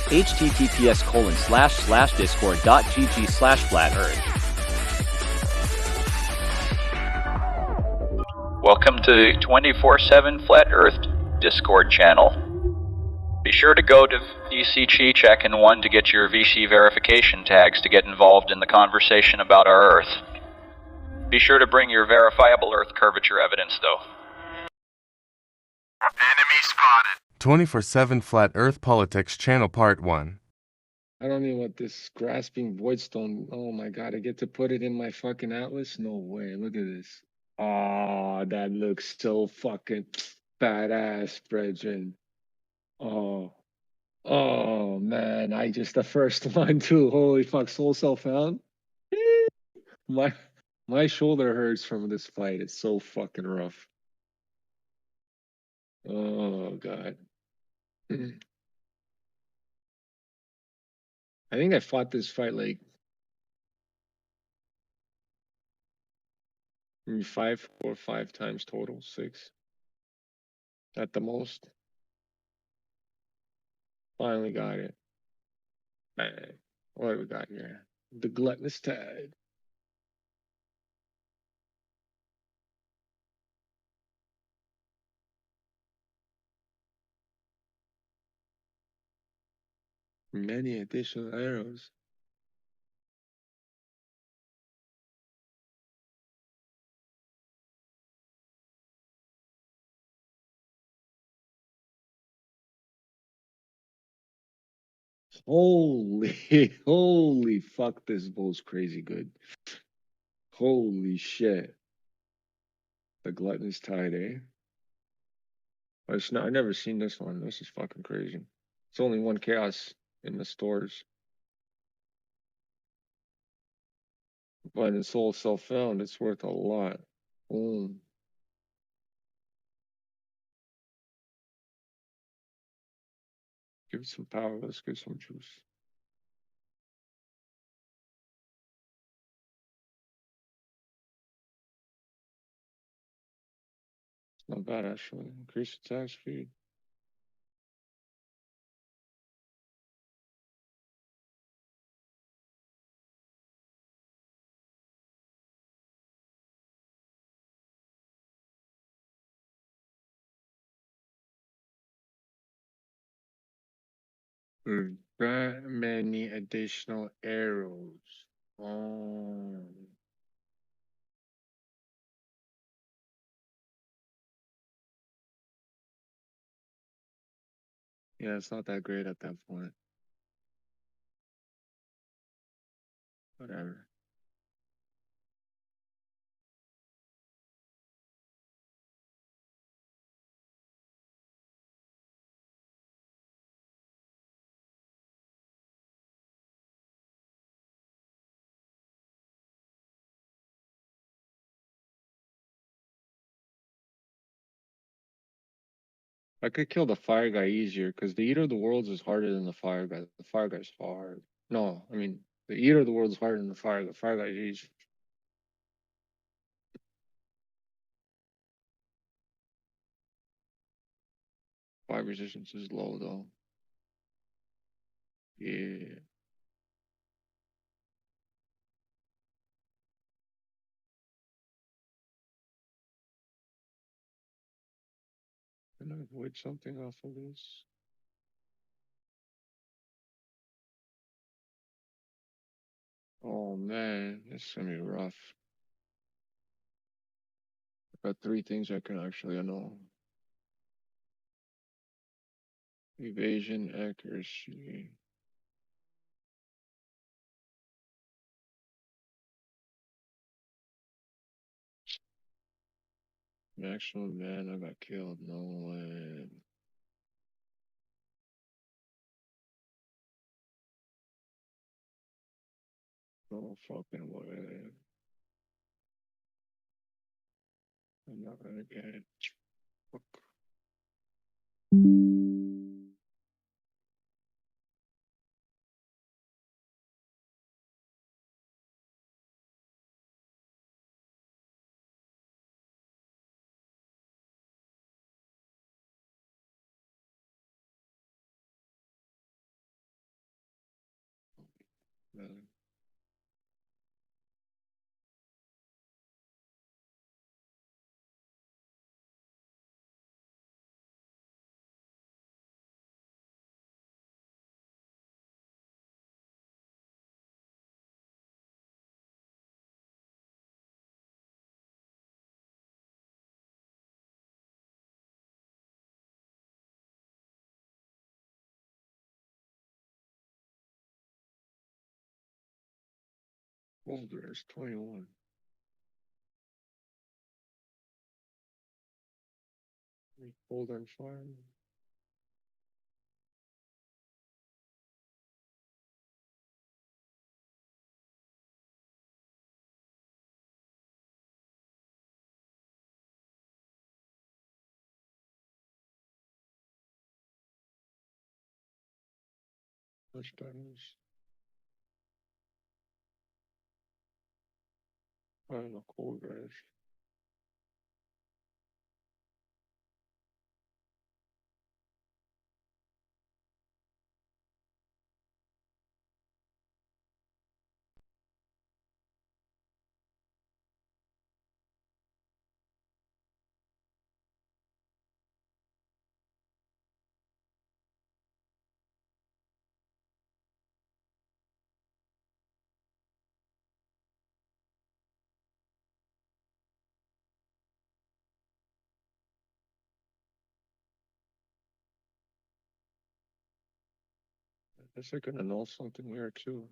https://discord.gg/flat earth. Welcome to the 24/7 Flat Earth Discord channel. Be sure to go to VC Chi Check and 1 to get your VC verification tags to get involved in the conversation about our Earth. Be sure to bring your verifiable Earth curvature evidence, though. Enemy spotted. 24/7 Flat Earth Politics Channel Part 1. I don't even want this grasping voidstone. Oh my god, I get to put it in my fucking atlas? No way. Look at this. Oh, that looks so fucking badass, brethren. Oh. Oh man, the first one too. Holy fuck, soul cell found. My shoulder hurts from this fight. It's so fucking rough. Oh god. I think I fought this fight like maybe 5 or 5 times total, 6 at the most. Finally got it. Bang. What do we got here? The gluttonous tide. Many additional arrows. Holy fuck, this bow's crazy good. Holy shit. The gluttonous tide, eh? I've never seen this one. This is fucking crazy. It's only 1 chaos in the stores. But in Soul Self Found, it's worth a lot. Boom. Give it some power. Let's get some juice. It's not bad, actually. Increase attack speed. That many additional arrows. Oh. Yeah, it's not that great at that point. Whatever. I could kill the fire guy easier because the Eater of the Worlds is harder than the fire guy. The fire guy's hard. No, I mean the Eater of the Worlds is harder than the fire guy. The fire guy is easy. Fire resistance is low though. Yeah. Can I avoid something off of this? Oh man, it's gonna be rough. I've got 3 things I can actually annul. Evasion, accuracy. Maximum man, I got killed. No way. No fucking way. I'm not gonna get it. Fuck. man. Older is 21. Older and fire. Which that is? I don't know, cold red. I guess I could annul something there too.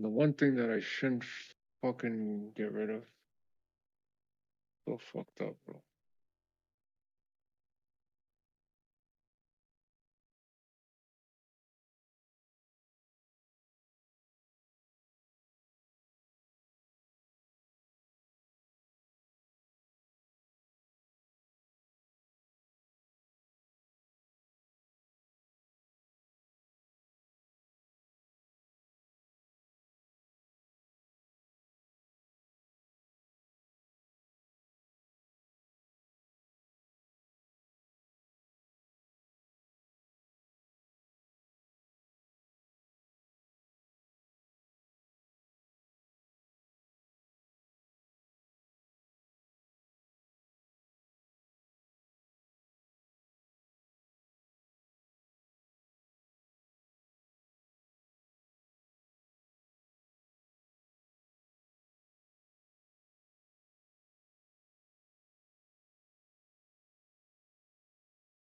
And the one thing that I shouldn't fucking get rid of. So fucked up, bro.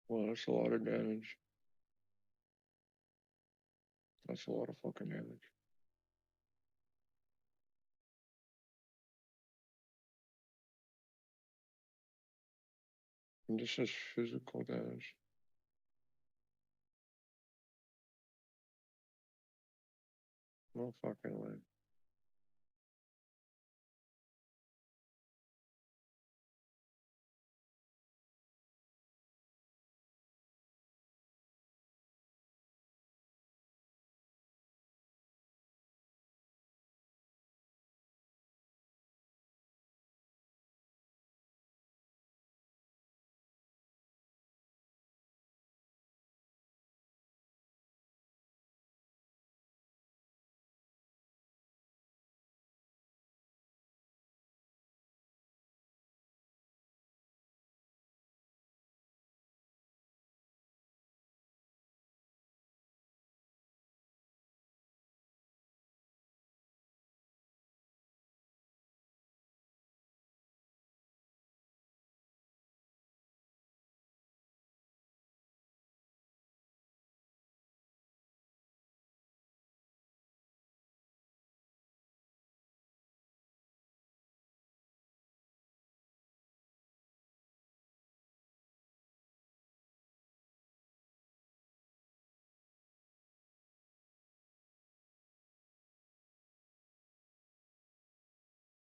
Well, that's a lot of damage. That's a lot of fucking damage. And this is physical damage. No fucking way.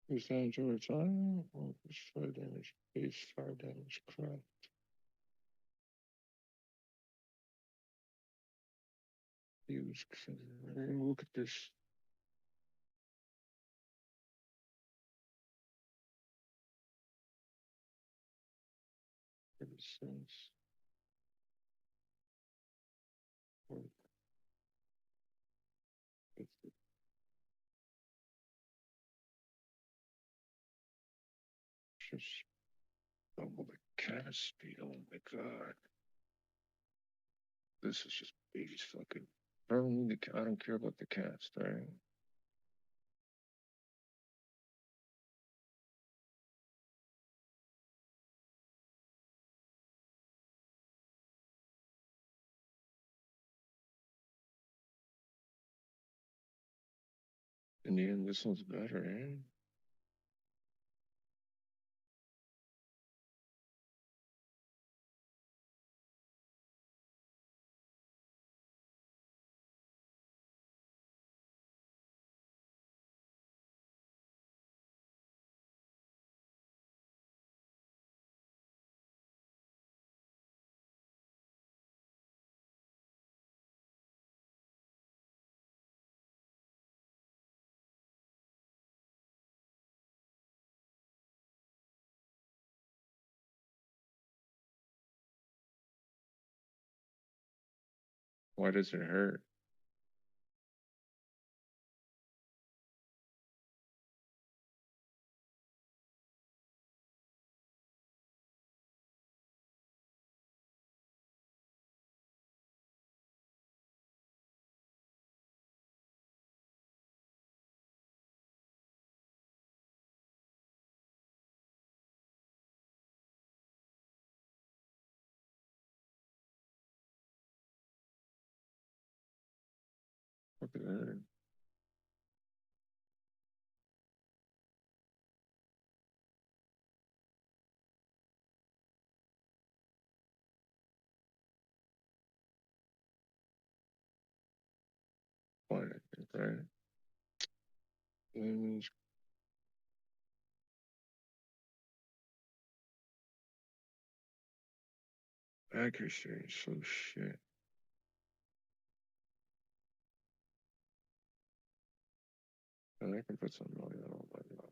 Use damage over time. Oh, push 5 damage. Base 5 damage. Crap. Use. Look at this. Sense. Just double the cast speed. Oh my god. This is just base fucking. I don't need the. I don't care about the cast. Alright. In the end, this one's better, eh? Why does it hurt? Look at that. Why? Right? Damage. Accuracy is so shit. And I can put some money on all my god.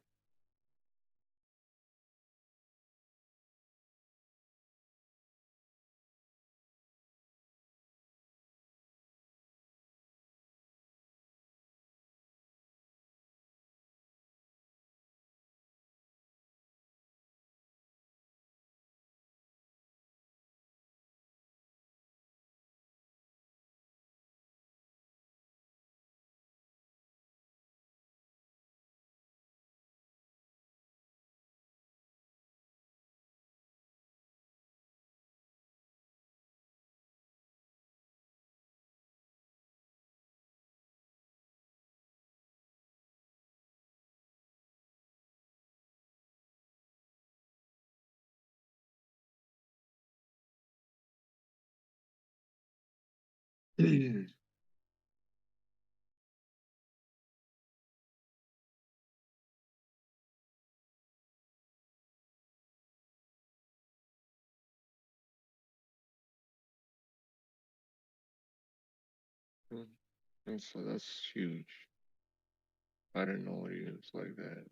And so that's huge. I didn't know he was like that.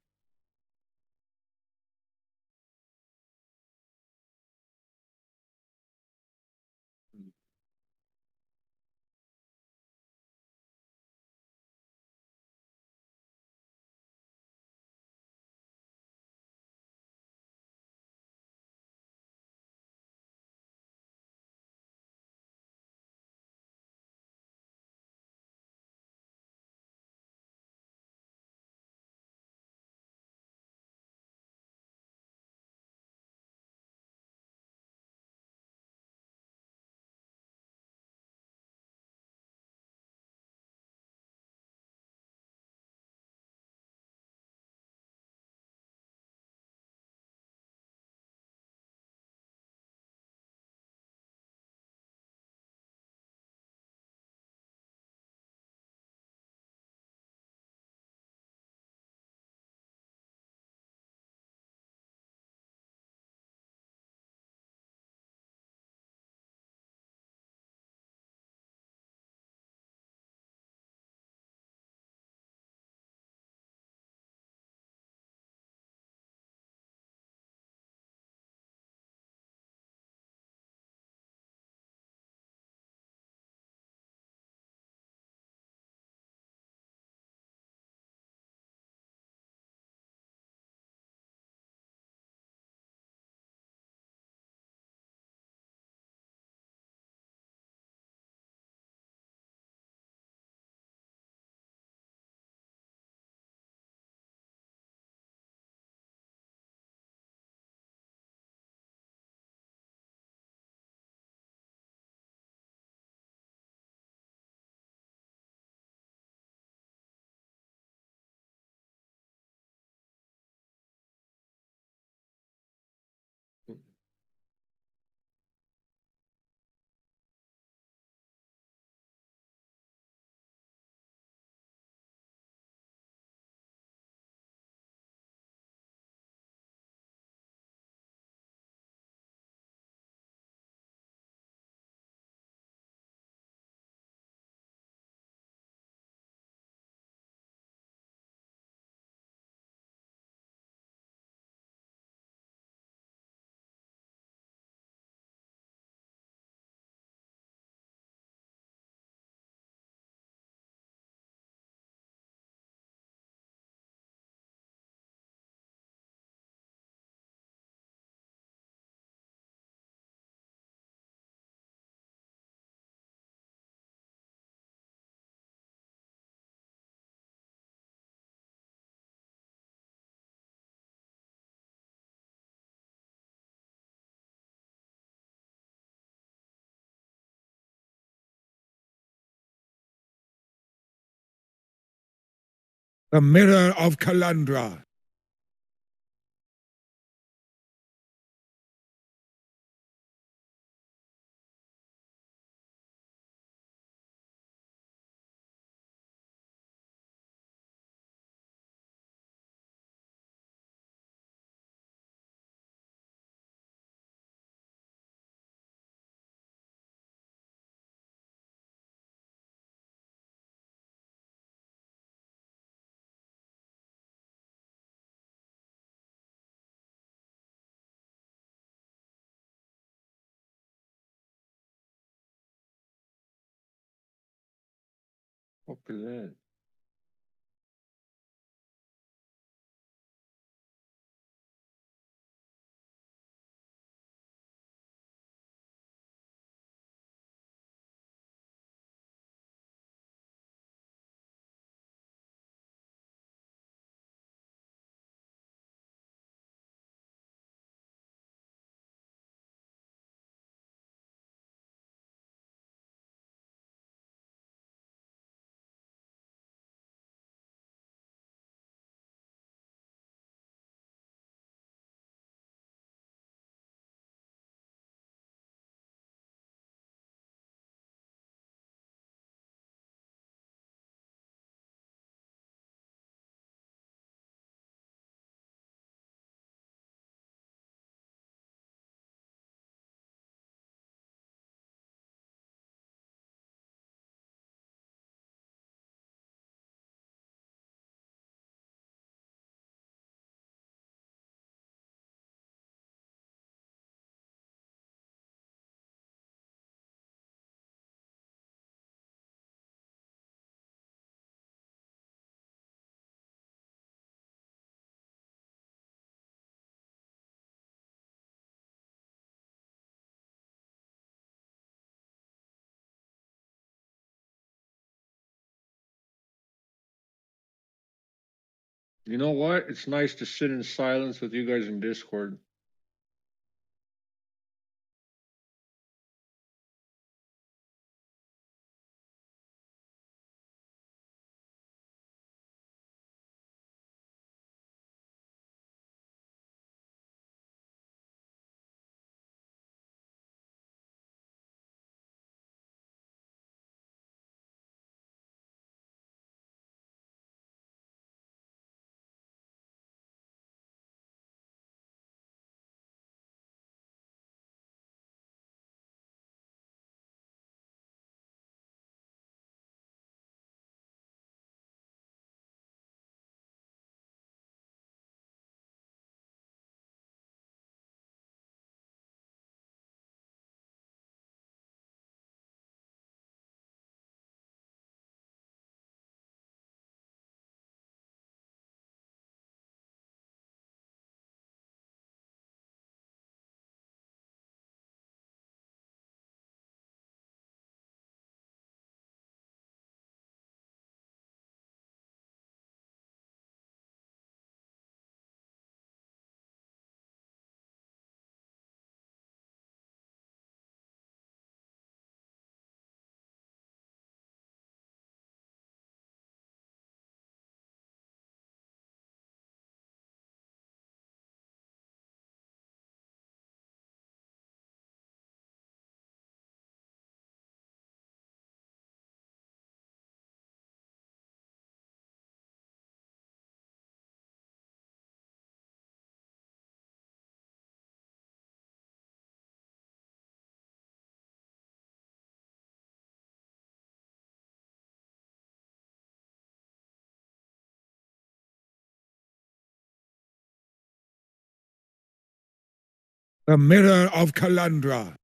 The Mirror of Kalandra. What is that? You know what? It's nice to sit in silence with you guys in Discord. The Mirror of Kalandra.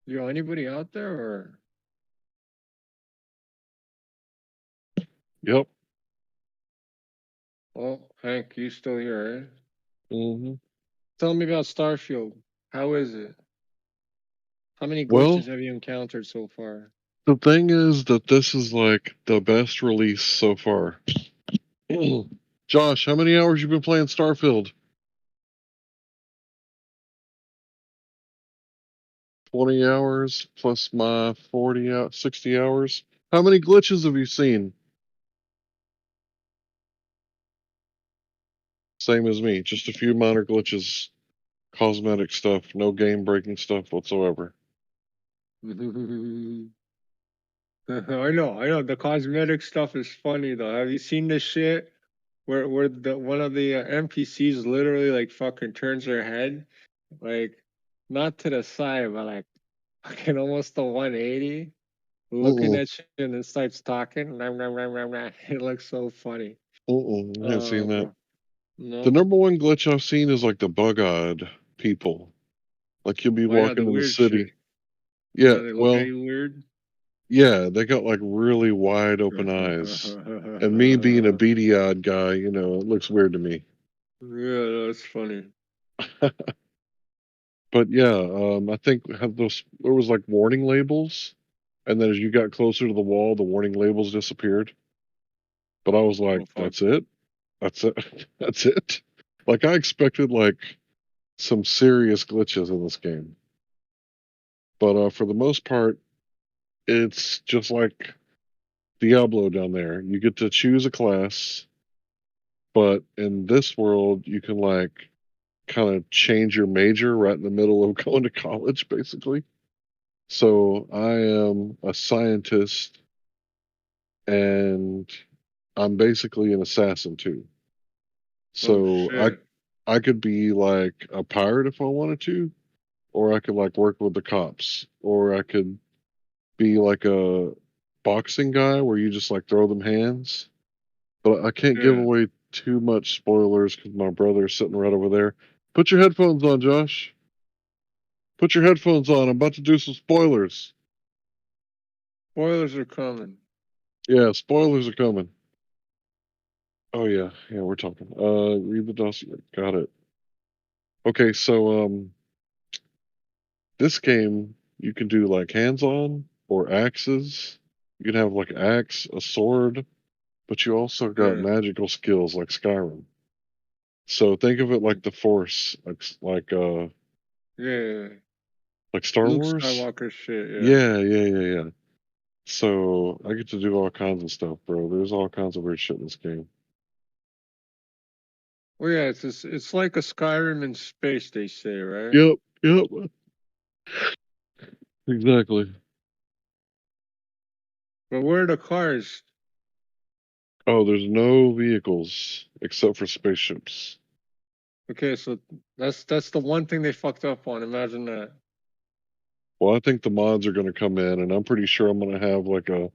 Yo, anybody out there or? Yep. Oh, Hank, you still here, eh? hmm Tell me about Starfield. How is it? How many Well, glitches have you encountered so far? the thing is that this is like the best release so far. Josh, how many hours you been playing Starfield? 20 hours plus my 60 hours. How many glitches have you seen? Same as me, just a few minor glitches, cosmetic stuff, no game breaking stuff whatsoever. I know. The cosmetic stuff is funny though. Have you seen this shit where the one of the NPCs literally like fucking turns her head, like not to the side, but like fucking almost a 180, looking Mm-mm, at you and then starts talking. It looks so funny. I haven't seen that. Bro. The No. number one glitch I've seen is like the bug-eyed people. Like you'll be Oh yeah, the walking in the weird shit. city. Yeah, Yeah, they look at well, you weird. yeah, they got like really wide open eyes. And me being a beady-eyed guy, it looks weird to me. Yeah, that's funny. But yeah, I think there was like warning labels, and then as you got closer to the wall, the warning labels disappeared. But I was like, Oh fuck. that's it? That's it? That's it? Like I expected like some serious glitches in this game. But for the most part, it's just like Diablo down there. You get to choose a class, but in this world, you can like kind of change your major right in the middle of going to college, basically. So I am a scientist, and I'm basically an assassin too. Oh So shit. I could be like a pirate if I wanted to, or I could like work with the cops, or I could be like a boxing guy where you just like throw them hands. But I can't give Yeah. away too much spoilers because my brother's sitting right over there. Put your headphones on, Josh. Put your headphones on. I'm about to do some spoilers. Spoilers are coming. Yeah, spoilers are coming. Oh yeah, yeah, we're talking. Read the dossier. Got it. Okay, so this game you can do like hands-on or axes. You can have like an axe, a sword, but you also got Yeah. magical skills like Skyrim. So think of it like the Force, Yeah. like Star Luke Wars. Skywalker shit, yeah. Yeah. So I get to do all kinds of stuff, bro. There's all kinds of weird shit in this game. Well yeah, it's like a Skyrim in space, they say, right? Yep, exactly. But where are the cars? Oh, there's no vehicles except for spaceships. Okay, so that's the one thing they fucked up on. Imagine that. Well, I think the mods are going to come in, and I'm pretty sure I'm going to have like a,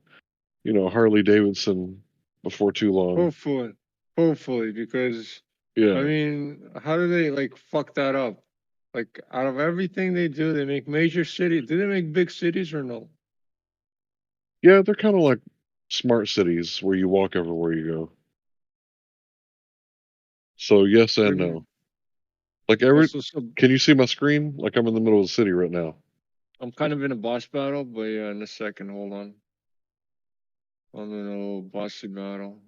Harley Davidson before too long. Hopefully. Hopefully, because I Yeah. mean, how do they like fuck that up? Like out of everything they do, they make major cities. Do they make big cities or no? Yeah, they're kind of like smart cities where you walk everywhere you go. So yes What do and you mean? no. Like Also, can you see my screen? Like I'm in the middle of the city right now. I'm kind of in a boss battle, but yeah, in a second, hold on. I'm in a little bossy battle.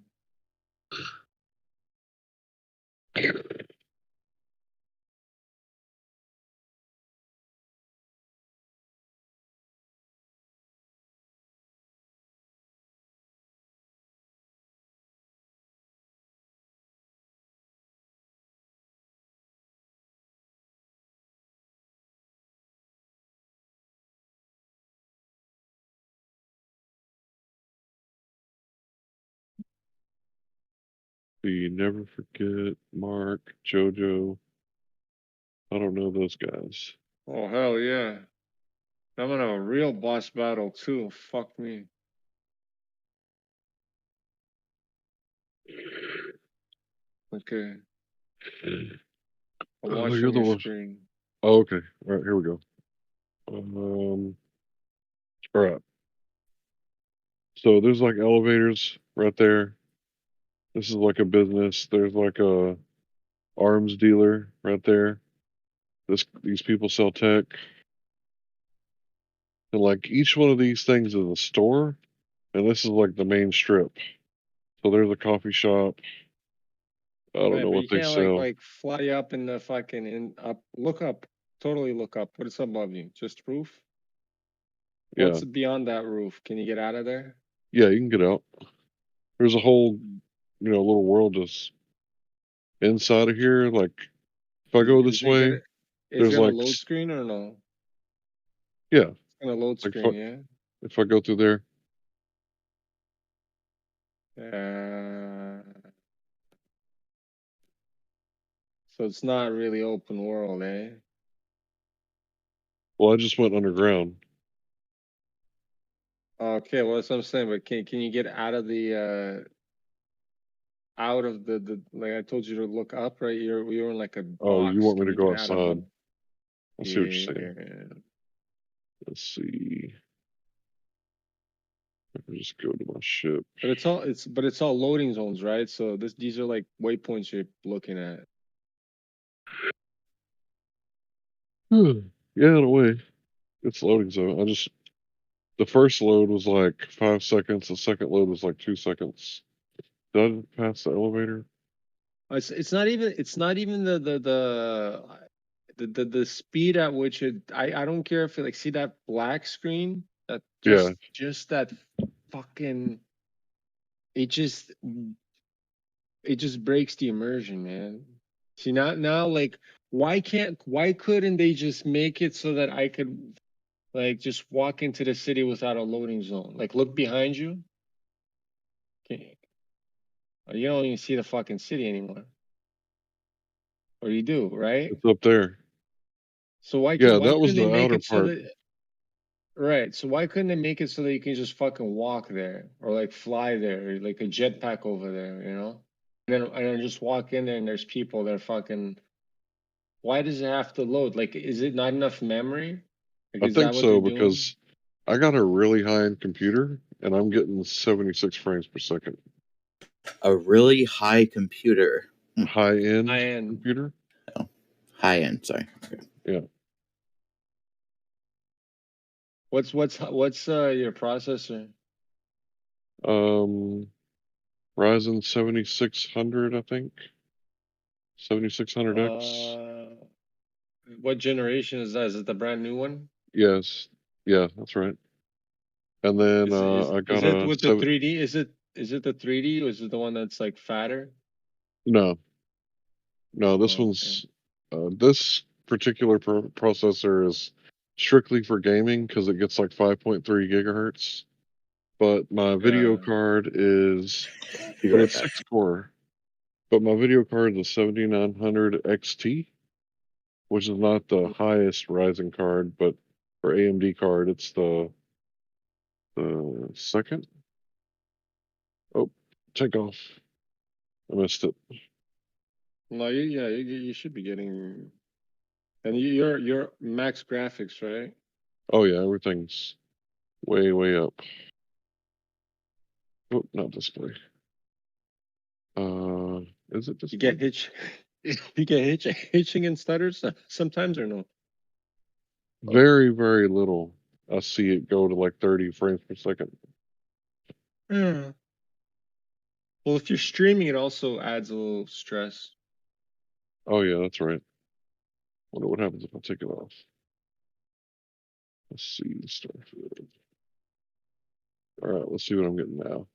You never forget Mark, Jojo. I don't know those guys. Oh hell yeah! I'm in a real boss battle too. Fuck me. Okay, I'm Oh, watching you're the your one. screen. Oh, okay. All right, here we go. All right. So there's like elevators right there. This is like a business. There's like a arms dealer right there. These people sell tech. And like each one of these things is a store, and this is like the main strip. So there's a coffee shop. I don't Right, know but what you they can't like sell. like fly up in the fucking and up. Look up totally look up. What's above you? Just roof? Yeah, What's beyond that roof? Can you get out of there? yeah, you can get out. There's a whole, little world just inside of here. Like, if I go Is this it way, gonna it's there's gonna like, load screen or no? yeah, It's gonna load like screen, yeah. if I go through there, So it's not really open world, eh? well, I just went underground. Okay, well that's what I'm saying, but can you get out of the like I told you to look up, right? You're in like a Oh, you box. want me Can to you go get out of outside? them? I see what you're saying. Yeah. Let's see. I can just go to my ship. But it's all loading zones, right? So these are like waypoints you're looking at. Yeah, in a way, it's loading zone. The first load was like 5 seconds. The second load was like 2 seconds. Did I pass the elevator? It's not even the speed at which I don't care if like see that black screen that Yeah, just that fucking it just it just breaks the immersion, man. See now like why couldn't they just make it so that I could like just walk into the city without a loading zone? Like look behind you. Okay. You don't even see the fucking city anymore. Or you do, right? it's up there. So Yeah, why that was couldn't they the make outer it so part. that right? So why couldn't they make it so that you can just fucking walk there or like fly there, like a jetpack over there, you know? And then just walk in there and there's people that are fucking. Why does it have to load? Like, is it not enough memory? Like, I is that think what they're so doing? because I got a really high-end computer and I'm getting 76 frames per second. A really high computer. High-end High-end. computer? High end, sorry. Yeah. What's your processor? Ryzen 7600, I think. 7600X. What generation is that? Is it the brand new one? Yes. Yeah, that's right. And then I Is got it a with the 3D? Is it the 3D or is it the one that's like fatter? no, this Oh, one's this particular processor is strictly for gaming because it gets like 5.3 gigahertz. But my video yeah. card is, Be but right it's back. 6 core. But my video card is a 7900 XT, which is not the highest Ryzen card, but for AMD card, it's the second. Oh, take off. I missed it. No, you should be getting. And you're max graphics, right? Oh yeah, everything's way up. Oh, not display. Is it You display? get you get hitching and stutters sometimes or no? Very little. I see it go to like 30 frames per second. Yeah. Well, if you're streaming, it also adds a little stress. Oh yeah, that's right. Wonder what happens if I take it off. Let's see, Starfield. All right, let's see what I'm getting now.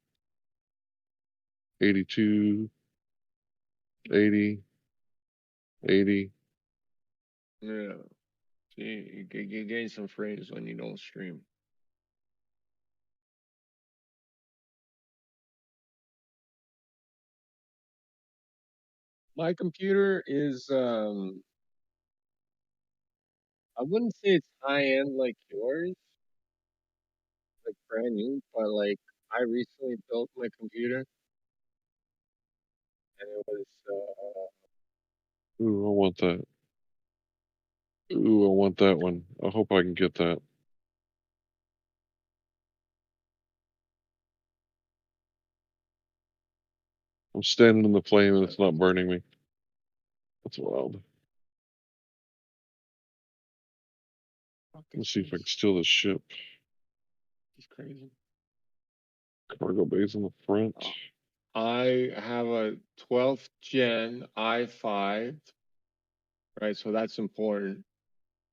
82, 80, 80. Yeah. See, you gain some frames when you don't stream. My computer is I wouldn't say it's high end like yours, like brand new, but like I recently built my computer and it was Ooh, I want that. Ooh, I want that one. I hope I can get that. I'm standing in the flame and it's not burning me. That's wild. Let's see if I can steal this ship. it's crazy. Cargo bays in the front. I have a 12th gen i5, right? So that's important.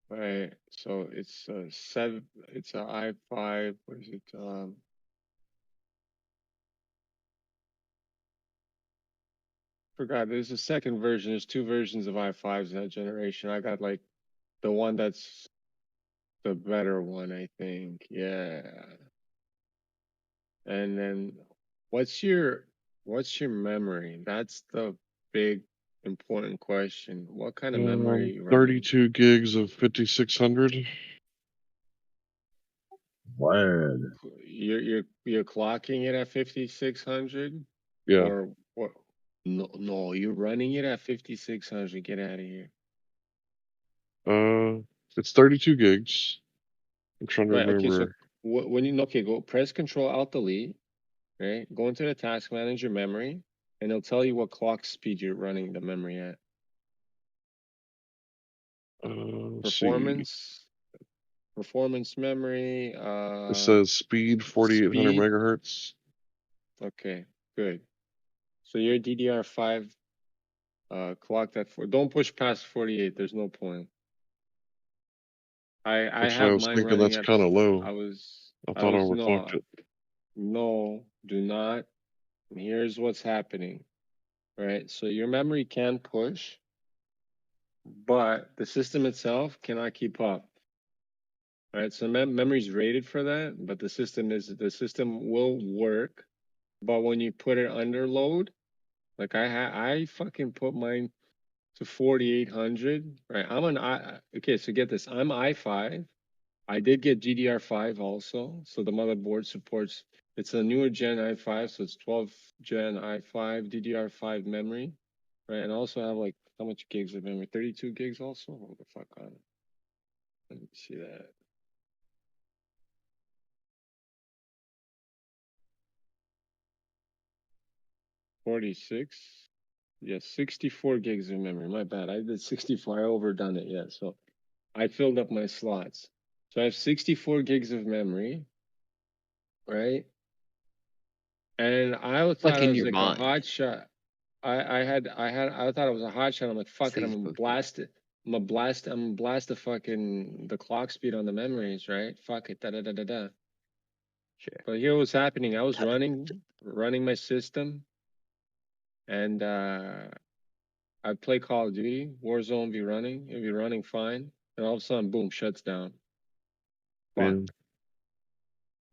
Right. So it's a it's a i5, what is it? Forgot there's a second version. There's two versions of i5s in that generation. I got like the one that's the better one, I think. Yeah. And then what's your memory? That's the big important question. What kind of memory are you running? 32 gigs of 5600. Word. You're clocking it at 5600 Yeah. or what? No, you're running it at 5600. Get out of here. It's 32 gigs. I'm trying to Right. Okay. So remember. when you go press Control Alt Delete. Right. Go into the Task Manager memory, and it'll tell you what clock speed you're running the memory at. Let's see. Performance memory. It says speed 4800 Speed. megahertz. Okay, good. So your DDR5 clocked at 4. Don't push past 48. There's no point. I That's why I have was mine thinking running that's at. kind of low. I thought I was overclocked no, it. no, do not. And here's what's happening. Right. So your memory can push, but the system itself cannot keep up. Right. So memory is rated for that, but the system will work. But when you put it under load, like I fucking put mine to 4800. Right. Okay, so get this. I'm i5. I did get GDR5 also. So the motherboard supports, it's a newer gen i5, so it's 12 gen i5 DDR5 memory. Right. And I also have like how much gigs of memory? 32 gigs also? Hold the fuck on. Let me see that. $46. Yeah, 64 gigs of memory. My bad. I did 64. I overdone it. Yeah. So I filled up my slots. So I have 64 gigs of memory, right? And I thought it in was your like a mind. hot shot. I thought it was a hot shot. I'm like, fuck it, I'm gonna 64 blast it. I'm gonna blast the fucking the clock speed on the memories, right? Fuck it, da da da da da. Sure. But here was happening. I was Ta- running my system, and I'd play Call of Duty, Warzone be running, it'd be running fine, and all of a sudden, boom, shuts down. Fuck. Man,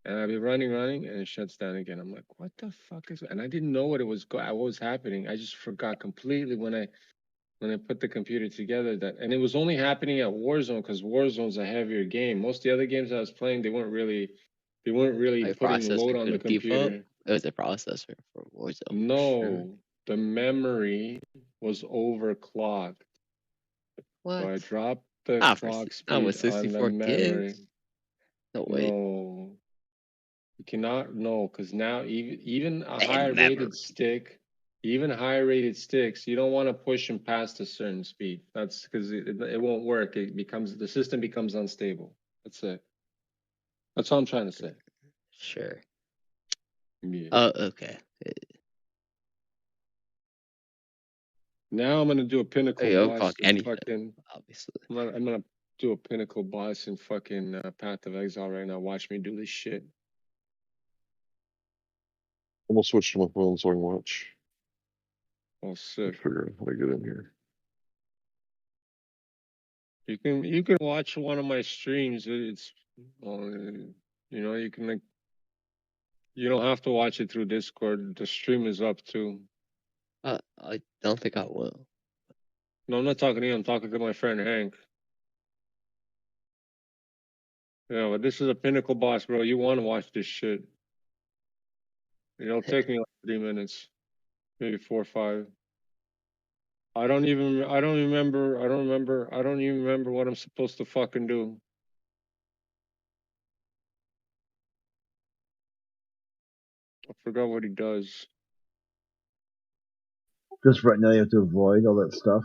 And I'd be running, and it shuts down again. I'm like, what the fuck is? And I didn't know what what was happening. I just forgot completely when I put the computer together that, and it was only happening at Warzone because Warzone's a heavier game. Most of the other games I was playing, they weren't really My putting load processor on the couldn't keep up. computer. It was a processor for Warzone. For sure. No, the memory was overclocked. What? So I dropped the Not clock not with speed on the 64 memory. gigs. No way. No, you cannot. No, because now even a And higher memory. rated stick, even higher rated sticks, you don't want to push them past a certain speed. That's because it won't work. The system becomes unstable. That's it. That's all I'm trying to say. Sure. Yeah. Oh, okay. Now I'm gonna do a pinnacle Hey, I'll boss clock in anything, fucking. obviously. I'm gonna do a pinnacle boss in fucking Path of Exile right now. Watch me do this shit. I'm gonna switch to my phone so I can watch. Oh, sick. Figure out how to get in here. You can watch one of my streams. It's you can like, you don't have to watch it through Discord. The stream is up too. I don't think I will. No, I'm not talking to you. I'm talking to my friend Hank. Yeah, but this is a pinnacle boss, bro. You want to watch this shit? It'll take me like 3 minutes, maybe 4 or 5. I don't even remember what I'm supposed to fucking do. I forgot what he does. Just right now, you have to avoid all that stuff.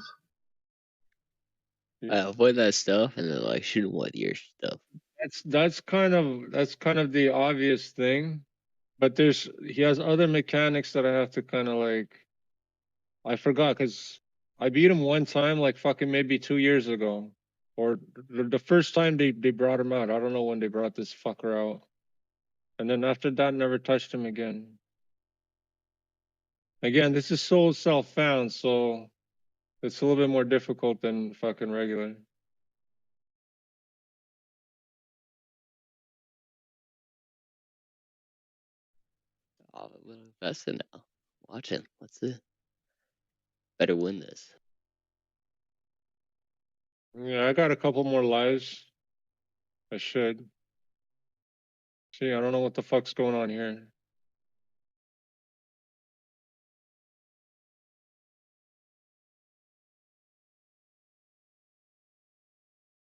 Avoid that stuff and then like shoot him with your stuff. That's kind of the obvious thing, but he has other mechanics that I have to kind of like. I forgot because I beat him one time, like fucking maybe 2 years ago, Or the first time they brought him out. I don't know when they brought this fucker out. And then after that, never touched him again. Again, this is soul self-found, so it's a little bit more difficult than fucking regular. Oh, I'm gonna invest in now. Watching. Let's see. Better win this. Yeah, I got a couple more lives. I should. See, I don't know what the fuck's going on here.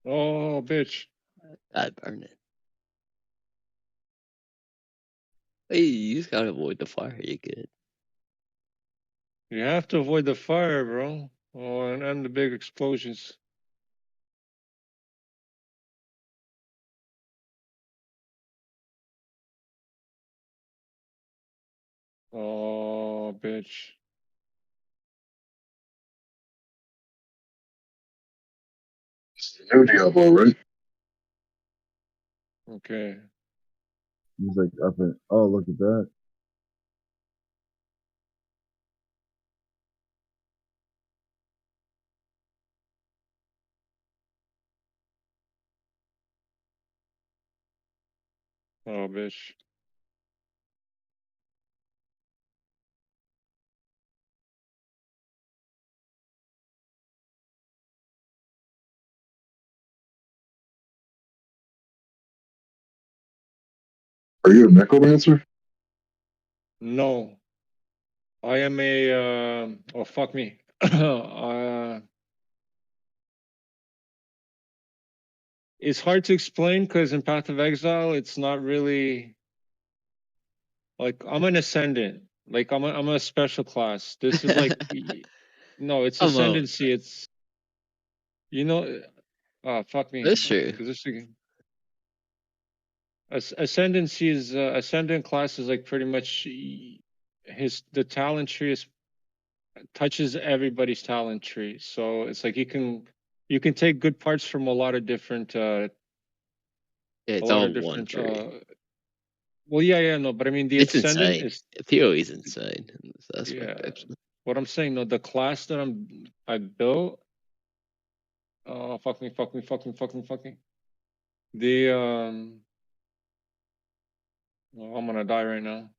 Oh, bitch. God burn it. Hey, you just gotta avoid the fire. You're good. You have to avoid the fire, bro. Oh, and the big explosions. Oh, bitch. New Diablo, right? Okay. He's like up and oh, look at that. Oh, bitch. Are you a necromancer? No. I am a, oh, fuck me. It's hard to explain because in Path of Exile, it's not really like I'm an ascendant. Like I'm a special class. This is like no, it's I'm a. ascendancy. It's you know, fuck me. That's true. Because this ascendancy is ascendant class is like pretty much the talent tree is touches everybody's talent tree. So it's like you can take good parts from a lot of different Yeah, a it's lot all of one different tree. well yeah no but I mean the It's ascendant insane. is PoE is insane in this aspect, yeah actually. what I'm saying no the class that I built fuck me the well, I'm gonna die right now.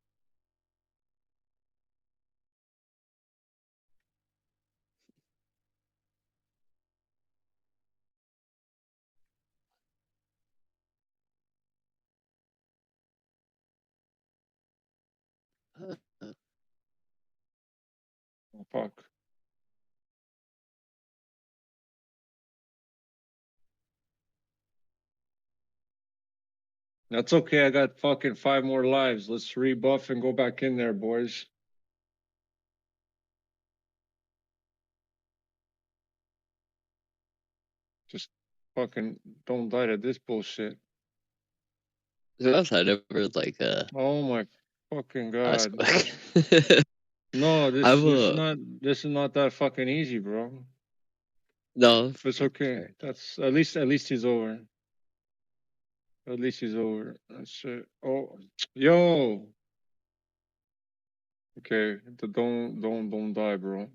Uh, uh, Oh, fuck. That's okay. I got fucking 5 more lives. Let's rebuff and go back in there, boys. Just fucking don't die to this bullshit. Who else I never like Oh my fucking ask god. quick. No, I'm this is not that fucking easy, bro. no. It's okay. Fair enough. That's at least he's over. At least he's over. That's it. Oh, yo. Okay, don't die, bro.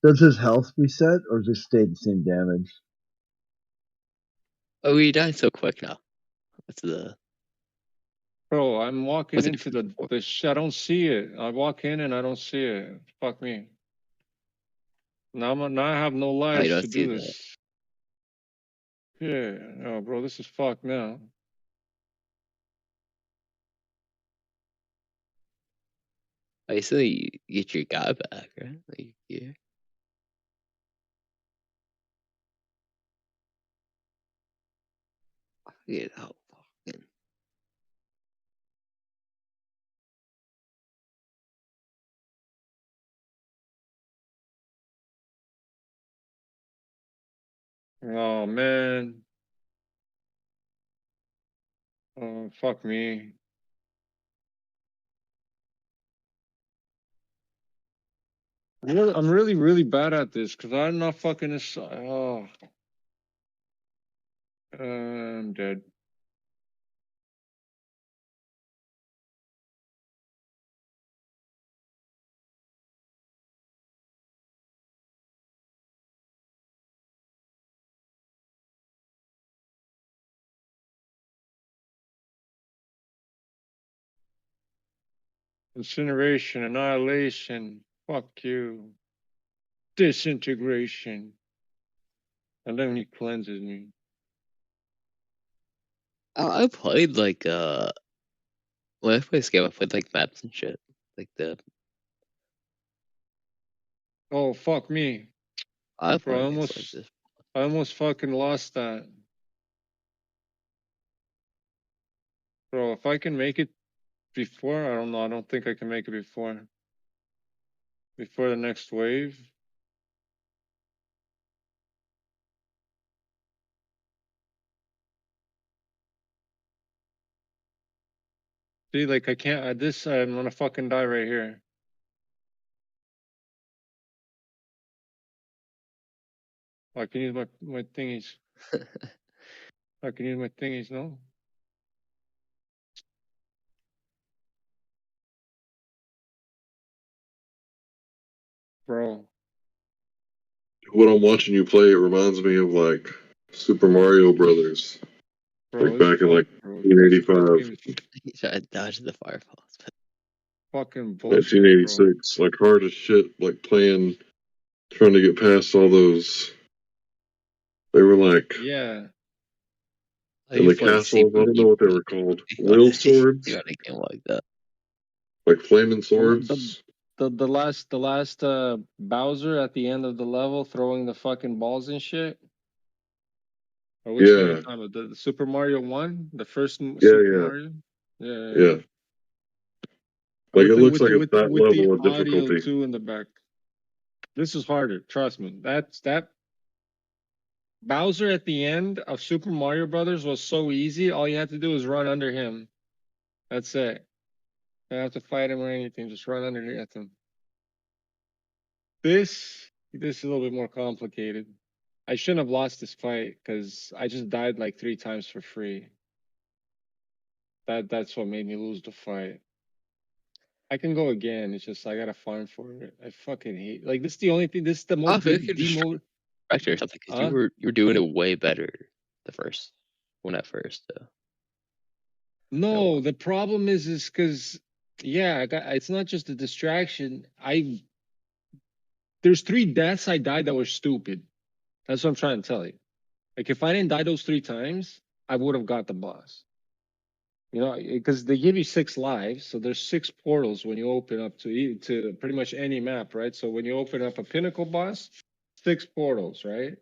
Does his health reset or just stay the same damage? Oh, we died so quick now. What's the Bro, I'm walking what's it into before? I don't see it. I walk in and I don't see it. Fuck me. Now I have no Oh, you lives to don't see do the. this. Yeah, oh, bro, this is fucked now. I still you get your guy back, right? Like, yeah. Get out. Fucking. Oh man. Oh fuck me. I'm really bad at this because I'm not fucking this. Oh, I'm dead. Incineration, annihilation. Fuck you. Disintegration. And then he cleanses me. I played like when I played this game, I played like maps and shit. Like Oh fuck me. I Bro, played games like this. I almost fucking lost that. Bro, if I can make it before, I don't know. I don't think I can make it before. Before the next wave. See, like I can't. I'm gonna fucking die right here. I can use my thingies. I can use my thingies. No. Bro. When I'm watching you play, it reminds me of like Super Mario Brothers, Bro, like it's back in fuck, like bro. This 1985, game is He tried to dodge the fireballs, but fucking bullshit, bro. 1986. Like hard as shit. Like trying to get past all those. They were like Yeah. in the castles. I don't know what they were called. Wheel swords, you got a game like that. like flaming The swords. the last Bowser at the end of the level throwing the fucking balls and shit. Or which one are you Yeah, talking about? The Super Mario 1? The first yeah, Super yeah, Mario? Yeah. yeah. Like it looks With like the it's that with the level of audio difficulty. too in the back. This is harder, trust me. That Bowser at the end of Super Mario Brothers was so easy. All you had to do was run under him. That's it. You don't have to fight him or anything. Just run underneath him. This is a little bit more complicated. I shouldn't have lost this fight because I just died like 3 times for free. That's what made me lose the fight. I can go again. It's just I gotta farm for it. I fucking hate like this is the only thing. This is the I most feel like you just demo. correct or something because Huh? you were doing it way better the first one at first. No, Well, the problem is because yeah, it's not just a distraction. There's 3 deaths I died that were stupid. That's what I'm trying to tell you. Like if I didn't die those 3 times, I would have got the boss. You know, because they give you 6 lives, so there's 6 portals when you open up to pretty much any map, right? So when you open up a pinnacle boss, 6 portals, right?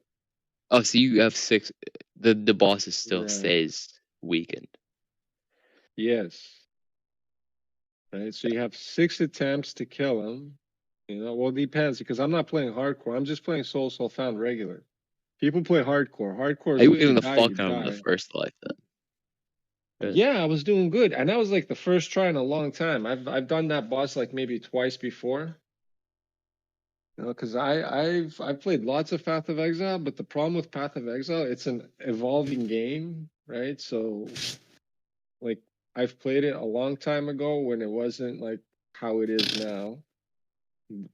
oh, so you have 6. The bosses still Right. stays weakened. Yes. Right. So you have 6 attempts to kill him. You know, well, it depends because I'm not playing hardcore. I'm just playing Soul Found regular. People play hardcore. Hardcore Are is you if you getting the die, you fuck out of the die. first life then? Good. Yeah, I was doing good, and that was like the first try in a long time. I've done that boss like maybe twice before. You know, because I've played lots of Path of Exile, but the problem with Path of Exile, it's an evolving game, right? So like I've played it a long time ago when it wasn't like how it is now.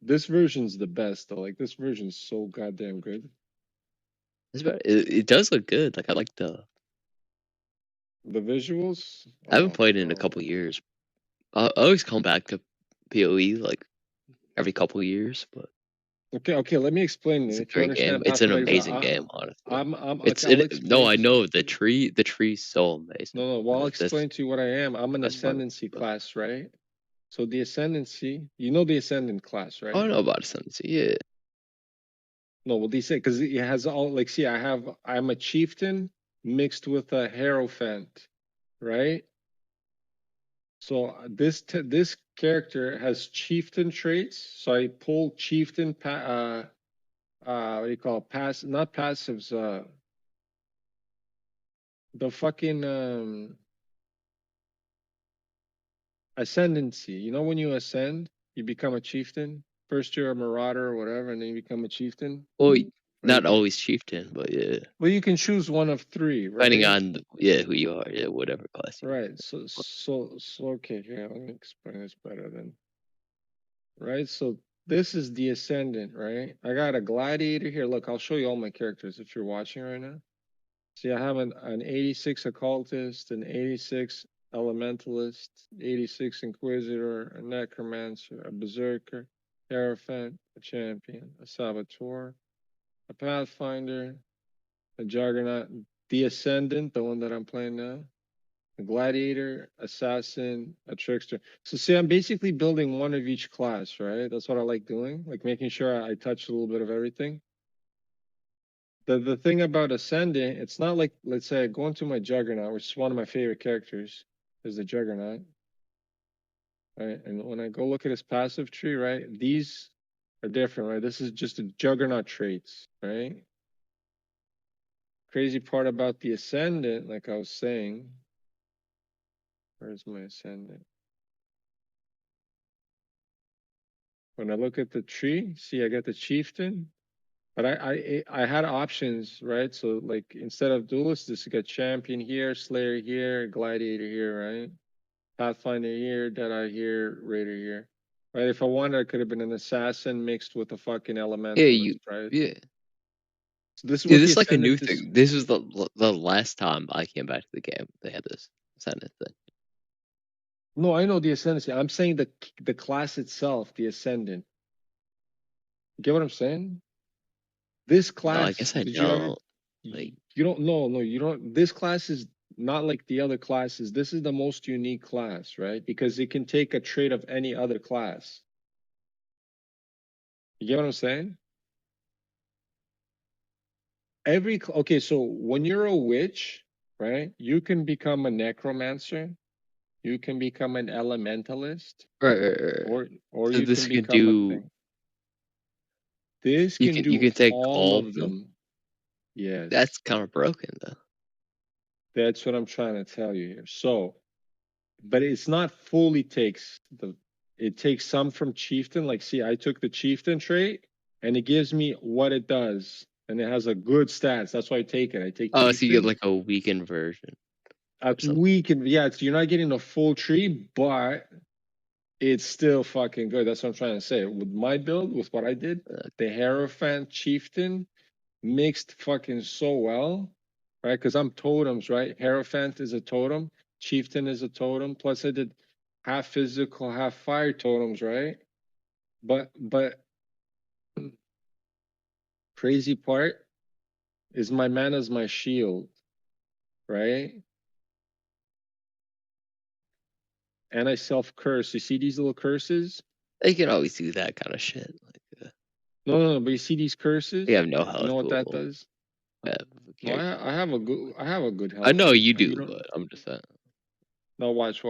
This version's the best though. Like this version's so goddamn good. It does look good. Like I like the. The visuals, I haven't oh played it in a bro. couple years. I always come back to PoE like every couple years, but Okay, let me explain it's it. a If you great game. understand It's Path an of amazing Exile, game, honestly. okay, I'll No, explain I to you. know the tree. The tree's so amazing. No, well, I'll That's explain to you what I am. I'm an best part. ascendancy class, right? So the ascendancy, you know the ascendant class, I right? don't know about Ascendancy. Yeah. No, well, these because it has all like see, I'm a chieftain mixed with a hierophant, right? So this character has chieftain traits. So I pull chieftain what do you call it? Not passives, the fucking ascendancy. You know when you ascend, you become a chieftain. First you're a marauder or whatever, and then you become a chieftain. Well, Not always chieftain, but yeah. Well, you can choose one of three, right? Depending on who you are, whatever class you are. Right. So okay, here, let me explain this better then. Right? So this is the ascendant, right? I got a gladiator here. Look, I'll show you all my characters if you're watching right now. See, I have an 86 occultist, an 86 elementalist, 86 inquisitor, a necromancer, a berserker, hierophant, a champion, a saboteur, a pathfinder, a juggernaut, the ascendant, the one that I'm playing now, a gladiator, assassin, a trickster. So see, I'm basically building one of each class, right? That's what I like doing, like making sure I touch a little bit of everything. The thing about ascendant, it's not like, let's say I go into my juggernaut, which is one of my favorite characters, is the juggernaut. Right? And when I go look at his passive tree, right, these are different, right? This is just a juggernaut traits, right? Crazy part about the ascendant, like I was saying, where's my ascendant? When I look at the tree, see, I got the chieftain, but I had options, right? So like instead of duelist, this got champion here, slayer here, gladiator here, right? Pathfinder here, Deadeye here, Raider here. Right? If I wanted, I could have been an assassin mixed with a fucking elementalist, right? Yeah. So this is Yeah, what this the is like a new ascendant is. thing. This was the last time I came back to the game. They had this ascendant thing. No, I know the ascendancy. I'm saying the class itself, the ascendant. You get what I'm saying? This No, class, I guess I did you ever? don't. Like, You don't. No, you don't. This class is not like the other classes. This is the most unique class, right? Because it can take a trait of any other class. You get what I'm saying? Okay, so when you're a witch, right, you can become a necromancer, you can become an elementalist, right. or So you this can can become a do. thing. This You can can do take all of them. Yes. That's kind of broken though. That's what I'm trying to tell you here. So, but it's not fully takes it takes some from chieftain. Like, see, I took the chieftain trait and it gives me what it does. And it has a good stats. That's why I take it. I take Oh, chieftain. so you get like a weakened version. We can, yeah, you're not getting a full tree, but it's still fucking good. That's what I'm trying to say. With my build, with what I did, the Hierophant Chieftain mixed fucking so well, right? Because I'm totems, right? Hierophant is a totem, Chieftain is a totem. Plus, I did half physical, half fire totems, right? But crazy part is my mana's my shield, right? And I self curse. You see these little curses? They can always do that kind of shit. Like, No, but you see these curses? they have no health. You know what that Cool. does? Yeah, No, I have a good health. I know you and do, don't- but I'm just saying. No, watch.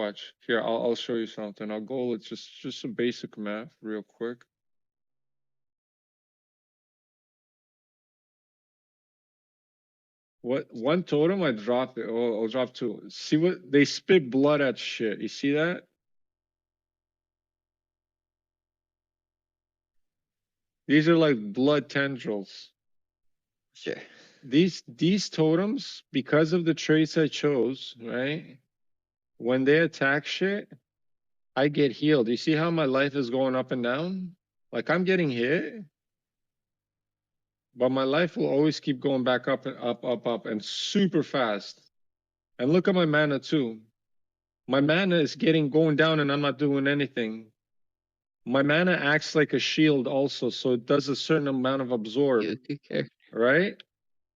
Here, I'll show you something. I'll go. It's just some basic math, real quick. What one totem I dropped it. Oh, I'll drop two. See what they spit blood at shit. You see that? These are like blood tendrils. Sure. These totems, because of the traits I chose, right? When they attack shit, I get healed. You see how my life is going up and down? Like I'm getting hit, but my life will always keep going back up and up and super fast. And look at my mana too. My mana is going down and I'm not doing anything. My mana acts like a shield also, so it does a certain amount of absorb. You could care. Right?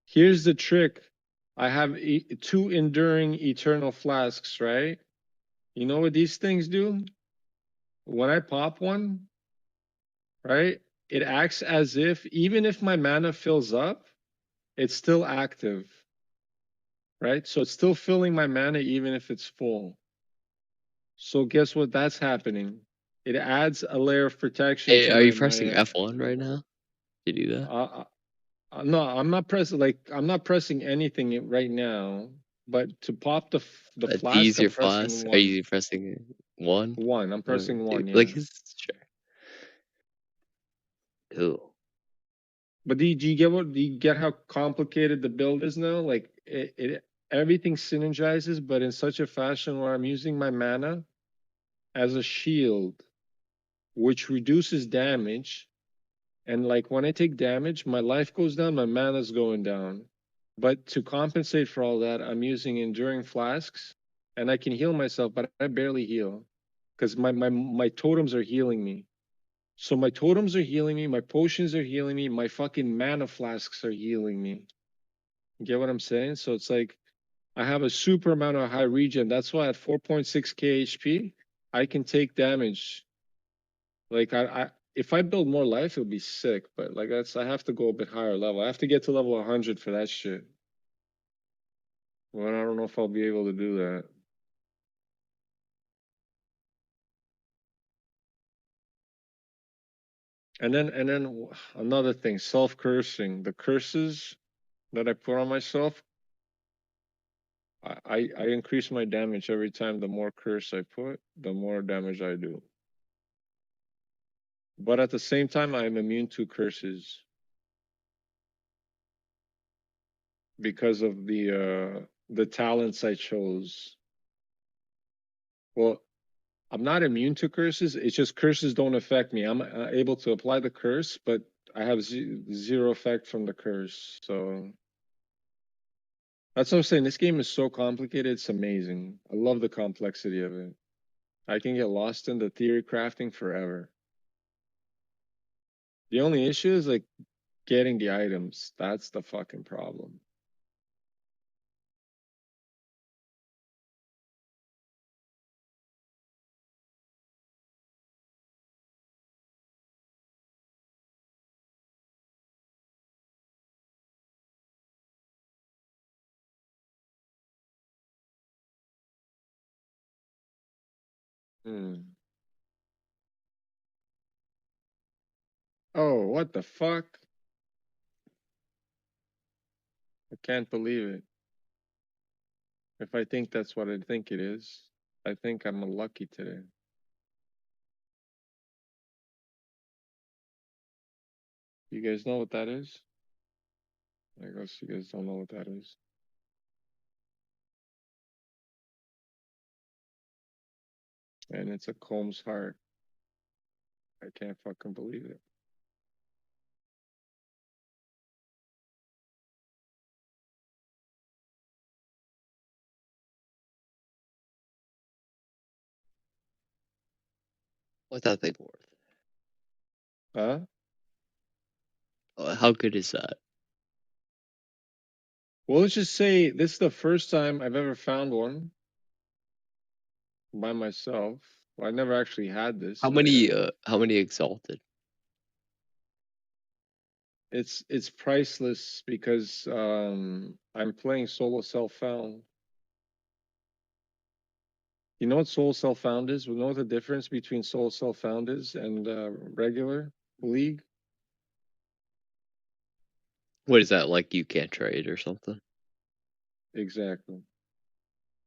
Here's the trick. I have two enduring eternal flasks, right? You know what these things do? When I pop one, right? It acts as if, even if my mana fills up, it's still active, right? So it's still filling my mana even if it's full. So guess what? That's happening. It adds a layer of protection. Hey, to are you my pressing F1 right now? To do that? No, I'm not pressing. Like I'm not pressing anything right now. But to pop the To flask, use I'm your pressing flask? Are one. you pressing one? One. I'm pressing one. Yeah. Like his sure. Cool. But do you get how complicated the build is now? Like it everything synergizes, but in such a fashion where I'm using my mana as a shield, which reduces damage. And like when I take damage, my life goes down, my mana's going down. But to compensate for all that, I'm using enduring flasks, and I can heal myself, but I barely heal because my totems are healing me. So my totems are healing me, my potions are healing me, my fucking mana flasks are healing me. You get what I'm saying? So it's like I have a super amount of high regen. That's why at 4.6k HP, I can take damage. Like if I build more life, it'll be sick. But like I have to go a bit higher level. I have to get to level 100 for that shit. Well, I don't know if I'll be able to do that. And then another thing, self-cursing. The curses that I put on myself, I increase my damage every time. The more curse I put, the more damage I do. But at the same time, I'm immune to curses because of the talents I chose. Well, I'm not immune to curses. It's just curses don't affect me. I'm able to apply the curse, but I have zero effect from the curse. So that's what I'm saying. This game is so complicated. It's amazing. I love the complexity of it. I can get lost in the theory crafting forever. The only issue is like getting the items. That's the fucking problem. Oh, what the fuck? I can't believe it. If I think that's what I think it is, I think I'm unlucky today. You guys know what that is? I guess you guys don't know what that is. And it's a Combs heart. I can't fucking believe it. What's that thing worth? Huh? How good is that? Well, let's just say this is the first time I've ever found one by myself. Well, I never actually had this. How many exalted? It's priceless because I'm playing solo self-found. You know what solo self-found is? We know what the difference between solo self-found is and regular league. What is that, like you can't trade or something? Exactly.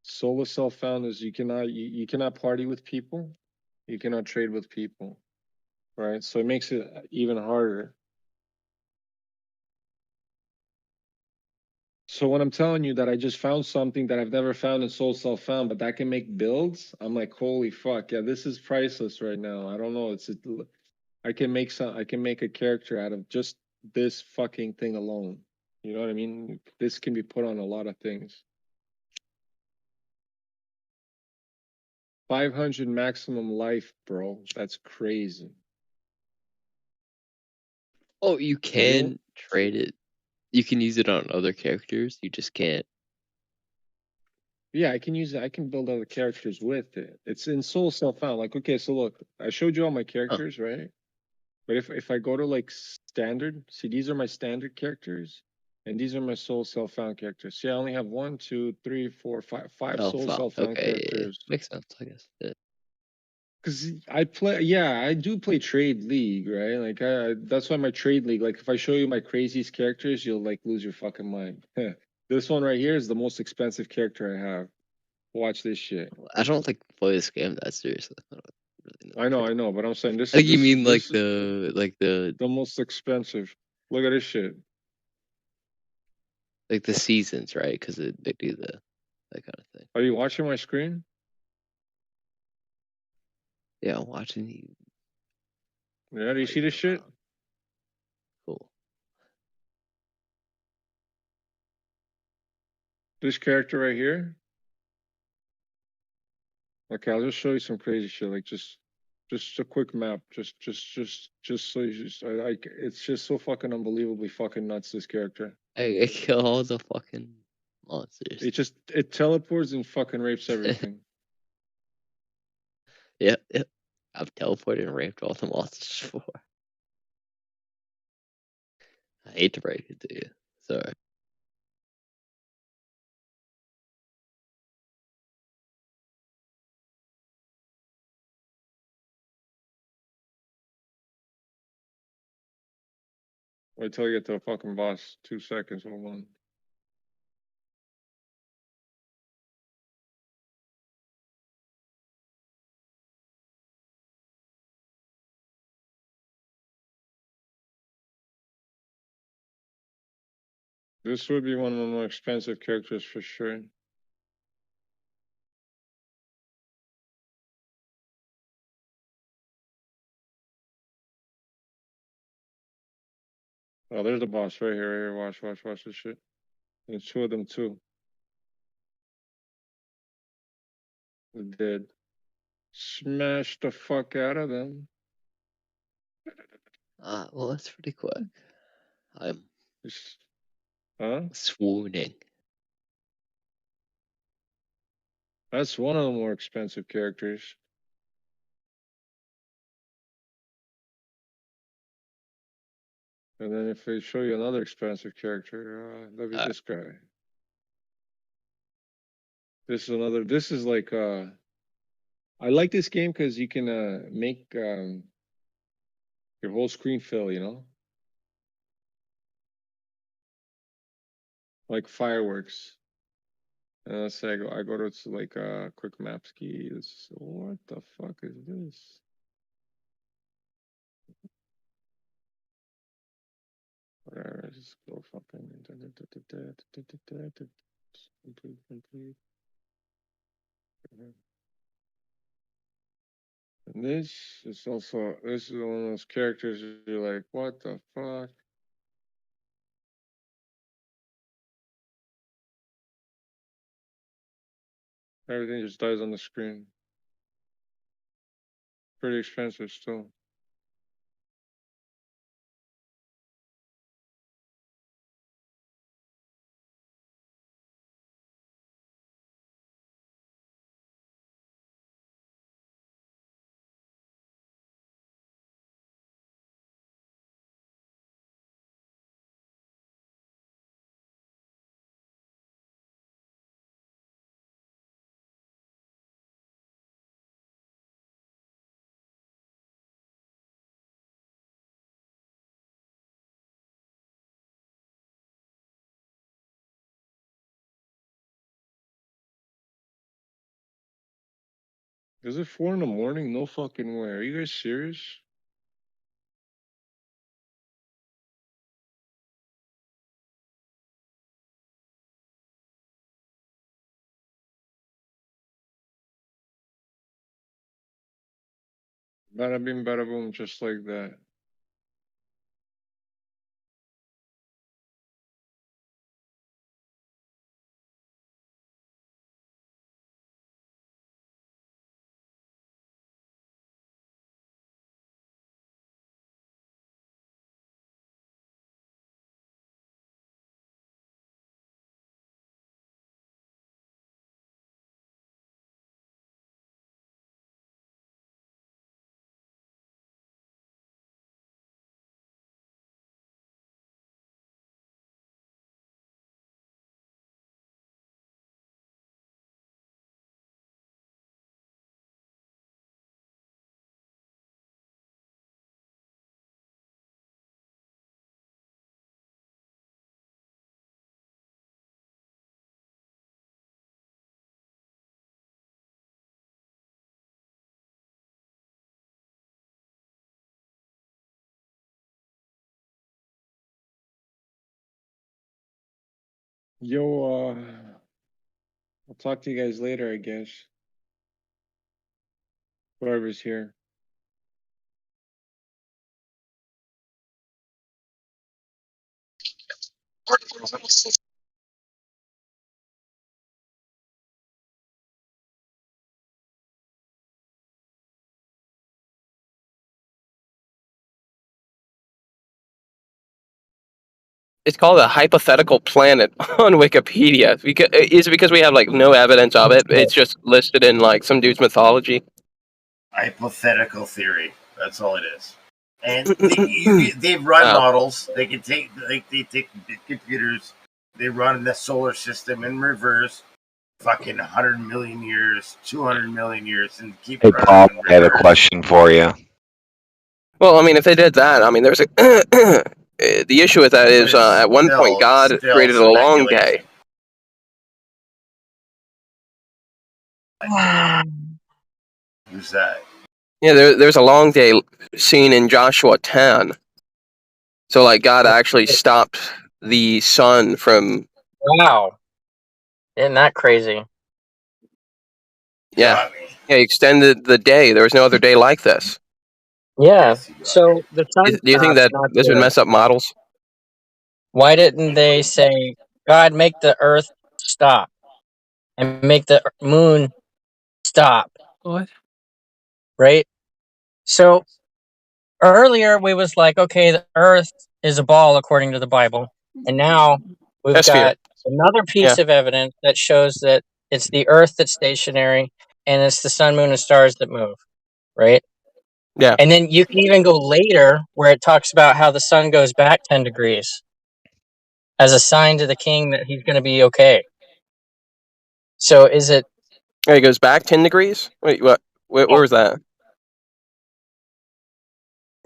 Solo self-found is you cannot party with people, you cannot trade with people, right? So it makes it even harder. So when I'm telling you that I just found something that I've never found in solo self-found, but that can make builds, I'm like, holy fuck, yeah, this is priceless right now. I don't know, I can make a character out of just this fucking thing alone. You know what I mean? This can be put on a lot of things. 500 maximum life, bro. That's crazy. Oh, you So you can trade it. You can use it on other characters. You just can't. Yeah, I can use it. I can build other characters with it. It's in Soul Self-Found. Like, okay, so look, I showed you all my characters, right? But if I go to like standard, see, these are my standard characters, and these are my Soul Self-Found characters. See, I only have 1, 2, 3, 4, 5 Soul Self-Found Okay, characters. makes sense, I guess. Yeah. Because I do play Trade League, right? Like, that's why my Trade League, like, if I show you my craziest characters, you'll, like, lose your fucking mind. This one right here is the most expensive character I have. Watch this shit. I don't like play this game that seriously. I don't really know. I know, but I'm saying this I think you is mean like the the most expensive. Look at this shit. Like the seasons, right? Because they do that kind of thing. Are you watching my screen? Yeah, I'm watching you. Yeah, do you see this shit? around. Cool. This character right here. Okay, I'll just show you some crazy shit. Like just a quick map. Just so you just, it's just so fucking unbelievably fucking nuts. This character. I kill all the fucking monsters. It teleports and fucking rapes everything. Yep. I've teleported and raped all the monsters before. I hate to break it to you. Sorry. Wait till you get to a fucking boss. 2 seconds. Hold on. This would be one of the more expensive characters for sure. Oh, there's the boss right here. Right here. Watch this shit. There's 2 of them too. They're dead. Smash the fuck out of them. Well, that's pretty quick. I'm Huh? swooning. That's one of the more expensive characters. And then if they show you another expensive character, that'd be this guy. This is like I like this game because you can make your whole screen fill, you know? Like fireworks. And let's say I go to like quick map ski. What the fuck is this? Whatever, just go fucking complete. And this is one of those characters you're like, what the fuck? Everything just dies on the screen. Pretty expensive still. Is it 4 in the morning? No fucking way. Are you guys serious? Bada bing, bada boom, just like that. Yo, I'll talk to you guys later, I guess. Whoever's here. It's called a hypothetical planet on Wikipedia. Is it because we have like no evidence of it? It's just listed in like some dude's mythology. Hypothetical theory. That's all it is. And they've run models. They can take they take computers. They run the solar system in reverse. Fucking 100 million years, 200 million years, and keep. Hey Paul, I have a question for you. Well, I mean, if they did that, I mean, there's a the issue with that is at one point God created a long day. Who's that? Yeah, there's a long day seen in Joshua 10. So, like, God actually stopped the sun from. Wow. Isn't that crazy? Yeah. Yeah, he extended the day. There was no other day like this. Yeah. So the sun. Do you think that this would mess up models? Why didn't they say, God, make the earth stop and make the moon stop? What? Right? So earlier we was like, okay, the earth is a ball according to the Bible. And now we've got another piece of evidence that shows that it's the earth that's stationary and it's the sun, moon, and stars that move. Right? Yeah. And then you can even go later where it talks about how the sun goes back 10 degrees as a sign to the king that he's going to be okay. So is it... It goes back 10 degrees? Wait, what? Where was that?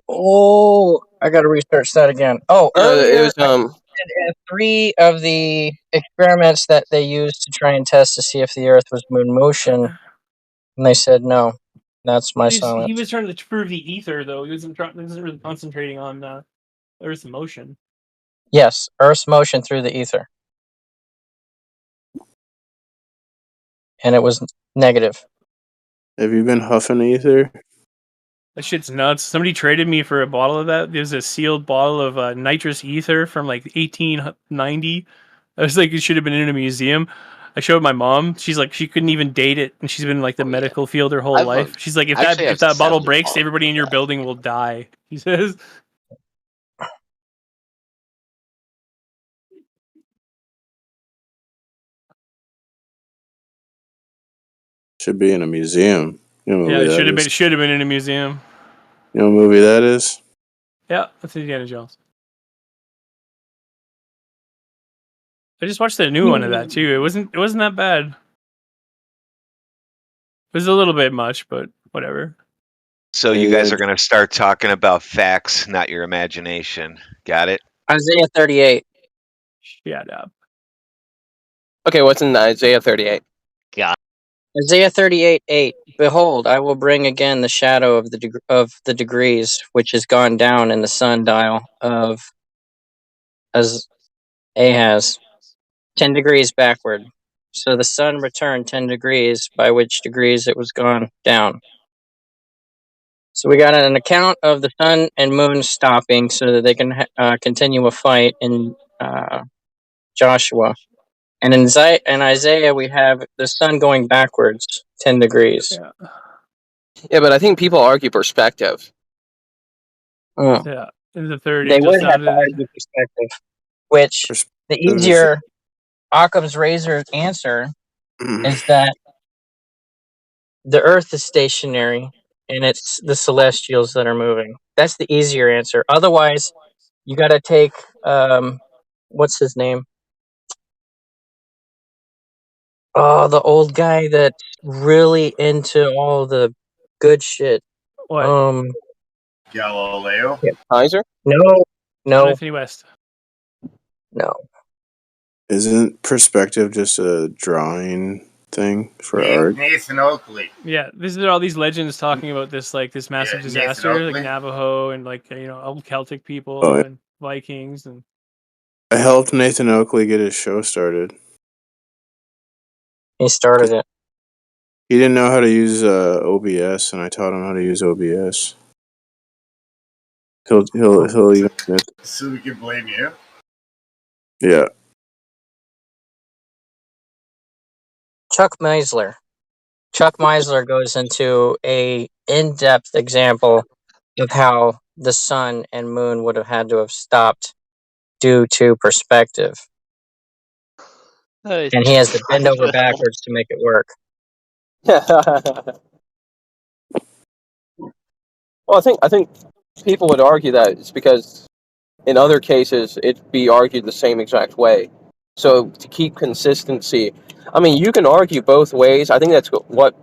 Oh, I got to research that again. Oh, earlier, it was 3 of the experiments that they used to try and test to see if the Earth was moon motion, and they said no. That's my silence. He was trying to prove the ether, though. He wasn't really concentrating on Earth's motion. Yes, Earth's motion through the ether. And it was negative. Have you been huffing ether? That shit's nuts. Somebody traded me for a bottle of that. There's a sealed bottle of nitrous ether from like 1890. I was like, it should have been in a museum. I showed my mom. She's like, she couldn't even date it, and she's been in like the medical field her whole life. She's like, if that bottle breaks, everybody in your building will die. He says. Should be in a museum. You know Yeah, it should have been in a museum. You know what movie that is? Yeah, that's Indiana Jones. I just watched the new one of that too. It wasn't that bad. It was a little bit much, but whatever. So you guys are going to start talking about facts, not your imagination. Got it? Isaiah 38. Shut up. Okay, what's in Isaiah 38? God. Isaiah 38:8. Behold, I will bring again the shadow of the degrees which is gone down in the sundial of Ahaz, 10 degrees backward. So the sun returned 10 degrees, by which degrees it was gone down. So we got an account of the sun and moon stopping so that they can continue a fight in Joshua. And in Isaiah, we have the sun going backwards 10 degrees. Yeah, but I think people argue perspective. Yeah, in the 30s. They would have to argue perspective, which the easier Occam's razor answer is that the Earth is stationary and it's the celestials that are moving. That's the easier answer. Otherwise, you got to take what's his name? Oh, the old guy that's really into all the good shit. What? Galileo? Kaiser? No. Anthony West. No. Isn't perspective just a drawing thing for art? Nathan Oakley. Yeah, this is all these legends talking about this massive disaster, Oakley. like Navajo and old Celtic people and Vikings and I helped Nathan Oakley get his show started. He started it. He didn't know how to use OBS, and I taught him how to use OBS. He'll even admit. So we can blame you. Yeah. Chuck Meisler. Chuck Meisler goes into a in-depth example of how the sun and moon would have had to have stopped due to perspective. And he has to bend over backwards to make it work. Well, I think people would argue that it's because in other cases it'd be argued the same exact way. So to keep consistency, I mean, you can argue both ways. I think that's what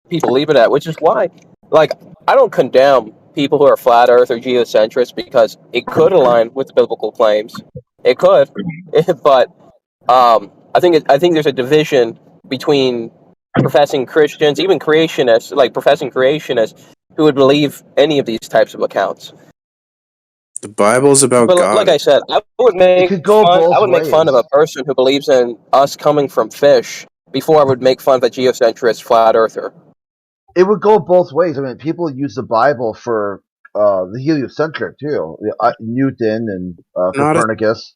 people leave it at, which is why, like, I don't condemn people who are flat Earth or geocentrists because it could align with the biblical claims. It could, but I think there's a division between professing Christians, even creationists, like professing creationists, who would believe any of these types of accounts. The Bible's about But God. like I said, I would make fun of a person who believes in us coming from fish before I would make fun of a geocentrist flat earther. It would go both ways. I mean, people use the Bible for the heliocentric too. Newton and Not a- Copernicus.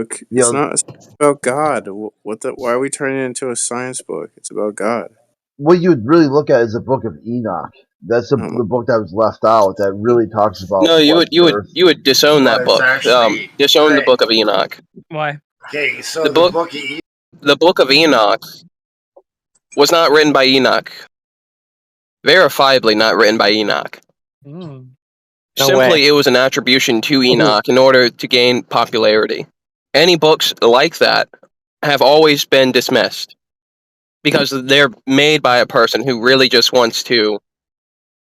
Okay, it's not it's about God. Why are we turning it into a science book? It's about God. What you would really look at is the Book of Enoch. That's the book that was left out that really talks about. No, you would disown that book. Disown the Book of Enoch. Why? Okay, so The Book of Enoch was not written by Enoch. Verifiably not written by Enoch. No Simply, way. it was an attribution to Enoch in order to gain popularity. Any books like that have always been dismissed because they're made by a person who really just wants to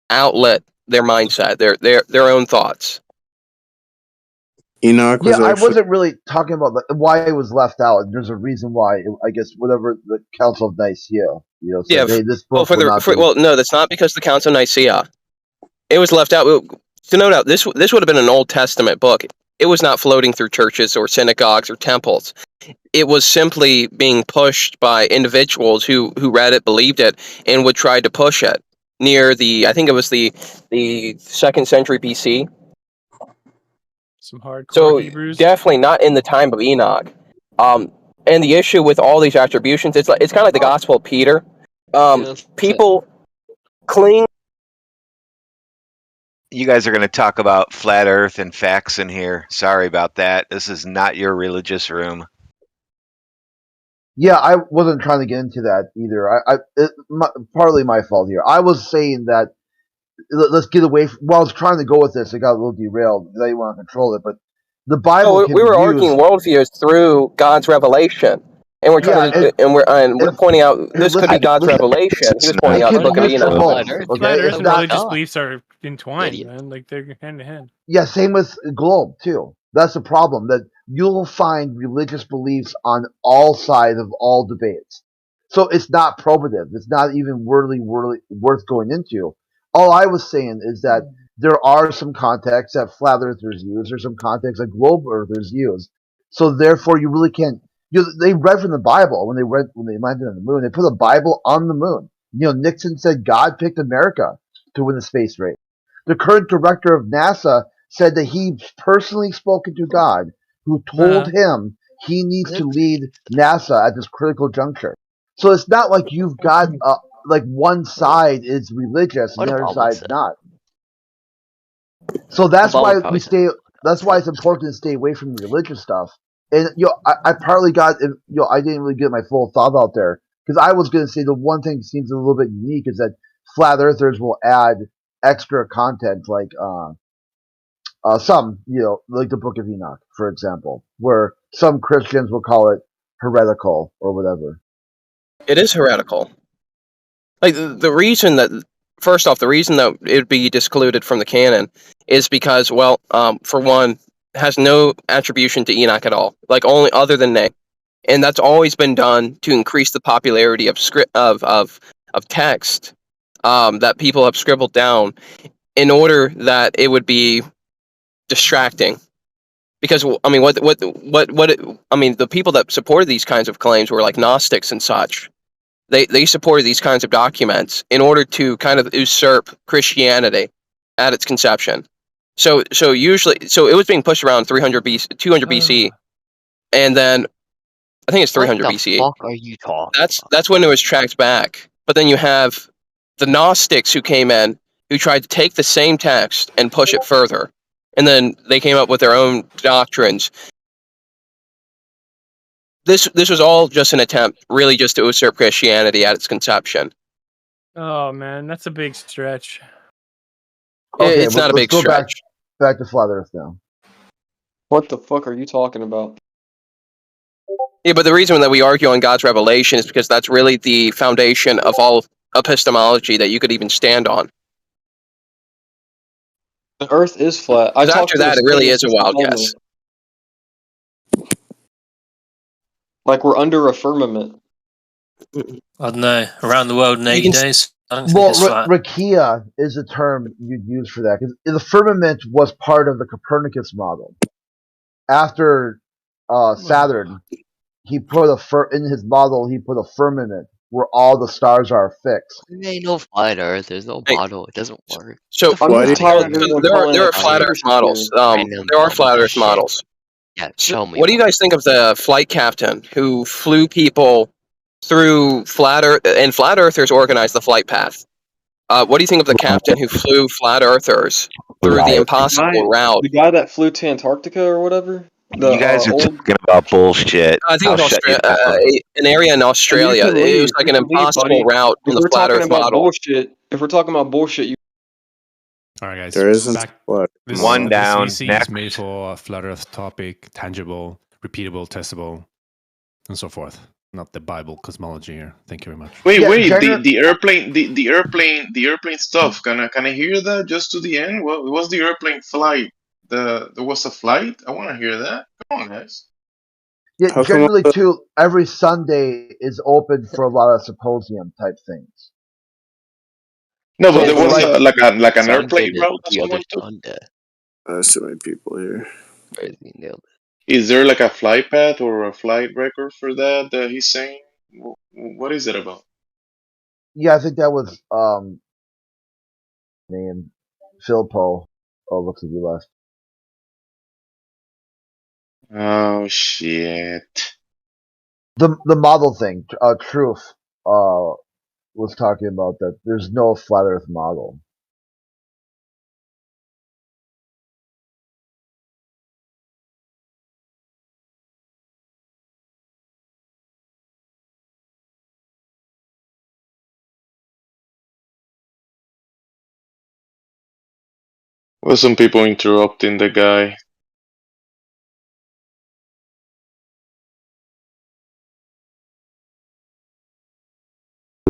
outlet their mindset, their own thoughts. Enoch was I wasn't really talking about why it was left out. There's a reason why. I guess whatever the Council of Nicaea, said, hey, this book no, that's not because the Council of Nicaea. It was left out. To note out, this would have been an Old Testament book. It was not floating through churches or synagogues or temples. It was simply being pushed by individuals who read it, believed it, and would try to push it near I think it was the 2nd century BC. Some hardcore So Hebrews. definitely not in the time of Enoch. And the issue with all these attributions, it's kind of like the Gospel of Peter. People cling. You guys are going to talk about flat Earth and facts in here. Sorry about that. This is not your religious room. Yeah, I wasn't trying to get into that either. Partly my fault here. I was saying that let's get away from. Well, I was trying to go with this. It got a little derailed. They want to control it, but the Bible. We were arguing worldviews through God's revelation, and we're trying we're pointing out this could be God's revelation. He was pointing out the Book of Enoch. Flat Earth and religious beliefs are entwined, man. Like they're hand to hand. Yeah, same with Globe too. That's the problem, that you'll find religious beliefs on all sides of all debates. So it's not probative. It's not even worth going into. All I was saying is that there are some contexts that flat earthers use, or some contexts that globe earthers use. So therefore, you really can't. They read from the Bible when they landed on the moon. They put the Bible on the moon. Nixon said God picked America to win the space race. The current director of NASA said that he personally spoken to God, who told him he needs to lead NASA at this critical juncture. So it's not like you've got like one side is religious and the other side's not. So that's why we stay. That's why it's important to stay away from the religious stuff. And I partly got I didn't really get my full thought out there because I was going to say the one thing that seems a little bit unique is that flat earthers will add extra content like some, like the Book of Enoch, for example, where some Christians will call it heretical or whatever. It is heretical. Like the reason that, first off, the reason that it would be discluded from the canon is because, well, for one, it has no attribution to Enoch at all, like only other than name, and that's always been done to increase the popularity of text that people have scribbled down in order that it would be distracting. Because I mean, I mean, the people that supported these kinds of claims were like Gnostics and such. They supported these kinds of documents in order to kind of usurp Christianity at its conception. So usually, so it was being pushed around 300 BC, 200 BC, and then I think it's 300 What the BCE. fuck are you talking? That's when it was tracked back. But then you have the Gnostics who came in, who tried to take the same text and push it further, and then they came up with their own doctrines. This was all just an attempt, really, just to usurp Christianity at its conception. Oh man, that's a big stretch. Okay, It's not a big let's go stretch. back to Flat Earth now. What the fuck are you talking about? Yeah, but the reason that we argue on God's revelation is because that's really the foundation of all epistemology that you could even stand on. The Earth is flat. I 'Cause talked after to that, a it really is scientist a who wild told guess. me, like we're under a firmament. I don't know. Around the world in 80 days. I don't think Well, it's flat. rakia is a term you'd use for that because the firmament was part of the Copernicus model. After Saturn, he put in his model. He put a firmament where all the stars are fixed. There ain't no flat Earth. There's no model. It doesn't work. So I'm just tired of everyone there calling are it flat Earth conspiracy models. theory. There are flat Earth models. Yeah, show me. What do you guys think of the flight captain who flew people through flat Earth, and flat Earthers organized the flight path? What do you think of the captain who flew flat Earthers through the impossible route? The guy that flew to Antarctica or whatever. The, You guys are old- talking about bullshit. I think it I'll was shut you down. an area in Australia. You can It leave. was like You an can leave, impossible buddy. route If in the we're flat talking Earth about model. bullshit, if we're talking about bullshit, you All right, guys. There isn't back. flat. This, One this down. VC Next. is made for a flat Earth topic, tangible, repeatable, testable, and so forth. Not the Bible cosmology here. Thank you very much. Wait, Yeah, wait. gener- The airplane, the airplane stuff. Can I hear that just to the end? What was the airplane flight? There was a flight. I want to hear that. Come on, guys. Yeah, How come generally too. Every Sunday is open for a lot of symposium type things. No, but So, there was like- like an Sunday airplane the- route. the other Someone took. Sunday. There's so many people here. Crazy nailed it. Is there like a flight path or a flight record for that he's saying? What is it about? Yeah, I think that was named Philpo. Oh, looks like he left. Oh shit! The model thing. Truth was talking about that. There's no flat Earth model. Well, some people interrupting the guy.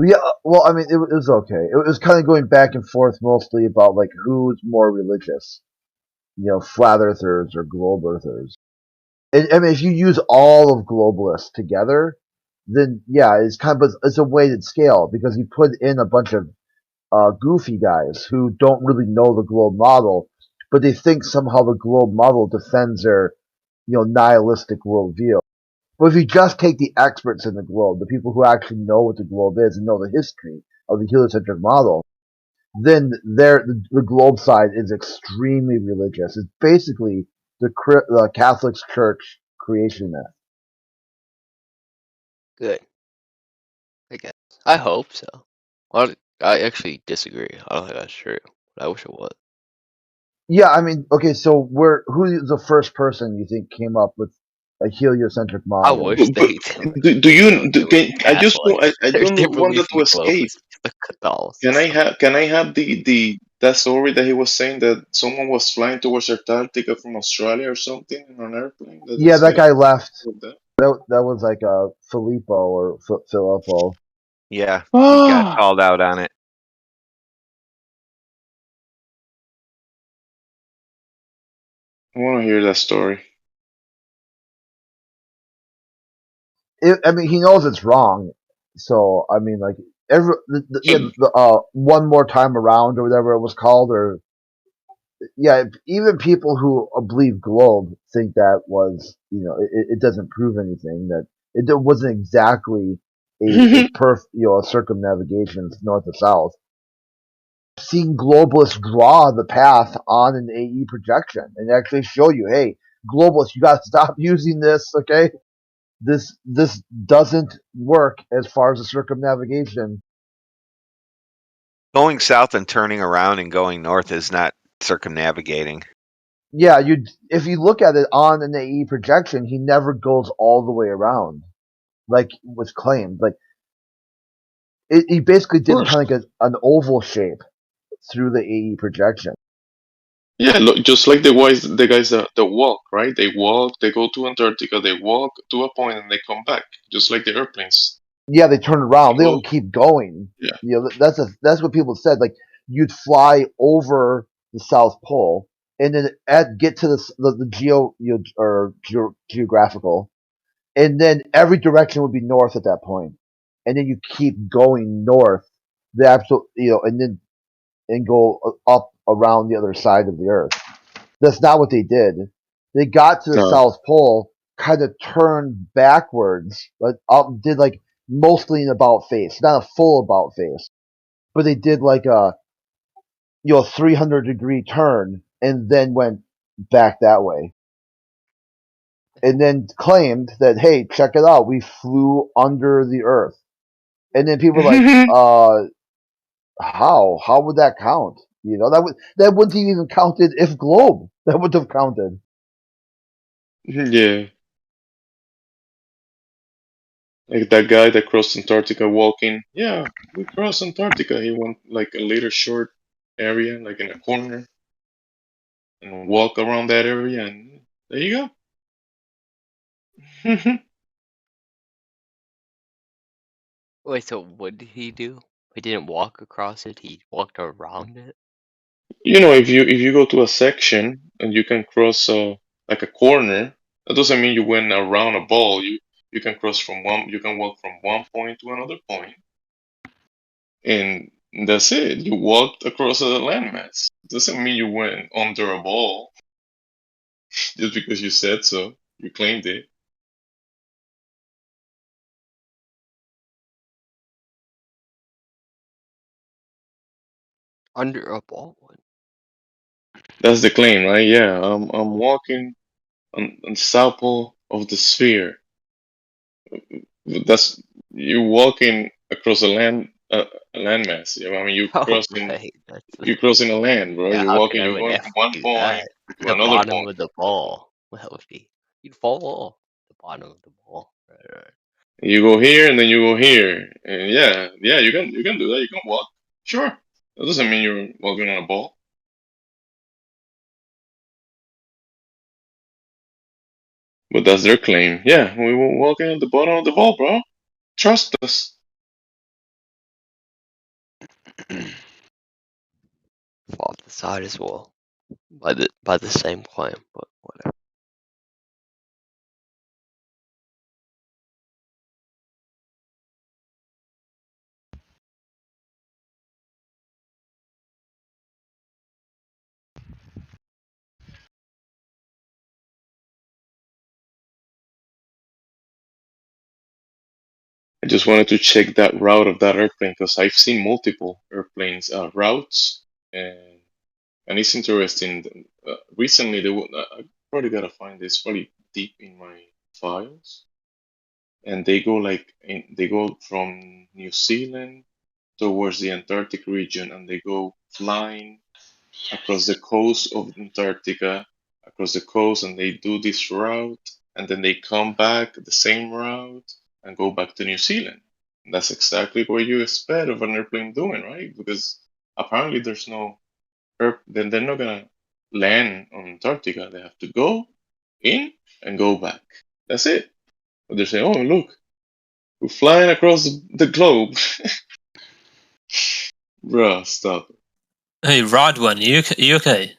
Yeah, well, I mean, it was okay. It was kind of going back and forth mostly about like who's more religious, flat earthers or globe earthers. And, I mean, if you use all of globalists together, then yeah, it's a weighted scale because you put in a bunch of goofy guys who don't really know the globe model, but they think somehow the globe model defends their nihilistic worldview. But if you just take the experts in the globe, the people who actually know what the globe is and know the history of the heliocentric model, then the globe side is extremely religious. It's basically the Catholic Church creation myth. Good. I guess. I hope so. Well, I actually disagree. I don't think that's true. But I wish it was. Yeah, I mean, okay, so who's the first person you think came up with a heliocentric model? I wish they I just I There's don't different want belief that to in the globe. escape. It's the Catholicism. Can I have that story that he was saying that someone was flying towards Antarctica from Australia or something in an airplane? Yeah, that guy left. That? That was like Filippo or Filippo. Yeah, he got called out on it. I want to hear that story. I mean, he knows it's wrong. So I mean, like the one more time around or whatever it was called, or yeah, even people who believe globe think that was, it doesn't prove anything, that it wasn't exactly a circumnavigation north to south. Seeing globalists draw the path on an AE projection and actually show you, hey, globalists, you got to stop using this, okay? This doesn't work as far as the circumnavigation. Going south and turning around and going north is not circumnavigating. Yeah, if you look at it on an AE projection, he never goes all the way around, like was claimed. Like he basically did kind of like an oval shape through the AE projection. Yeah, look, just like the guys that walk, right? They walk, they go to Antarctica, they walk to a point, and they come back, just like the airplanes. Yeah, they turn around. They Go. don't keep going. Yeah. That's what people said. Like you'd fly over the South Pole and then get to the geographical, and then every direction would be north at that point, and then you keep going north, the absolute, and go up around the other side of the Earth. That's not what they did. They got to the No. South Pole, kind of turned backwards, but did like mostly an about face, not a full about face, but they did like a 300-degree turn and then went back that way, and then claimed that, hey, check it out, we flew under the Earth, and then people were like, how would that count? That wouldn't have even counted if globe. That would have counted. Yeah. Like that guy that crossed Antarctica walking. Yeah, we crossed Antarctica. He went like a little short area, like in a corner, and walk around that area, and there you go. Wait, so what did he do? He didn't walk across it, he walked around it? If you go to a section and you can cross like a corner, that doesn't mean you went around a ball. You can cross from one. You can walk from one point to another point, and that's it. You walked across a landmass. Doesn't mean you went under a ball just because you said so. You claimed it. Under a ball? That's the claim, right? Yeah, I'm walking on south pole of the sphere. That's you walking across a landmass. I mean, Oh, crossing right. you're crossing a land, bro. Yeah, You're how could walking. I You're would going never from one do point that? to The another bottom point. of the ball. Well, that would be. You'd fall off the bottom of the ball. Right. You go here and then you go here, and yeah, you can do that. You can walk. Sure, that doesn't mean you're walking on a ball. But that's their claim. Yeah, we were walking at the bottom of the ball, bro. Trust us. Fall off the side as well. By the same claim, but whatever. I just wanted to check that route of that airplane because I've seen multiple airplanes routes, and it's interesting. Recently, I probably gotta find this probably deep in my files, and they go from New Zealand towards the Antarctic region, and they go flying across the coast of Antarctica, across the coast, and they do this route, and then they come back the same route and go back to New Zealand. And that's exactly what you expect of an airplane doing, right? Because apparently there's no then they're not gonna land on Antarctica. They have to go in and go back. That's it. But they're saying, "Oh, look, we're flying across the globe." Bruh, stop. Hey, Rodwan, you okay?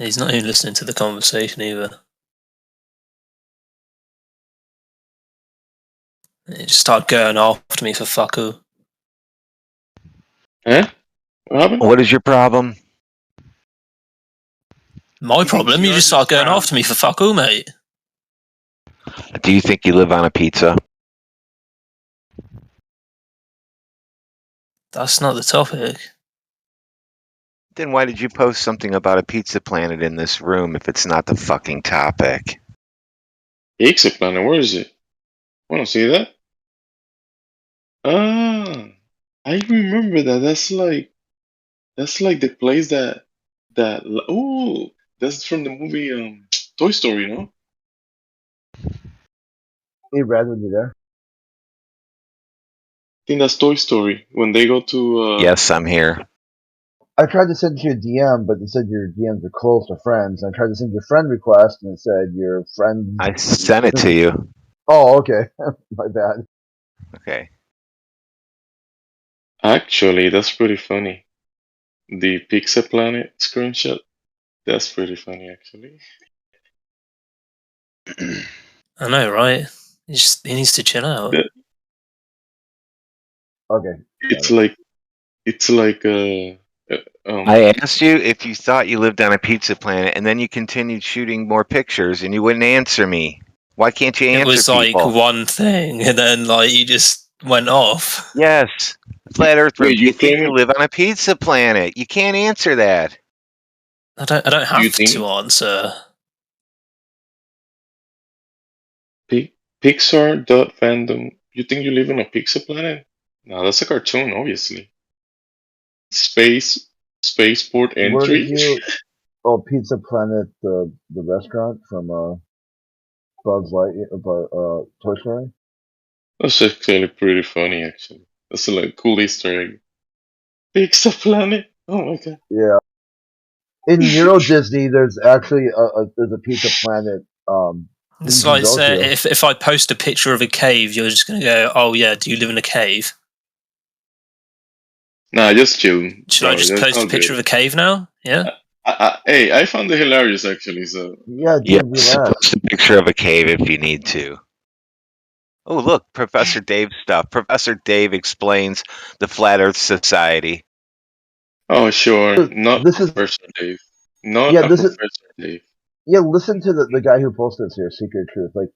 He's not even listening to the conversation either. He just started going after me for fuck all. Eh? What happened? What is your problem? My problem? You just started going after me for fuck all, mate. Do you think you live on a pizza? That's not the topic. Then why did you post something about a pizza planet in this room if it's not the fucking topic? Pizza Planet, where is it? Wanna see that? Ah, I remember that. That's like the place that oh, that's from the movie Toy Story, no? Hey, Brad, would you there? I think that's Toy Story when they go to Yes, I'm here. I tried to send you a DM, but it said your DMs are closed to friends. I tried to send you a friend request, and it said your friend. I sent it to you. Oh, okay. My bad. Okay. Actually, that's pretty funny. The Pizza Planet screenshot. That's pretty funny, actually. I know, right? He needs to chill out. Okay. It's like I asked you if you thought you lived on a pizza planet, and then you continued shooting more pictures, and you wouldn't answer me. Why can't you answer It was people? like one thing, and then like you just went off. Yes. Flat Earth Room. Wait, Do you you think think- you live on a pizza planet? You can't answer that. I don't have you think- to answer. Pixar.fandom. You think you live on a Pizza Planet? No, that's a cartoon, obviously. Spaceport Where entry. did you? Oh, Pizza Planet, the restaurant from Buzz Lightyear, Toy Story. That's actually pretty funny, actually. That's a like cool Easter egg. Pizza Planet. Oh my god. Yeah. In Euro Disney, there's actually there's a Pizza Planet. It's you can like go say, to. if I post a picture of a cave, you're just gonna go, "Oh yeah, do you live in a cave?" Nah, just chill. Should I just post a picture of a cave now? Yeah. Hey, I found it hilarious, actually. So Yeah, dude, Yes, relax. post a picture of a cave if you need to. Oh, look, Professor Dave stuff. Professor Dave explains the Flat Earth Society. Oh, sure. Not This is- Professor Dave. Not Yeah, a this is- Professor Dave. Yeah, listen to the guy who posted this here, Secret Truth. Like,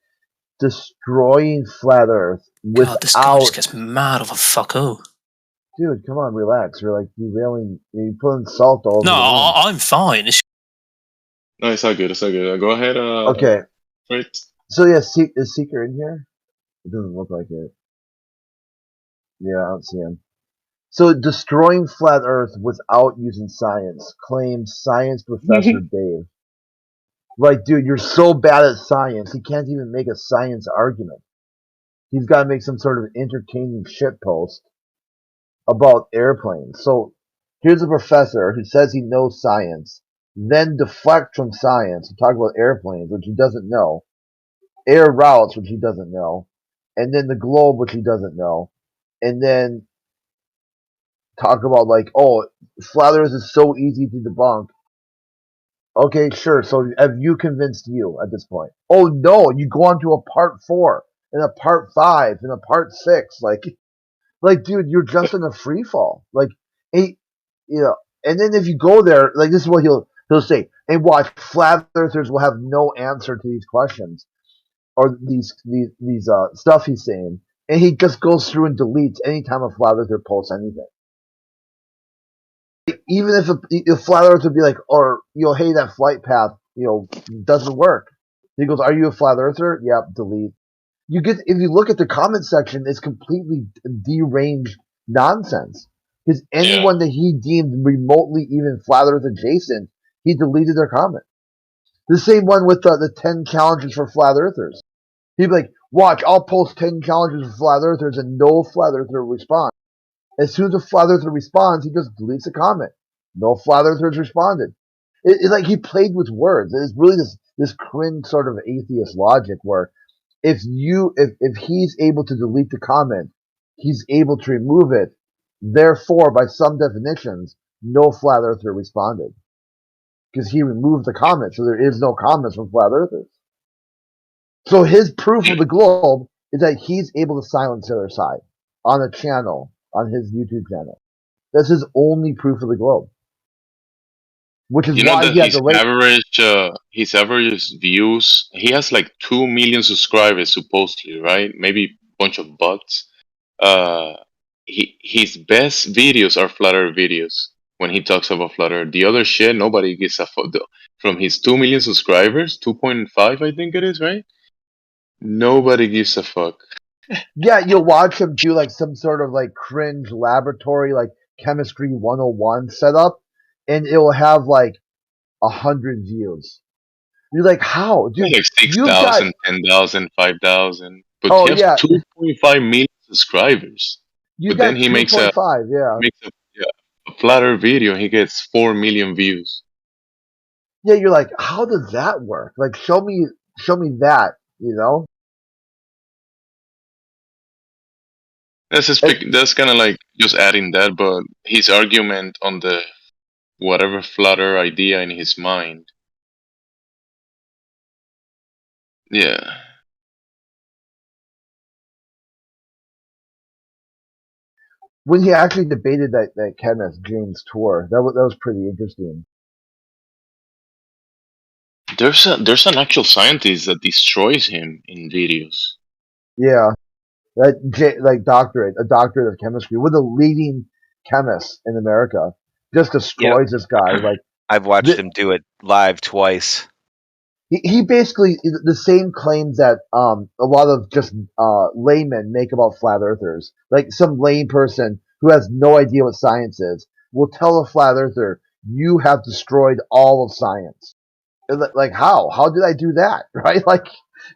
destroying Flat Earth God, this guy without. just gets mad of a fucko. Dude, come on, relax. You're like derailing. You're putting salt all over No, the room. I'm fine. No, it's all good. It's all good. Go ahead. Okay. Right. So yeah, is Seeker in here? It doesn't look like it. Yeah, I don't see him. So destroying flat Earth without using science, claims science professor Dave. Like, dude, you're so bad at science, he can't even make a science argument. He's got to make some sort of entertaining shitpost about airplanes. So here's a professor who says he knows science, then deflects from science to talk about airplanes, which he doesn't know, air routes, which he doesn't know, and then the globe, which he doesn't know, and then talk about like, oh, flat Earth is so easy to debunk. Okay, sure. So have you convinced you at this point? Oh no, you go on to a part 4 and a part 5 and a part 6. Like, dude, you're just in a free fall. Like, you know. And then if you go there, like, this is what he'll say. And watch, flat earthers will have no answer to these questions or these stuff he's saying. And he just goes through and deletes anytime a flat earther posts anything. Even if a flat earth would be like, or, hey, that flight path, doesn't work. He goes, are you a flat earther? Yep, delete. If you look at the comment section, it's completely deranged nonsense. Because anyone that he deemed remotely even flat earth adjacent, he deleted their comment. The same one with the 10 challenges for flat earthers. He'd be like, watch, I'll post 10 challenges for flat earthers and no flat earther will respond. As soon as a flat earther responds, he just deletes the comment. No flat earthers responded. It's like he played with words. It's really this cringe sort of atheist logic where if he's able to delete the comment, he's able to remove it. Therefore, by some definitions, no flat earther responded. because he removed the comments, so there is no comments from flat earthers. So his proof of the globe is that he's able to silence the other side on a channel, on his YouTube channel. That's his only proof of the globe. Which is You know why that he has his average views, he has like 2 million subscribers supposedly, right? Maybe a bunch of bots. His best videos are Flat Earth videos when he talks about Flat Earth. The other shit, nobody gives a fuck. From his 2 million subscribers, 2.5 I think it is, right? Nobody gives a fuck. Yeah, you'll watch him do like some sort of like cringe laboratory, like chemistry 101 setup, and it will have like 100 views. You're like, how, dude? Like You've got 6,000, 10,000, 5,000. But oh he has yeah, 2.5 million subscribers. you But then got he makes a 2.5. Yeah, Flat Earth video, he gets 4 million views. yeah. You're like, how does that work? Like, show me that. You know? That's kind of like just adding that, but his argument on the whatever Flat Earth idea in his mind. Yeah. When he actually debated that chemist James Tour, that was pretty interesting. There's an actual scientist that destroys him in videos. Yeah, a doctorate of chemistry, with a leading chemist in America, just destroys this guy. Like I've watched him do it live twice. he basically the same claims that a lot of just laymen make about flat earthers. Like some lame person who has no idea what science is will tell a flat earther, "You have destroyed all of science." Like how? How did I do that? Right? Like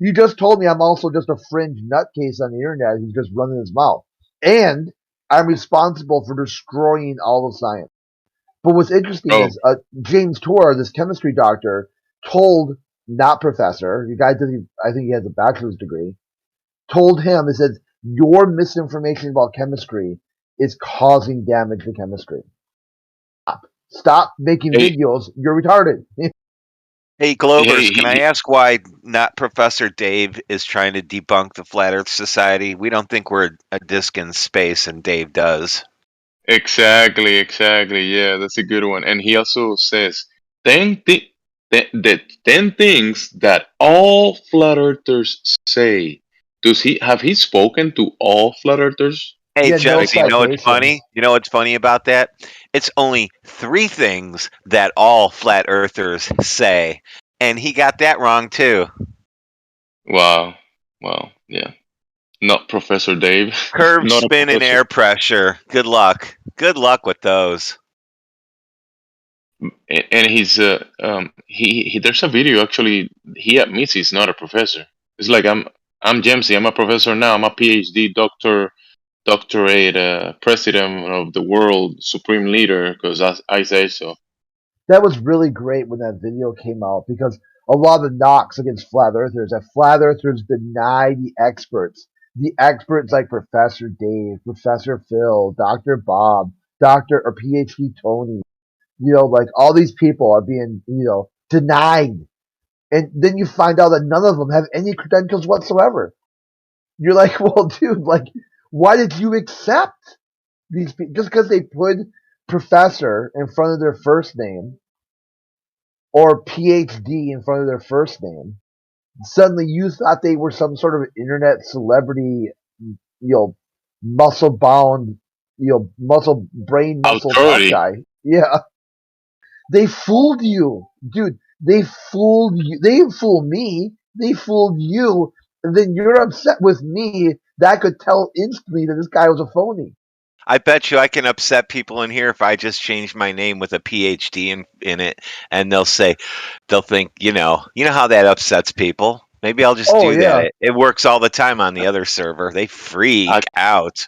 you just told me I'm also just a fringe nutcase on the internet who's just running his mouth, and I'm responsible for destroying all of science. But what's interesting is James Tour, this chemistry doctor, told not professor, the guy doesn't, I think he has a bachelor's degree, told him, he said, your misinformation about chemistry is causing damage to chemistry. Stop making videos. You're retarded. Hey, Globers, can I ask why not Professor Dave is trying to debunk the Flat Earth Society? We don't think we're a disc in space, and Dave does. Exactly. Yeah, that's a good one. And he also says 10 things that all flat earthers say. Have he spoken to all flat earthers? Hey, Jeff, you know what's funny? You know what's funny about that? It's only 3 things that all flat earthers say, and he got that wrong too. Wow. Well, yeah. Not Professor Dave. Curve, spin, and air pressure. Good luck. Good luck with those. And he's there's a video actually. He admits he's not a professor. It's like I'm Jamesy. I'm a professor now. I'm a PhD doctorate president of the world, supreme leader, because I say so. That was really great when that video came out, because a lot of the knocks against flat earthers, that flat earthers deny the experts. The experts like Professor Dave, Professor Phil, Dr. Bob, Dr. or PhD Tony, like all these people are being, denied. And then you find out that none of them have any credentials whatsoever. You're like, well, dude, like, why did you accept these people? Just because they put professor in front of their first name or PhD in front of their first name, suddenly you thought they were some sort of internet celebrity, muscle bound, muscle tough guy. Yeah. They fooled you, dude. They fooled you. They didn't fool me. They fooled you. And then you're upset with me that I could tell instantly that this guy was a phony. I bet you I can upset people in here if I just change my name with a PhD in it, and they'll think, you know how that upsets people. Maybe I'll just do that. It works all the time on the other server. They freak out.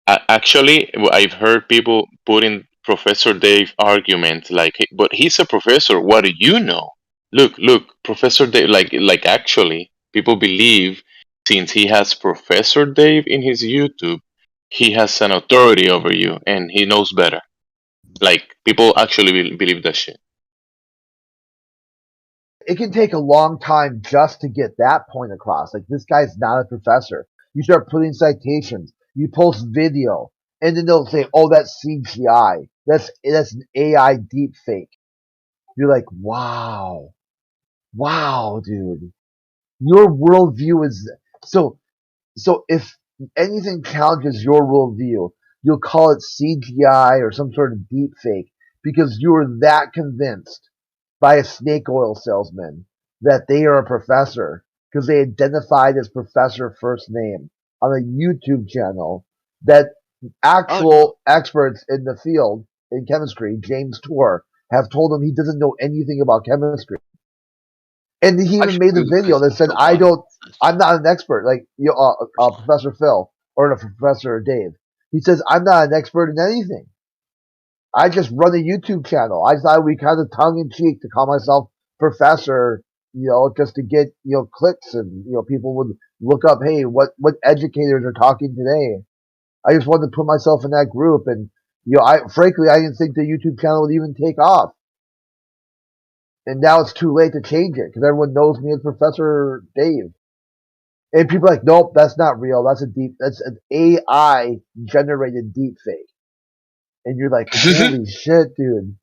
Actually, I've heard people put in Professor Dave argument like, but he's a professor. What do you know? Look, Professor Dave. Like actually, people believe since he has Professor Dave in his YouTube, he has an authority over you and he knows better. Like people actually believe that shit. It can take a long time just to get that point across. Like, this guy's not a professor. You start putting citations, you post video, and then they'll say, "Oh, that's CGI. That's an AI deep fake." You're like, wow, dude. Your worldview is so. So if anything challenges your worldview, you'll call it CGI or some sort of deep fake because you were that convinced by a snake oil salesman that they are a professor because they identified as professor first name on a YouTube channel that actual experts in the field in chemistry, James Tour, have told him he doesn't know anything about chemistry. And he even made the video that said, I'm not an expert, like Professor Phil or Professor Dave. He says, I'm not an expert in anything. I just run a YouTube channel. I thought we kind of tongue in cheek to call myself professor, just to get, clicks and, people would look up, hey, what educators are talking today. I just wanted to put myself in that group. And, frankly, I didn't think the YouTube channel would even take off. And now it's too late to change it because everyone knows me as Professor Dave. And people are like, nope, that's not real. That's an AI generated deep fake. And you're like, holy shit, dude.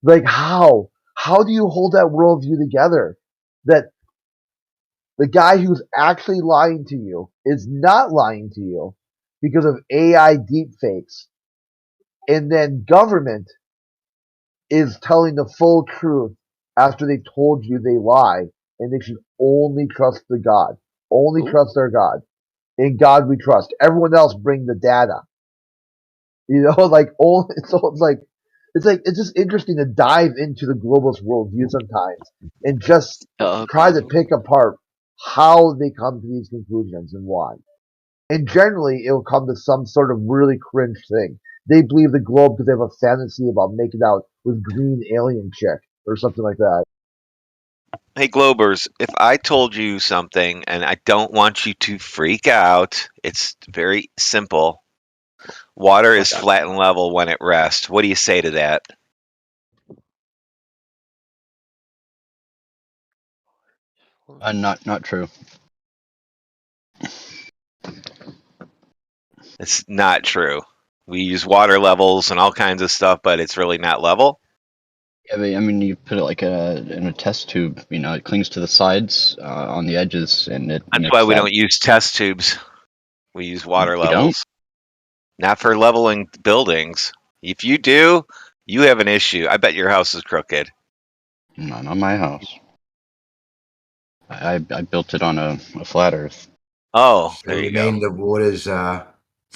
Like, how? How do you hold that worldview together? That the guy who's actually lying to you is not lying to you because of AI deep fakes. And then government is telling the full truth after they told you they lie, and they should only trust the God. Only trust their God. In God we trust. Everyone else bring the data. It's just interesting to dive into the globalist worldview sometimes and just try to pick apart how they come to these conclusions and why. And generally, it will come to some sort of really cringe thing. They believe the globe because they have a fantasy about making out with green alien chick or something like that. Hey, Globers, if I told you something and I don't want you to freak out, it's very simple. Water is flat and level when at rest. What do you say to that? Not true. It's not true. We use water levels and all kinds of stuff, but it's really not level. Yeah, but, I mean, you put it like in a test tube. It clings to the sides on the edges, and it. That's why we don't use test tubes. We use water levels. Not for leveling buildings. If you do, you have an issue. I bet your house is crooked. No, not my house. I built it on a flat Earth. Oh, So you mean the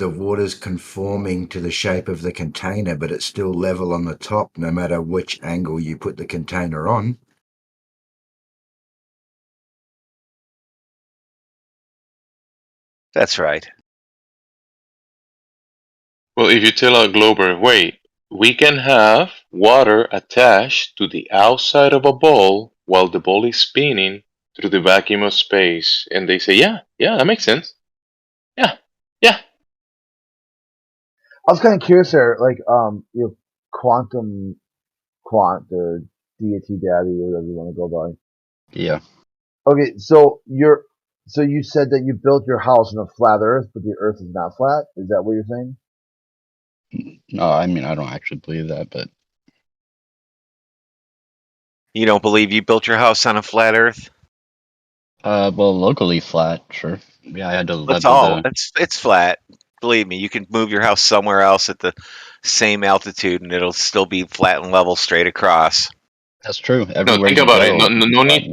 water's conforming to the shape of the container, but it's still level on the top, no matter which angle you put the container on. That's right. Well, if you tell a Glober, wait, we can have water attached to the outside of a ball while the ball is spinning through the vacuum of space, and they say, yeah, that makes sense. Yeah. I was kind of curious there, like, quantum quant or deity daddy or whatever you want to go by. Yeah. Okay, so you said that you built your house on a flat Earth, but the Earth is not flat. Is that what you're saying? No, I mean, I don't actually believe that, but You don't believe you built your house on a flat Earth? well, locally flat, sure. Yeah, I had to. That's all. It's flat. Believe me, you can move your house somewhere else at the same altitude, and it'll still be flat and level straight across. That's true. No, think about it.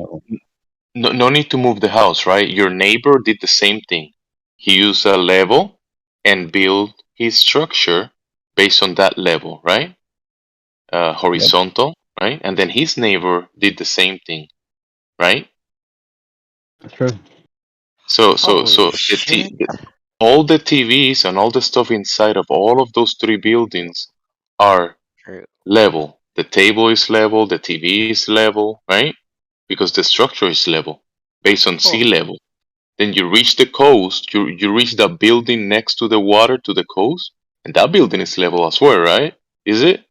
No need to move the house, right? Your neighbor did the same thing. He used a level and built his structure based on that level, right? Horizontal, right? And then his neighbor did the same thing, right? That's true. So all the TVs and all the stuff inside of all of those three buildings are level. The table is level, the TV is level, right? Because the structure is level, based on sea level. Then you reach the coast, you reach the building next to the water, to the coast, and that building is level as well, right? Is it?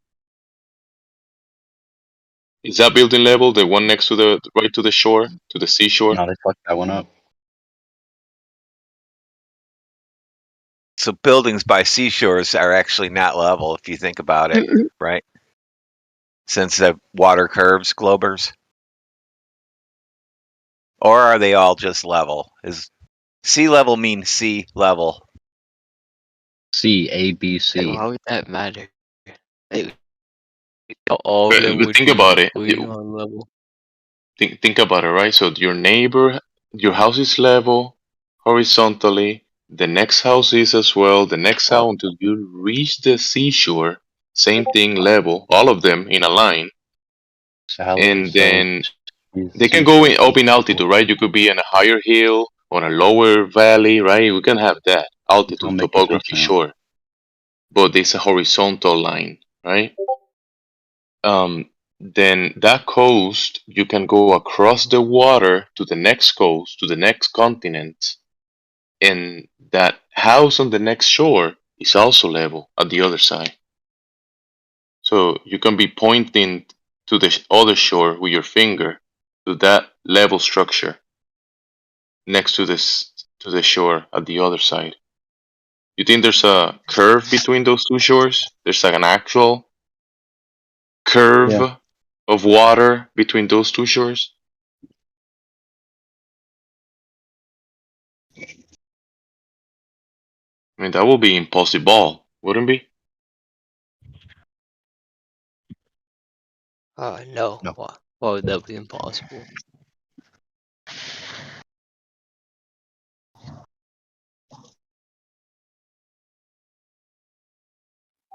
Is that building level the one next to the right to the shore, to the seashore? No, they fucked that one up. So buildings by seashores are actually not level if you think about it, right? Since the water curves, Globers. Or are they all just level? Is sea level mean sea level? C, A, B, Hey, C. why would that matter? Hey, all of them But would think be about it. on level. Think about it, right? So your neighbor, your house is level horizontally. The next house is as well. The next house until you reach the seashore, same thing, level. All of them in a line, and then they can go in up in altitude, right? You could be in a higher hill, on a lower valley, right? We can have that altitude topography, sure, but it's a horizontal line, right? Then that coast, you can go across the water to the next coast, to the next continent, and that house on the next shore is also level at the other side. So you can be pointing to the other shore with your finger to that level structure next to the shore at the other side. You think there's a curve between those two shores? There's like an actual curve of water between those two shores? I mean, that would be impossible, wouldn't it be? No. Why would that be impossible?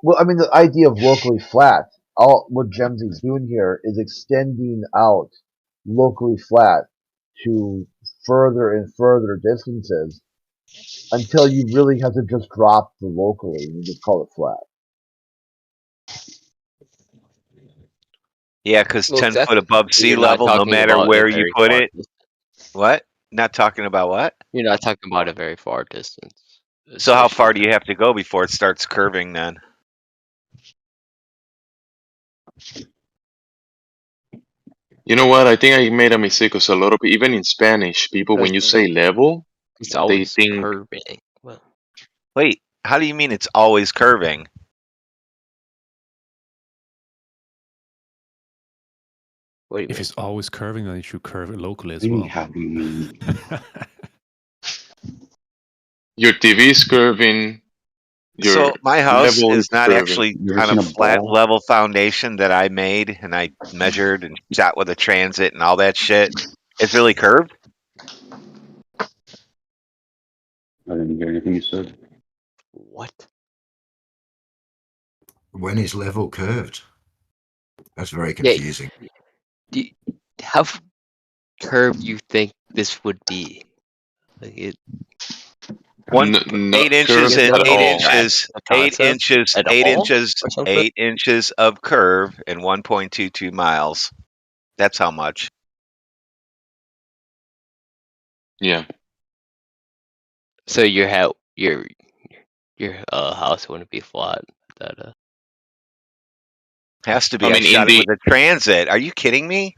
Well, I mean, the idea of locally flat, what Gemsy's doing here is extending out locally flat to further and further distances until you really have to just drop the locally and just call it flat. Yeah, because Well, 10 foot above sea you're not level, no talking matter about a where you very put far it. What? Not talking about what? You're not talking about a very far distance. So how far do you have to go before it starts curving then? You know what? I think I made a mistake because a lot of even in Spanish, people when you say level, It's they always think curving. Well, Wait, how do you mean it's always curving? If it's always curving, then it should curve locally as well. How do you mean? your TV is curving, your So my house level is is not curving. actually You ever on seen a a flat ball? level foundation that I made and I measured and shot with a transit and all that shit. It's really curved? I didn't hear anything you said. What? When is level curved? That's very Yeah. confusing. How curved you think this would be? Like it. Not 8 inches curved and at 8 all. inches, A 8 concept? inches, At 8 all? inches, Or something? 8 inches of curve and 1.22 miles. That's how much. Yeah. So your house wouldn't be flat. That Has to be. I I mean, in shot it the with a transit. Are you kidding me?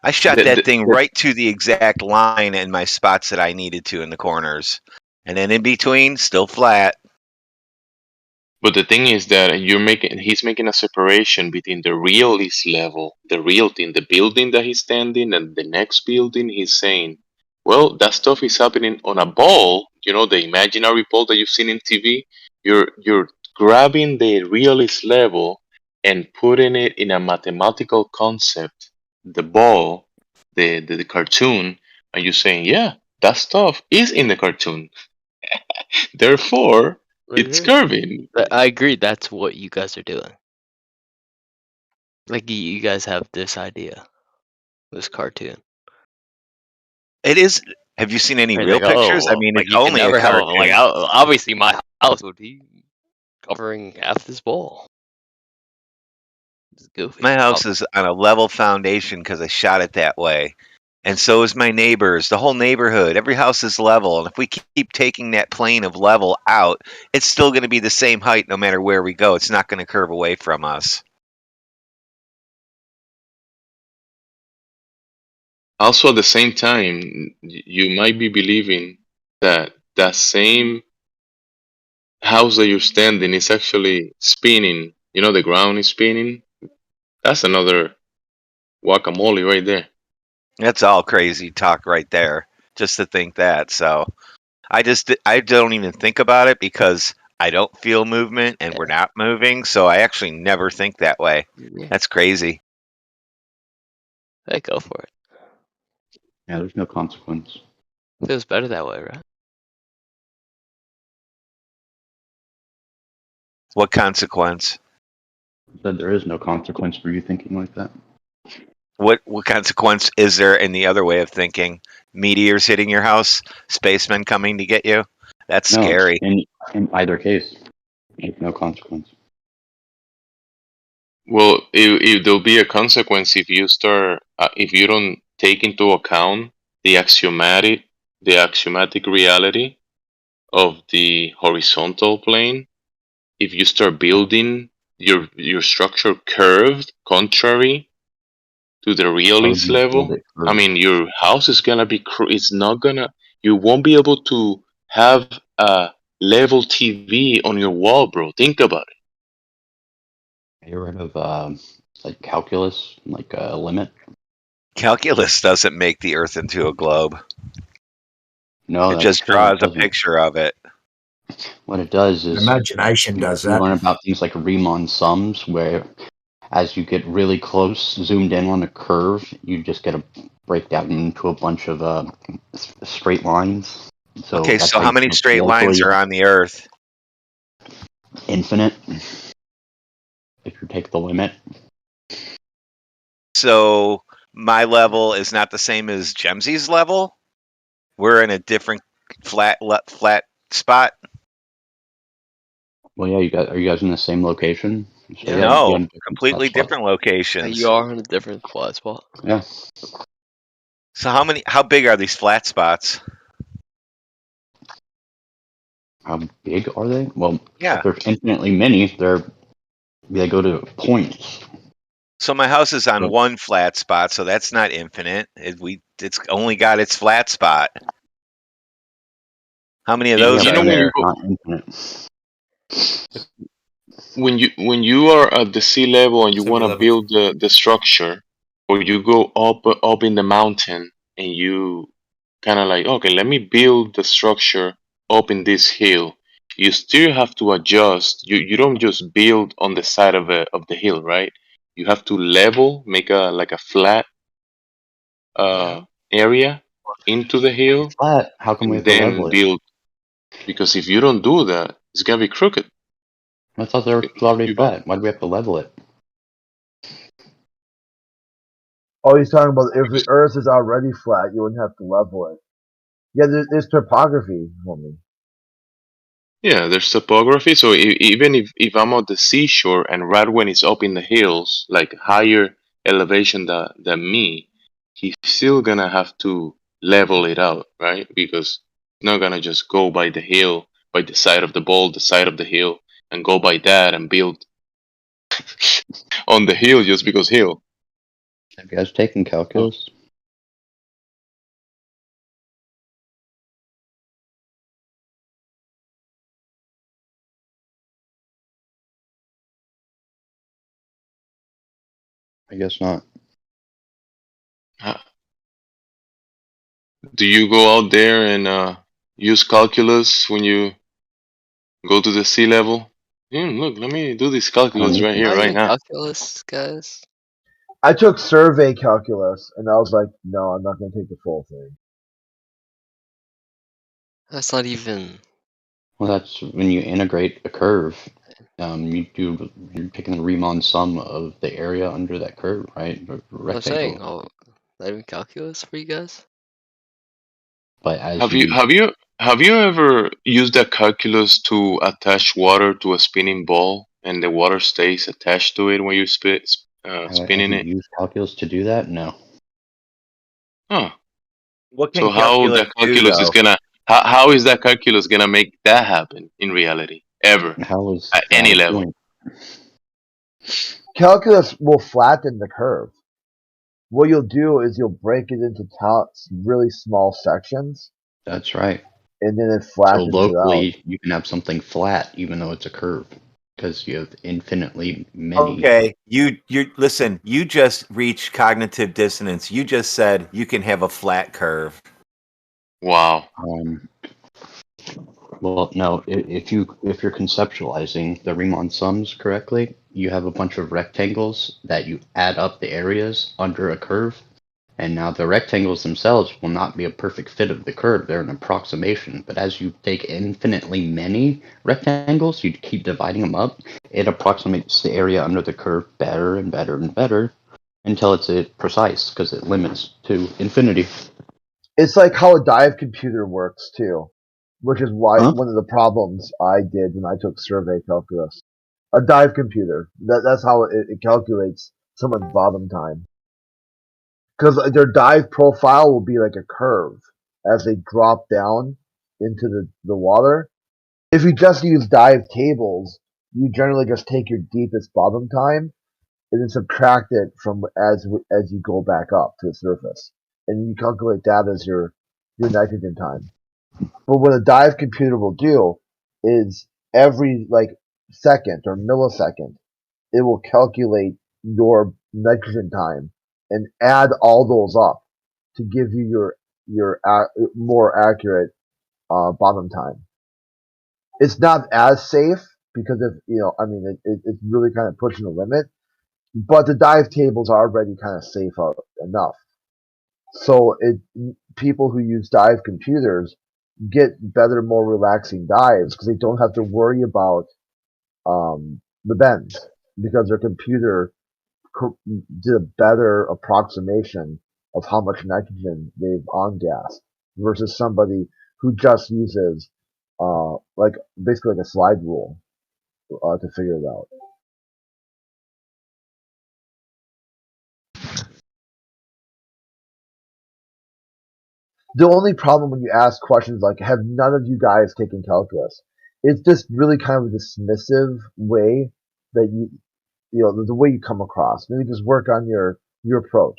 I shot that thing right to the exact line in my spots that I needed to in the corners. And then in between, still flat. but the thing is that he's making a separation between the realist level, the real thing, the building that he's standing, and the next building. He's saying, well, that stuff is happening on a ball. You know, the imaginary ball that you've seen in TV. You're grabbing the realist level and putting it in a mathematical concept, the ball, the cartoon, and you're saying, yeah, that stuff is in the cartoon. Therefore, it's curving. I agree. That's what you guys are doing. Like you guys have this idea, this cartoon. It is. Have you seen any It's real like, oh, pictures? I well, mean, like it's you can only a never have a like. cartoon. Obviously, my house would be covering half this ball. It's goofy. My house is on a level foundation because I shot it that way. And so is my neighbors, the whole neighborhood. Every house is level. And if we keep taking that plane of level out, it's still going to be the same height no matter where we go. It's not going to curve away from us. Also, at the same time, you might be believing that that same house that you're standing is actually spinning. You know, the ground is spinning. That's another guacamole right there. That's all crazy talk right there. Just to think that. So I don't even think about it because I don't feel movement and we're not moving. So I actually never think that way. That's crazy. Hey, go for it. Yeah, there's no consequence. Feels better that way, right? What consequence? Said there is no consequence for you thinking like that. What consequence is there in the other way of thinking? Meteors hitting your house, spacemen coming to get you? That's No, scary. in either case, there's no consequence. Well, there'll be a consequence if you start if you don't take into account the axiomatic reality of the horizontal plane. If you start building your structure curved, contrary to the realist level, I mean, your house is gonna be. It's not gonna. You won't be able to have a level TV on your wall, bro. Think about it. Get rid of like calculus, like a limit. Calculus doesn't make the Earth into a globe. No, It that's just true. draws It a doesn't. picture of it. What it does is Imagination does you that. learn about things like Riemann sums, where as you get really close, zoomed in on a curve, you just get a breakdown into a bunch of straight lines. So Okay, that's so how many straight lines are on the Earth? Infinite. If you take the limit. So my level is not the same as Gemsy's level? We're in a different flat spot? Well, yeah, are you guys in the same location? So, yeah, No, you'd be on completely different locations. You are in a different flat spot. Yeah. So how big are these flat spots? How big are they? Well, Yeah. if there's infinitely many, they go to points. So my house is on one flat spot, so that's not infinite. It's only got its flat spot. How many of those are there? Not infinite. When you are at the sea level and you want to build the structure, or you go up in the mountain and you kind of like, okay, let me build the structure up in this hill. You still have to adjust. You don't just build on the side of the hill, right? You have to level, make a flat area into the hill, Flat? How come we and have to then level it? build. Because if you don't do that, it's gonna be crooked. I thought they were already flat. Why do we have to level it? Oh, he's talking about if the Earth is already flat, you wouldn't have to level it. Yeah, there's topography, homie. Yeah, there's topography. So even if I'm on the seashore and right when it's up in the hills, like higher elevation than me, he's still gonna have to level it out, right? Because he's not gonna just go by the hill, by the side of the bowl, the side of the hill, and go by that and build on the hill just because hill. Have you guys taken calculus? I guess not. Do you go out there and use calculus when you go to the sea level? Look, let me do this calculus right here, right now. Calculus, guys. I took survey calculus, and I was like, no, I'm not going to take the full thing. That's not even. Well, that's when you integrate a curve. You're picking the Riemann sum of the area under that curve, right? I'm saying, not even calculus for you guys. But as Have you ever used that calculus to attach water to a spinning ball and the water stays attached to it when you spinning it? Use calculus to do that? No. Huh. What can So how calculus that calculus do, is though? gonna how is that calculus gonna make that happen in reality ever at any level? Calculus will flatten the curve. what you'll do is you'll break it into really small sections, That's right. and then it So flattens it out. locally, you can have something flat, even though it's a curve, because you have infinitely many. Okay, you listen. You just reached cognitive dissonance. You just said you can have a flat curve. Wow. Well, no. If you're conceptualizing the Riemann sums correctly, you have a bunch of rectangles that you add up the areas under a curve, and now the rectangles themselves will not be a perfect fit of the curve. They're an approximation. But as you take infinitely many rectangles, you keep dividing them up, it approximates the area under the curve better and better and better until it's precise, because it limits to infinity. It's like how a dive computer works too, which is why Huh? one of the problems I did when I took survey calculus. A dive computer, that's how it calculates someone's bottom time. Because their dive profile will be like a curve as they drop down into the water. If you just use dive tables, you generally just take your deepest bottom time and then subtract it from as you go back up to the surface, and you calculate that as your nitrogen time. But what a dive computer will do is every second or millisecond, it will calculate your nitrogen time and add all those up to give you your more accurate bottom time. It's not as safe because it's really kind of pushing the limit, but the dive tables are already kind of safe enough. So people who use dive computers get better, more relaxing dives because they don't have to worry about the bends because their computer did a better approximation of how much nitrogen they've on gas versus somebody who just uses basically like a slide rule to figure it out. The only problem when you ask questions like, have none of you guys taken calculus? It's just really kind of a dismissive way that the way you come across. Maybe just work on your approach.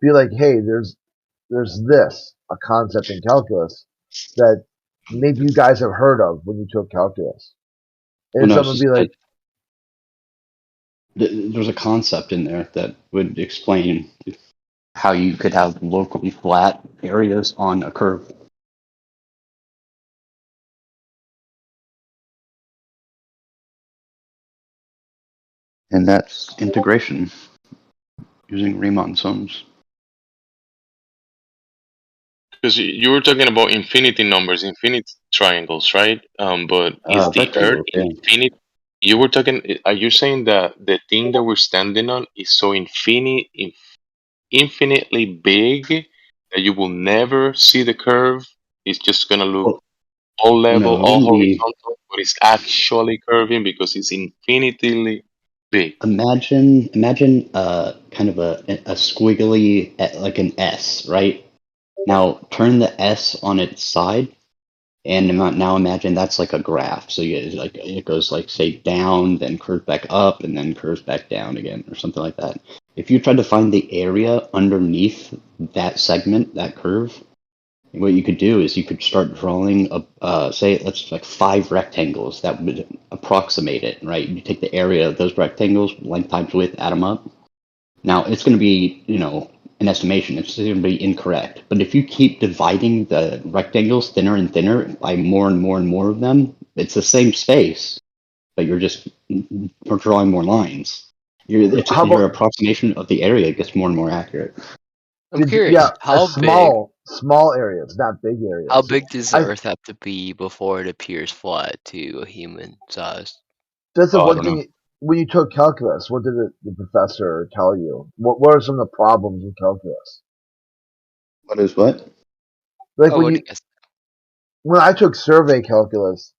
Be like, hey, there's this, a concept in calculus that maybe you guys have heard of when you took calculus. And Well, no, someone be like, there's a concept in there that would explain how you could have locally flat areas on a curve. And that's integration using Riemann sums. Because you were talking about infinity numbers, infinite triangles, right? But is the Earth Rectangles, yeah. infinite? You were talking. Are you saying that the thing that we're standing on is so infinitely big that you will never see the curve? It's just gonna look all level, No, it all wouldn't be. horizontal, but it's actually curving because it's infinitely big. Imagine kind of a squiggly, like an S, right? Now turn the S on its side, and now imagine that's like a graph. So it goes like say down, then curves back up, and then curves back down again, or something like that. If you try to find the area underneath that segment, that curve, what you could do is you could start drawing say let's like 5 rectangles that would approximate it, right? You take the area of those rectangles, length times width, add them up. Now it's going to be, an estimation. It's going to be incorrect. But if you keep dividing the rectangles thinner and thinner by more and more and more of them, it's the same space, but you're drawing more lines. Your approximation of the area gets more and more accurate. I'm curious, yeah, how small areas, not big areas. How big does the Earth have to be before it appears flat to a human size? That's the one thing. When you took calculus, what did the professor tell you? What are some of the problems in calculus? What is what? Like when I took survey calculus,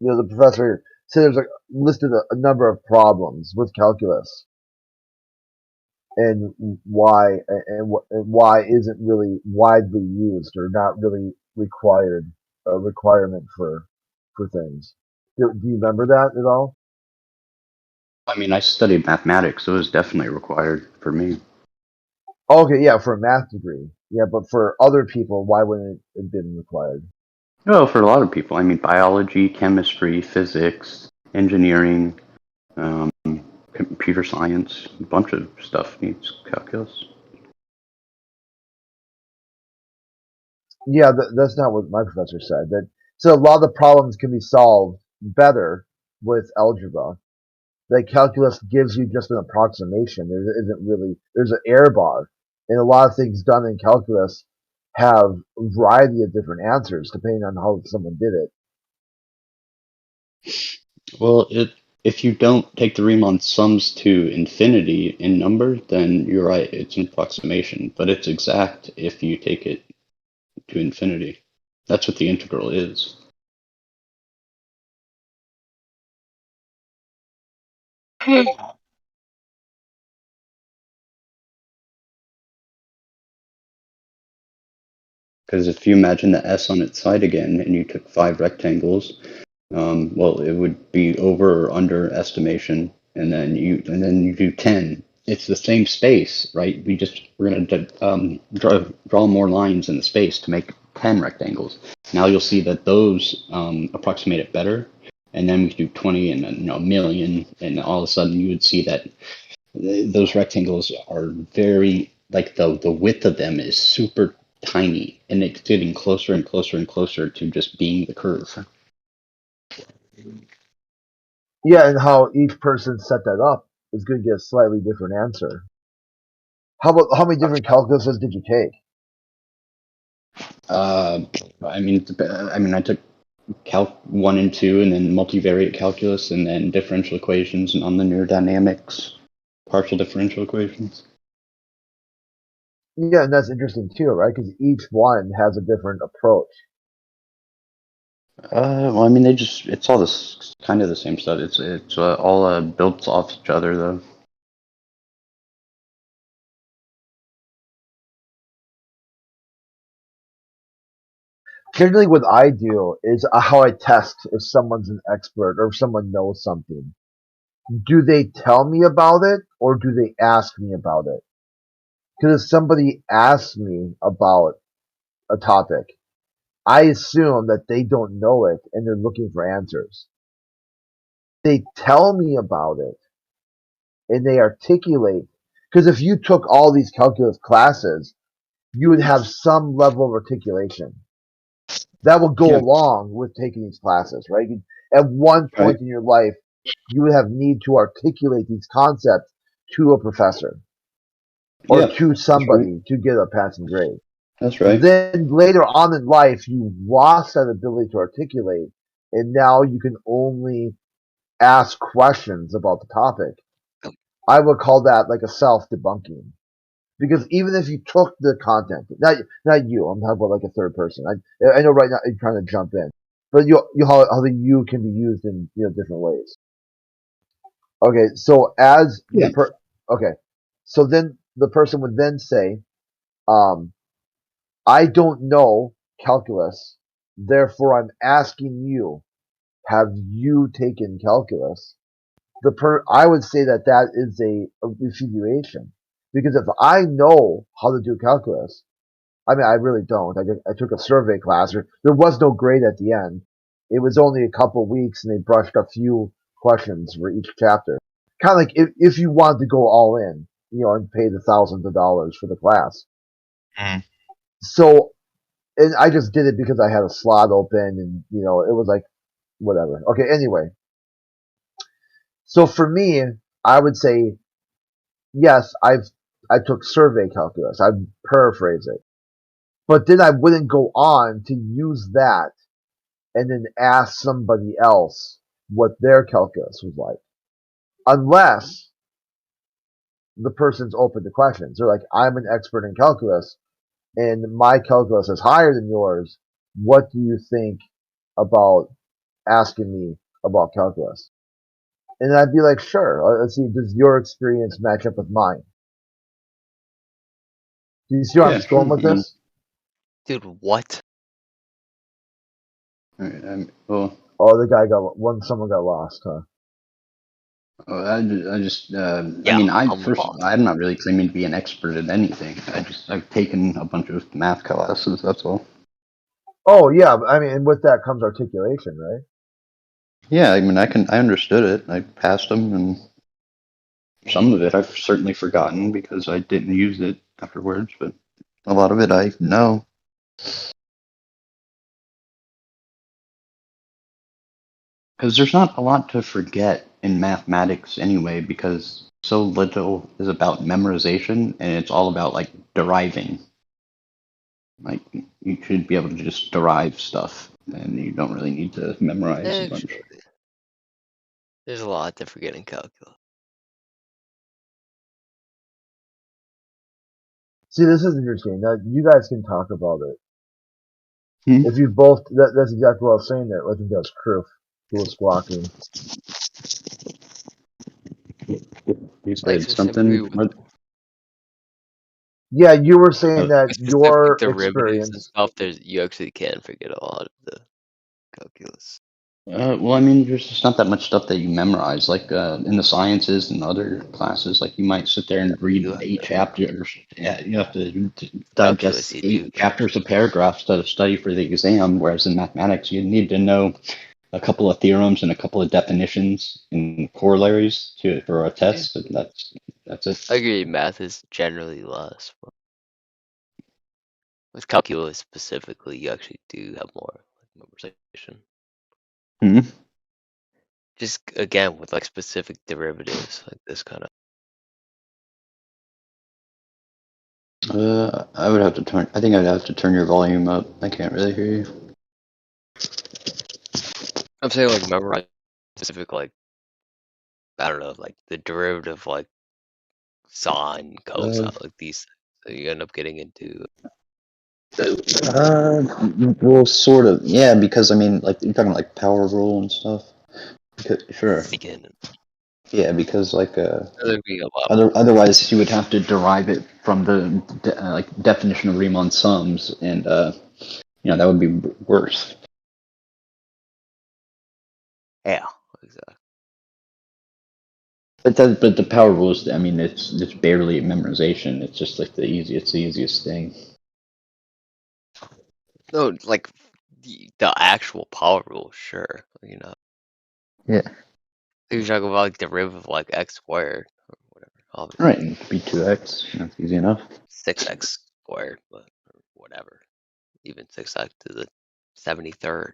the professor said listed a number of problems with calculus, and why isn't really widely used or not really a requirement for things. Do you remember that at all? I mean, I studied mathematics, so it was definitely required for me. Okay, yeah, for a math degree. Yeah, but for other people, why wouldn't it have been required? No, for a lot of people. I mean, biology, chemistry, physics, engineering, computer science, a bunch of stuff needs calculus. Yeah, that's not what my professor said. That so a lot of the problems can be solved better with algebra. Like calculus gives you just an approximation. There isn't really there's an error bar, and a lot of things done in calculus have a variety of different answers depending on how someone did it. Well, if you don't take the Riemann sums to infinity in number, then you're right, it's an approximation, but it's exact if you take it to infinity. That's what the integral is. Because if you imagine the S on its side again, and you took 5 rectangles, well, it would be over or under estimation, and then you do 10. It's the same space, right? We're gonna draw more lines in the space to make 10 rectangles. Now you'll see that those approximate it better, and then we do 20 and then a million, and all of a sudden you would see that those rectangles are very like the width of them is super tiny, and it's getting closer and closer and closer to just being the curve. Yeah, and how each person set that up is going to get a slightly different answer. How many different calculuses did you take? I mean, I took Calc 1 and 2, and then multivariate calculus, and then differential equations, and nonlinear dynamics, partial differential equations. Yeah, and that's interesting too, right? Because each one has a different approach. Well, I mean, it's all this kind of the same stuff. It's all built off each other, though. Generally, what I do is how I test if someone's an expert or if someone knows something. Do they tell me about it or do they ask me about it? Because if somebody asks me about a topic, I assume that they don't know it and they're looking for answers. They tell me about it and they articulate. Because if you took all these calculus classes, you would have some level of articulation. That will go along with taking these classes, right? At one point in your life, you would have need to articulate these concepts to a professor or to somebody to get a passing grade. That's right. Then later on in life, you lost that ability to articulate, and now you can only ask questions about the topic. I would call that like a self-debunking. Because even if you took the content, not you, I'm talking about like a third person. I know right now you're trying to jump in, but how the you can be used in different ways. Okay, so so then the person would then say, I don't know calculus, therefore I'm asking you, have you taken calculus? I would say that is a refutation. Because if I know how to do calculus, I mean, I really don't. I took a survey class. There was no grade at the end. It was only a couple weeks, and they brushed a few questions for each chapter. Kind of like if you wanted to go all in, and pay the thousands of dollars for the class. So, and I just did it because I had a slot open, and it was like whatever. Okay, anyway. So for me, I would say yes. I took survey calculus. I'd paraphrase it. But then I wouldn't go on to use that and then ask somebody else what their calculus was like. Unless the person's open to questions. They're like, I'm an expert in calculus and my calculus is higher than yours. What do you think about asking me about calculus? And I'd be like, sure. Let's see, does your experience match up with mine? Do you see where I'm going with this? Dude, what? All right, well, Oh, someone got lost, huh? I mean, I'm not really claiming to be an expert at anything. I've taken a bunch of math classes. That's all. Oh yeah, I mean, and with that comes articulation, right? Yeah, I mean, I understood it. I passed them, and some of it I've certainly forgotten because I didn't use it afterwards. But a lot of it I know. Because there's not a lot to forget in mathematics anyway, because so little is about memorization, and it's all about like deriving. Like you should be able to just derive stuff, and you don't really need to memorize a bunch. Actually, there's a lot to forget in calculus. See, this is interesting. Now, you guys can talk about it. Hmm? If you both, that's exactly what I was saying there. I think that was Kroof who was squawking. You said something. Yeah, you were saying that With your specific derivatives and experience. stuff, you actually can forget a lot of the calculus. Well, I mean, there's just not that much stuff that you memorize. Like in the sciences and other classes, like you might sit there and read 8 chapters. Yeah, you have to Calculus, digest you 8 do. chapters of paragraphs to study for the exam. Whereas in mathematics, you need to know a couple of theorems and a couple of definitions and corollaries for a test. And that's it. I agree. Math is generally less. But with calculus specifically, you actually do have more memorization. Hmm? Just again with like specific derivatives, like this kind of. I would have to turn. I think I'd have to turn your volume up. I can't really hear you. I'm saying like memorize specific like I don't know like the derivative like sine, cosine, like these. So you end up getting into. Well, sort of, yeah. Because I mean, like you're talking like power rule and stuff. Sure. Yeah, because like There'd be a lot. otherwise you would have to derive it from the like definition of Riemann sums, and that would be worse. Yeah, exactly. But the power rules, I mean, it's barely memorization. It's just like the easiest thing. No, like the actual power rule, sure. Yeah. You're talking about like derivative of like x squared or whatever. Obviously. Right, and b2x. That's easy enough. 6x squared, but or whatever. Even 6x to the 73rd.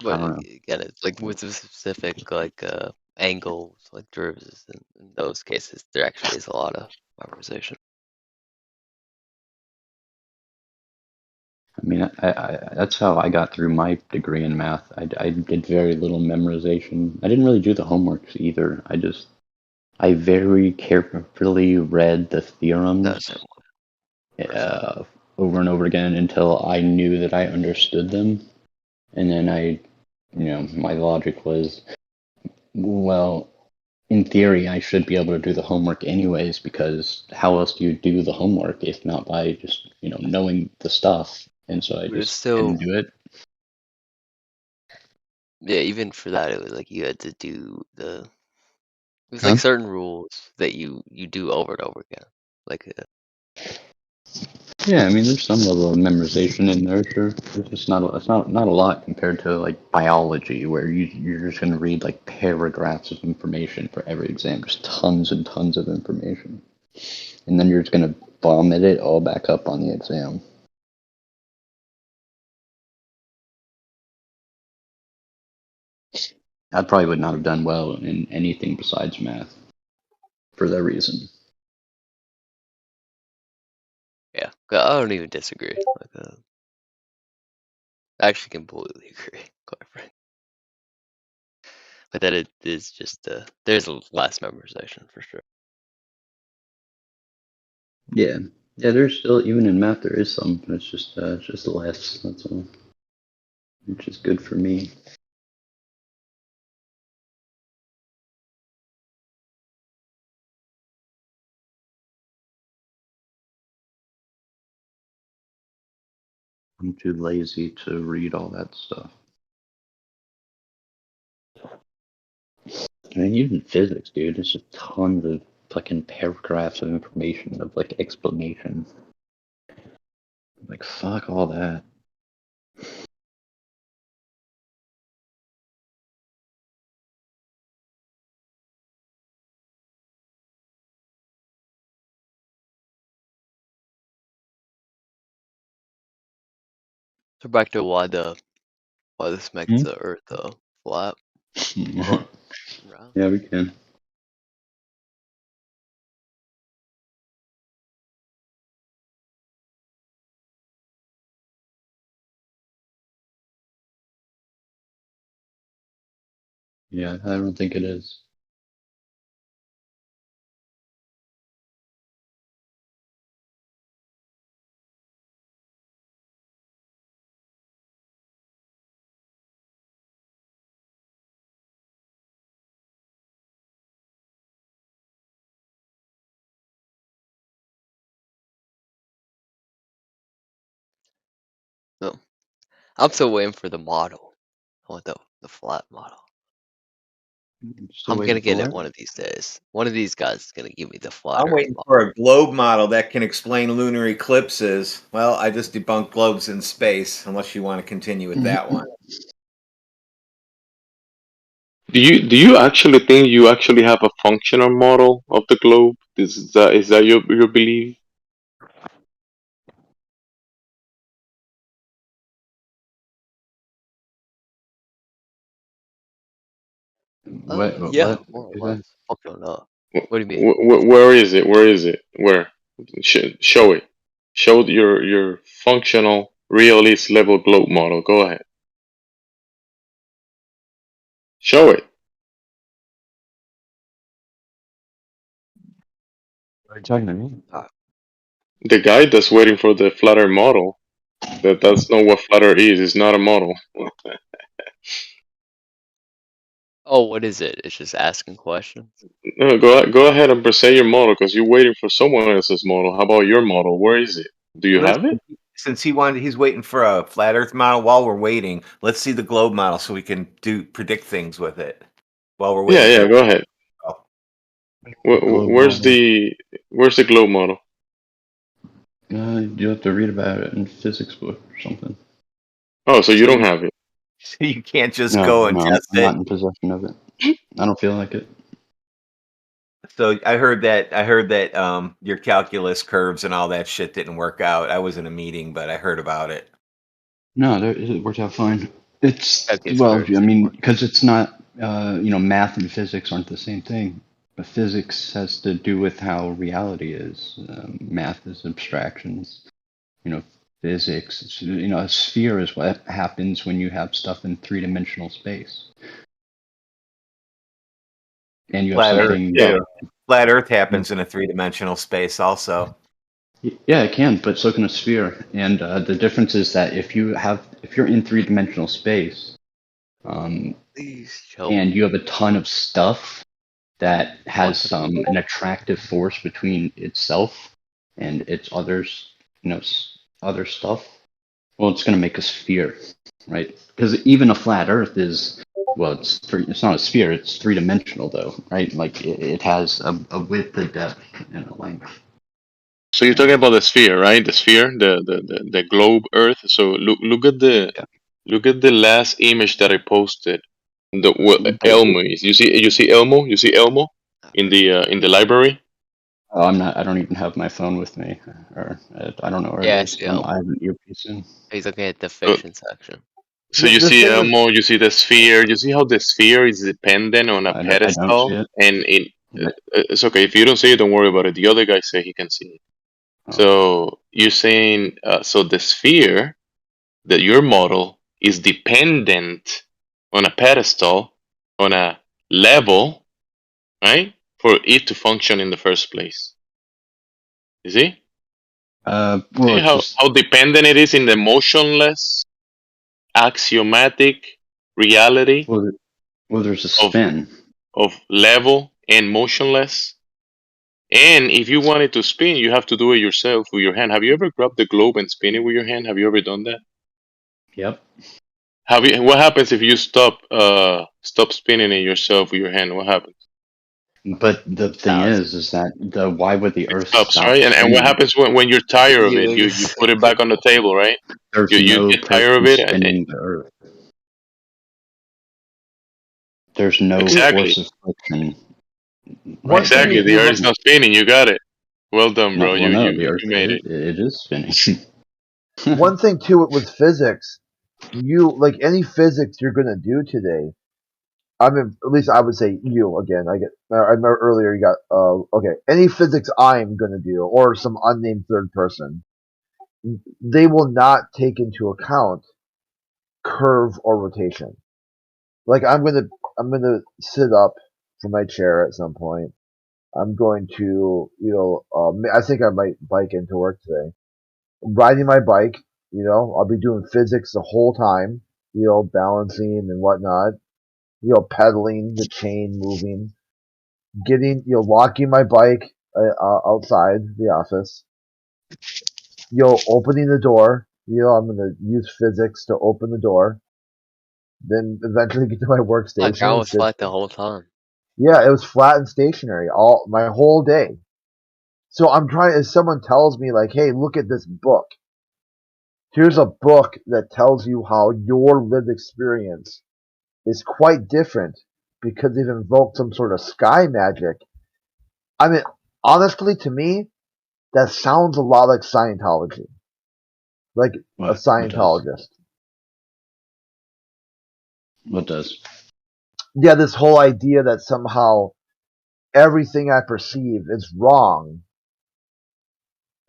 But again, it's like with the specific like angles, like derivatives in those cases, there actually is a lot of memorization. I mean, I that's how I got through my degree in math. I did very little memorization. I didn't really do the homeworks either. I very carefully read the theorems over and over again until I knew that I understood them. And then my logic was, well, in theory, I should be able to do the homework anyways, because how else do you do the homework if not by just, knowing the stuff? And so I But it's just still, didn't do it. yeah, even for that, it was like you had to do there's like certain rules that you do over and over again. Like, Yeah, I mean, there's some level of memorization in there, sure. It's just not a lot compared to like biology, where you're just gonna read like paragraphs of information for every exam, just tons and tons of information, and then you're just gonna vomit it all back up on the exam. I probably would not have done well in anything besides math for that reason. yeah, I don't even disagree. Like, I actually completely agree, quite frankly. But that it is just there's less memorization for sure. Yeah, there's still, even in math, there is some, but it's just less. That's all, which is good for me. I'm too lazy to read all that stuff. I mean, even physics, dude, there's just tons of fucking paragraphs of information of like explanation. Like, fuck all that. So back to why this makes the Earth flat. Or round. Yeah, we can. Yeah, I don't think it is. No, I'm still waiting for the model. I want the flat model. Still I'm waiting gonna for get it what? one of these days. One of these guys is gonna give me the flat I'm Earth waiting model. for a globe model that can explain lunar eclipses. Well, I just debunked globes in space, unless you want to continue with that one. Do you actually think you actually have a functional model of the globe? Is that your belief? Yeah, What? more or Is less. that? Fuck don't know. What do you mean? Where is it? Where is it? Where? Show it. Show your functional realist level globe model. Go ahead. Show it. What are you talking to me? The guy that's waiting for the flatter model. That's not what flatter is. It's not a model. Oh, what is it? It's just asking questions. No, go ahead and present your model because you're waiting for someone else's model. How about your model? Where is it? Do you have it? Since he's waiting for a flat Earth model. While we're waiting, let's see the globe model so we can predict things with it. While we're waiting. Yeah, for go ahead. Globe Where's model. the globe model? You have to read about it in a physics book or something. Oh, so you don't have it? So you can't just No, go and no, test I'm it. not in possession of it. I don't feel like it. So I heard that your calculus curves and all that shit didn't work out. I was in a meeting, but I heard about it. No, it worked out fine. It's Calculus well, curves I mean, work. because it's not, math and physics aren't the same thing. But physics has to do with how reality is. Math is abstractions. Physics. A sphere is what happens when you have stuff in three-dimensional space, and you have Flat Earth, something. too. Flat Earth happens in a three-dimensional space, also. Yeah, it can, but so can a sphere. And the difference is that if you're in three-dimensional space, Please show and me. you have a ton of stuff that has an attractive force between itself and its others, other stuff, well, it's going to make a sphere, right? Because even a flat Earth is, well, it's not a sphere. It's three-dimensional, though, right? Like it has a width, a depth, and a length. So you're talking about the sphere, right? The sphere, the globe Earth. So look at the last image that I posted. Elmo is. You see Elmo. You see Elmo in the library. Oh, I don't even have my phone with me, or I don't know where Yeah, it I is. see I have Elmo. an earpiece in. He's looking at the fiction section. So you see Elmo. You see the sphere. You see how the sphere is dependent on a I don't see pedestal, it. and it's okay if you don't see it. Don't worry about it. The other guy say he can see it. So you're saying so the sphere that your model is dependent on a pedestal, on a level, right? For it to function in the first place. You see? Well, See it's just how dependent it is in the motionless, axiomatic reality well, there's a spin. of level and motionless. And if you want it to spin, you have to do it yourself with your hand. Have you ever grabbed the globe and spin it with your hand? Have you ever done that? Yep. What happens if you stop spinning it yourself with your hand? What happens? But the thing is that why would the Earth Stops, stop right? And what spinning? happens when you're tired of it? You put it back on the table, right? There's You no get tired of person it, spinning the Earth. There's no Exactly. force of friction. Exactly. The Earth's not spinning. You got it. Well done, bro. No, no, the You Earth made it. it is spinning. One thing too with physics, you like any physics you're gonna do today. I mean, at least I would say you again. I remember earlier you got okay. Any physics I'm gonna do or some unnamed third person, they will not take into account curve or rotation. Like I'm gonna sit up from my chair at some point. I'm going to I think I might bike into work today. Riding my bike, I'll be doing physics the whole time, balancing and whatnot, pedaling, the chain moving, locking my bike outside the office, opening the door, I'm going to use physics to open the door, then eventually get to my My workstation. ground and was sit flat the whole time. Yeah, it was flat and stationary my whole day. So I'm trying, if someone tells me like, hey, look at this book. Here's a book that tells you how your lived experience is quite different because they've invoked some sort of sky magic. I mean, honestly, to me, that sounds a lot like Scientology. Like a Scientologist. What does? Yeah, this whole idea that somehow everything I perceive is wrong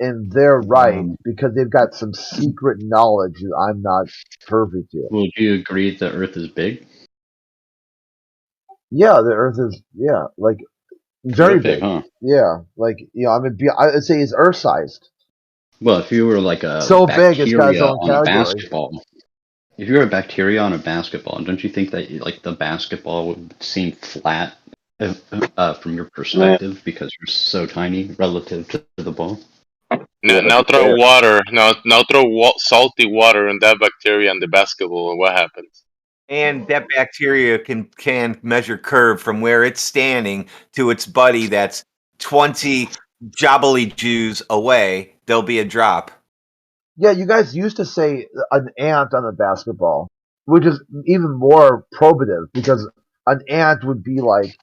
and they're right because they've got some secret knowledge that I'm not privy to. Would you agree the Earth is big? Yeah, the Earth is like very Real big. huh? Yeah, like I'd say it's Earth-sized. Well, if you were like a So big it's got its bacteria own on a category. basketball, if you were a bacteria on a basketball, don't you think that like the basketball would seem flat from your perspective because you're so tiny relative to the ball? Now throw water. Now throw salty water in that bacteria and the basketball, and what happens? And that bacteria can measure curve from where it's standing to its buddy that's 20 Jobbly Jews away. There'll be a drop. Yeah, you guys used to say an ant on a basketball, which is even more probative because an ant would be like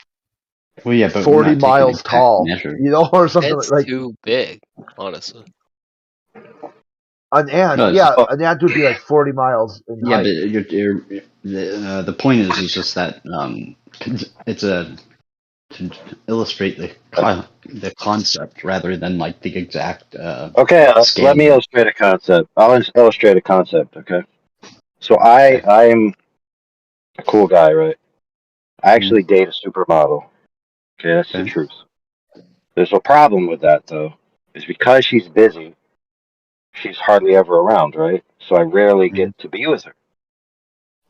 Well, yeah, but 40 miles tall, measure. or something It's like too big, honestly. an ant. No, Yeah, an ant would be like 40 miles in Yeah, height. but the point is just that it's to illustrate the concept rather than like the exact. Okay, scale. let me illustrate a concept. I'll illustrate a concept, okay? So I'm a cool guy, right? I actually date a supermodel. Okay, that's the truth. There's a problem with that, though. Is because she's busy, she's hardly ever around, right? So I rarely get to be with her,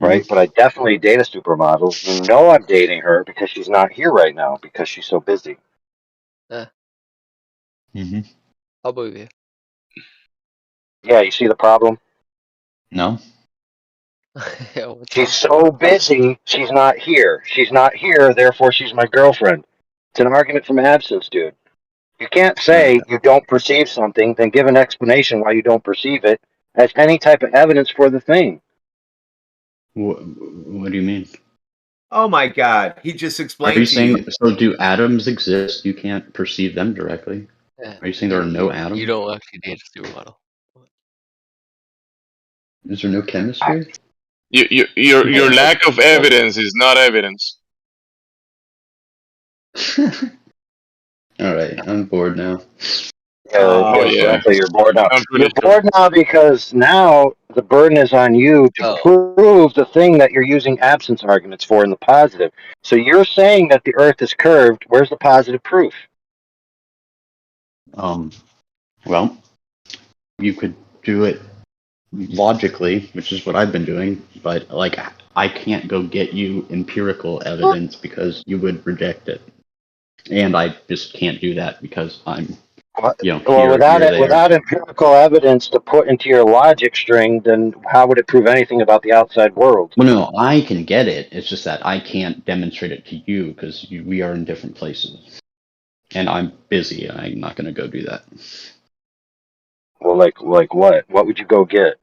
right? But I definitely date a supermodel. You know I'm dating her because she's not here right now because she's so busy. I'll believe you. Yeah, you see the problem? No. She's so busy, she's not here. She's not here, therefore she's my girlfriend. It's an argument from absence, dude. You can't say you don't perceive something, then give an explanation why you don't perceive it as any type of evidence for the thing. What do you mean? Oh my God! He just Are explained you to saying you. so? Do atoms exist? You can't perceive them directly. Yeah. Are you saying there are no atoms? You don't actually date a supermodel. Is there no chemistry? Your lack of evidence is not evidence. All right, I'm bored now. Yeah, exactly. You're bored now. I'm pretty You're bored now because now the burden is on you to prove the thing that you're using absence arguments for in the positive. So you're saying that the Earth is curved. Where's the positive proof? Well, you could do it logically, which is what I've been doing, but like I can't go get you empirical evidence because you would reject it. And I just can't do that because I'm Well, here, without empirical evidence to put into your logic string, then how would it prove anything about the outside world? Well, no, I can get it. It's just that I can't demonstrate it to you because we are in different places, and I'm busy. I'm not going to go do that. Well, like what? What would you go get?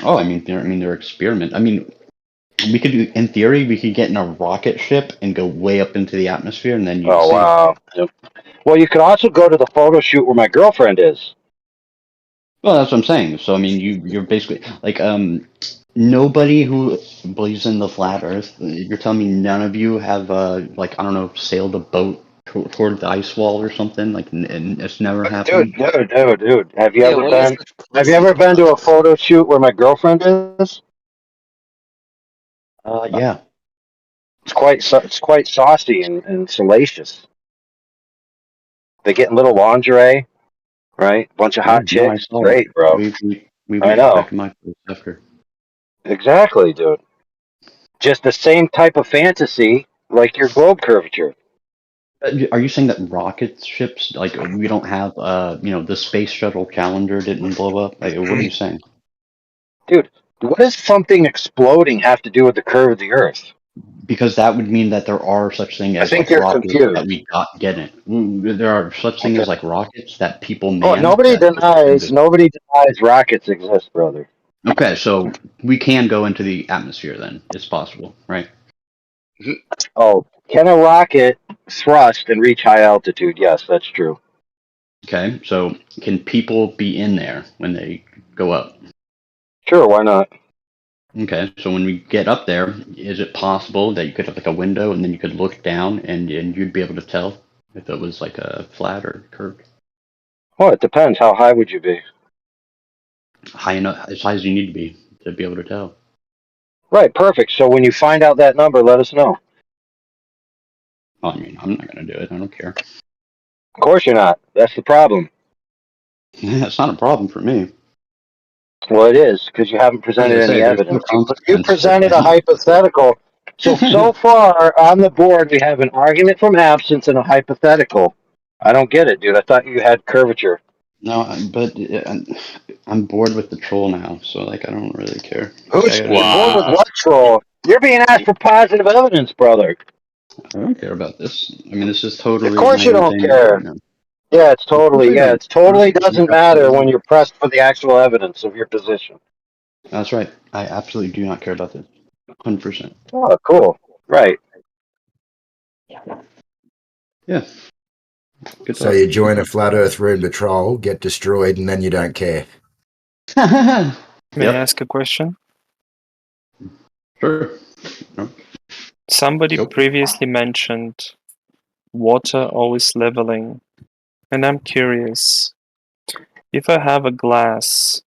Oh, I mean, they're experiment. I mean, we could do, in theory, we could get in a rocket ship and go way up into the atmosphere, and then you Oh see. wow. Yep. Well, you could also go to the photo shoot where my girlfriend is. Well, that's what I'm saying. So, I mean, you're basically like nobody who believes in the flat Earth. You're telling me none of you have like I don't know sailed a boat toward the ice wall or something like, and it's never happened. Dude. Have you Yeah, ever what is been? such Have you pussy ever been to a about this? photo shoot where my girlfriend is? Yeah. It's quite saucy and salacious. They get in little lingerie, right? Bunch of Yeah, hot no, I chicks. saw it. Great, bro. We I went back know. to my place after. Exactly, dude. Just the same type of fantasy like your globe curvature. Are you saying that rocket ships, like we don't have, the space shuttle Challenger didn't blow up? Like, what are you saying? Dude, what does something exploding have to do with the curve of the Earth? Because that would mean that there are such thing I as think like you're rockets confused. that we got get in. There are such things Okay. as like rockets that people Oh, man. nobody That denies rockets exist, brother. Okay, so we can go into the atmosphere then. It's possible, right? Oh, can a rocket thrust and reach high altitude? Yes, that's true. Okay, so can people be in there when they go up? Sure, why not? Okay, so when we get up there, is it possible that you could have like a window and then you could look down and you'd be able to tell if it was like a flat or curved? Well, it depends. How high would you be? High enough, as high as you need to be able to tell. Right, perfect. So when you find out that number, let us know. Well, I mean, I'm not going to do it. I don't care. Of course you're not. That's the problem. It's not a problem for me. Well, it is, because you haven't presented any There's no evidence. You consequence. presented a hypothetical. So far, on the board, we have an argument from absence and a hypothetical. I don't get it, dude. I thought you had curvature. No, but I'm bored with the troll now, so like I don't really care. Who's I bored with what troll? You're being asked for positive evidence, brother. don't care about this. I mean, this is totally Of course my you don't entertainment care. right now. Yeah, it don't. totally doesn't matter when you're pressed for the actual evidence of your position. That's right. I absolutely do not care about this. 100%. Oh, cool. Right. Yeah. Good So talk. you join a flat Earth room patrol, get destroyed, and then you don't care. May I ask a question? Sure. No. Somebody previously mentioned water always leveling, and I'm curious. If I have a glass,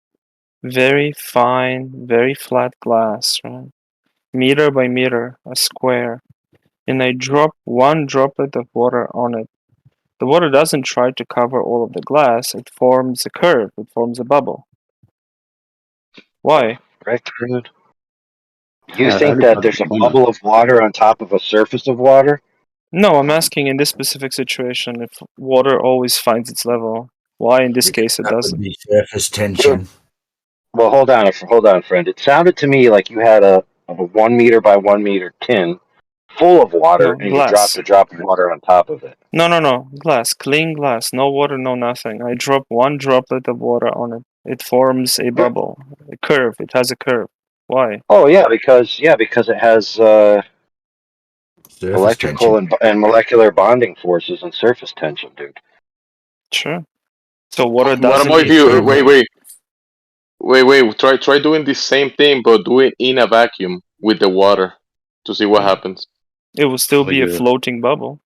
very fine, very flat glass, right? Meter by meter, a square, and I drop one droplet of water on it, the water doesn't try to cover all of the glass, it forms a curve, it forms a bubble. Why? Right, dude. You think that there's a bubble of water on top of a surface of water? No, I'm asking in this specific situation if water always finds its level. Why in this case it That would doesn't? be surface tension. Well, hold on, friend. It sounded to me like you had a 1 meter by 1 meter tin full of water, No, and you dropped glass. a drop of water on top of it. No. Glass. Clean glass. No water, no nothing. I drop one droplet of water on it. It forms a bubble. A curve. It has a curve. Why? Oh yeah, because it has electrical and molecular bonding forces and surface tension, dude. Sure. So water What doesn't. about if you wait? Try doing the same thing, but do it in a vacuum with the water to see what happens. It will still be a yeah. floating bubble.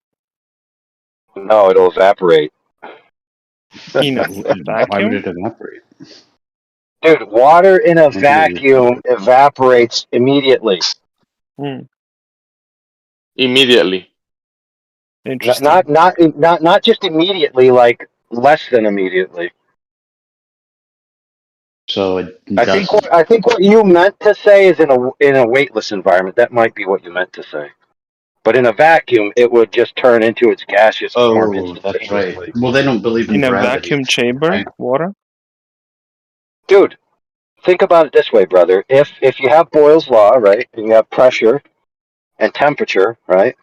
No, it'll evaporate. In a Why would vacuum? it evaporate? Dude, water in a vacuum evaporates immediately. Immediately. Interesting. Not just immediately, like less than immediately. So it I think what you meant to say is in a weightless environment. That might be what you meant to say. But in a vacuum, it would just turn into its gaseous form Oh, that's right. instantaneously. Well, they don't believe in In a gravity. vacuum chamber, Right? water. Dude, think about it this way, brother. If you have Boyle's law, right, and you have pressure and temperature, right,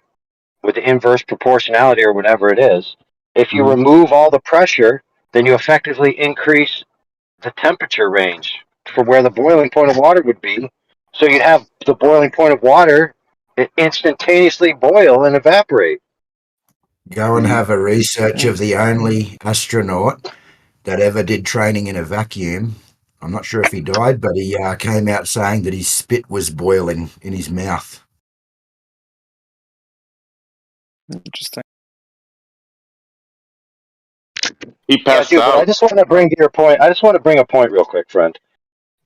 with the inverse proportionality or whatever it is, if you remove all the pressure, then you effectively increase the temperature range for where the boiling point of water would be. So you'd have the boiling point of water instantaneously boil and evaporate. Go and have a research of the only astronaut that ever did training in a vacuum. I'm not sure if he died, but he came out saying that his spit was boiling in his mouth. Interesting. He Yeah, passed dude, but I out. just want to bring your point. I just want to bring a point real quick, friend,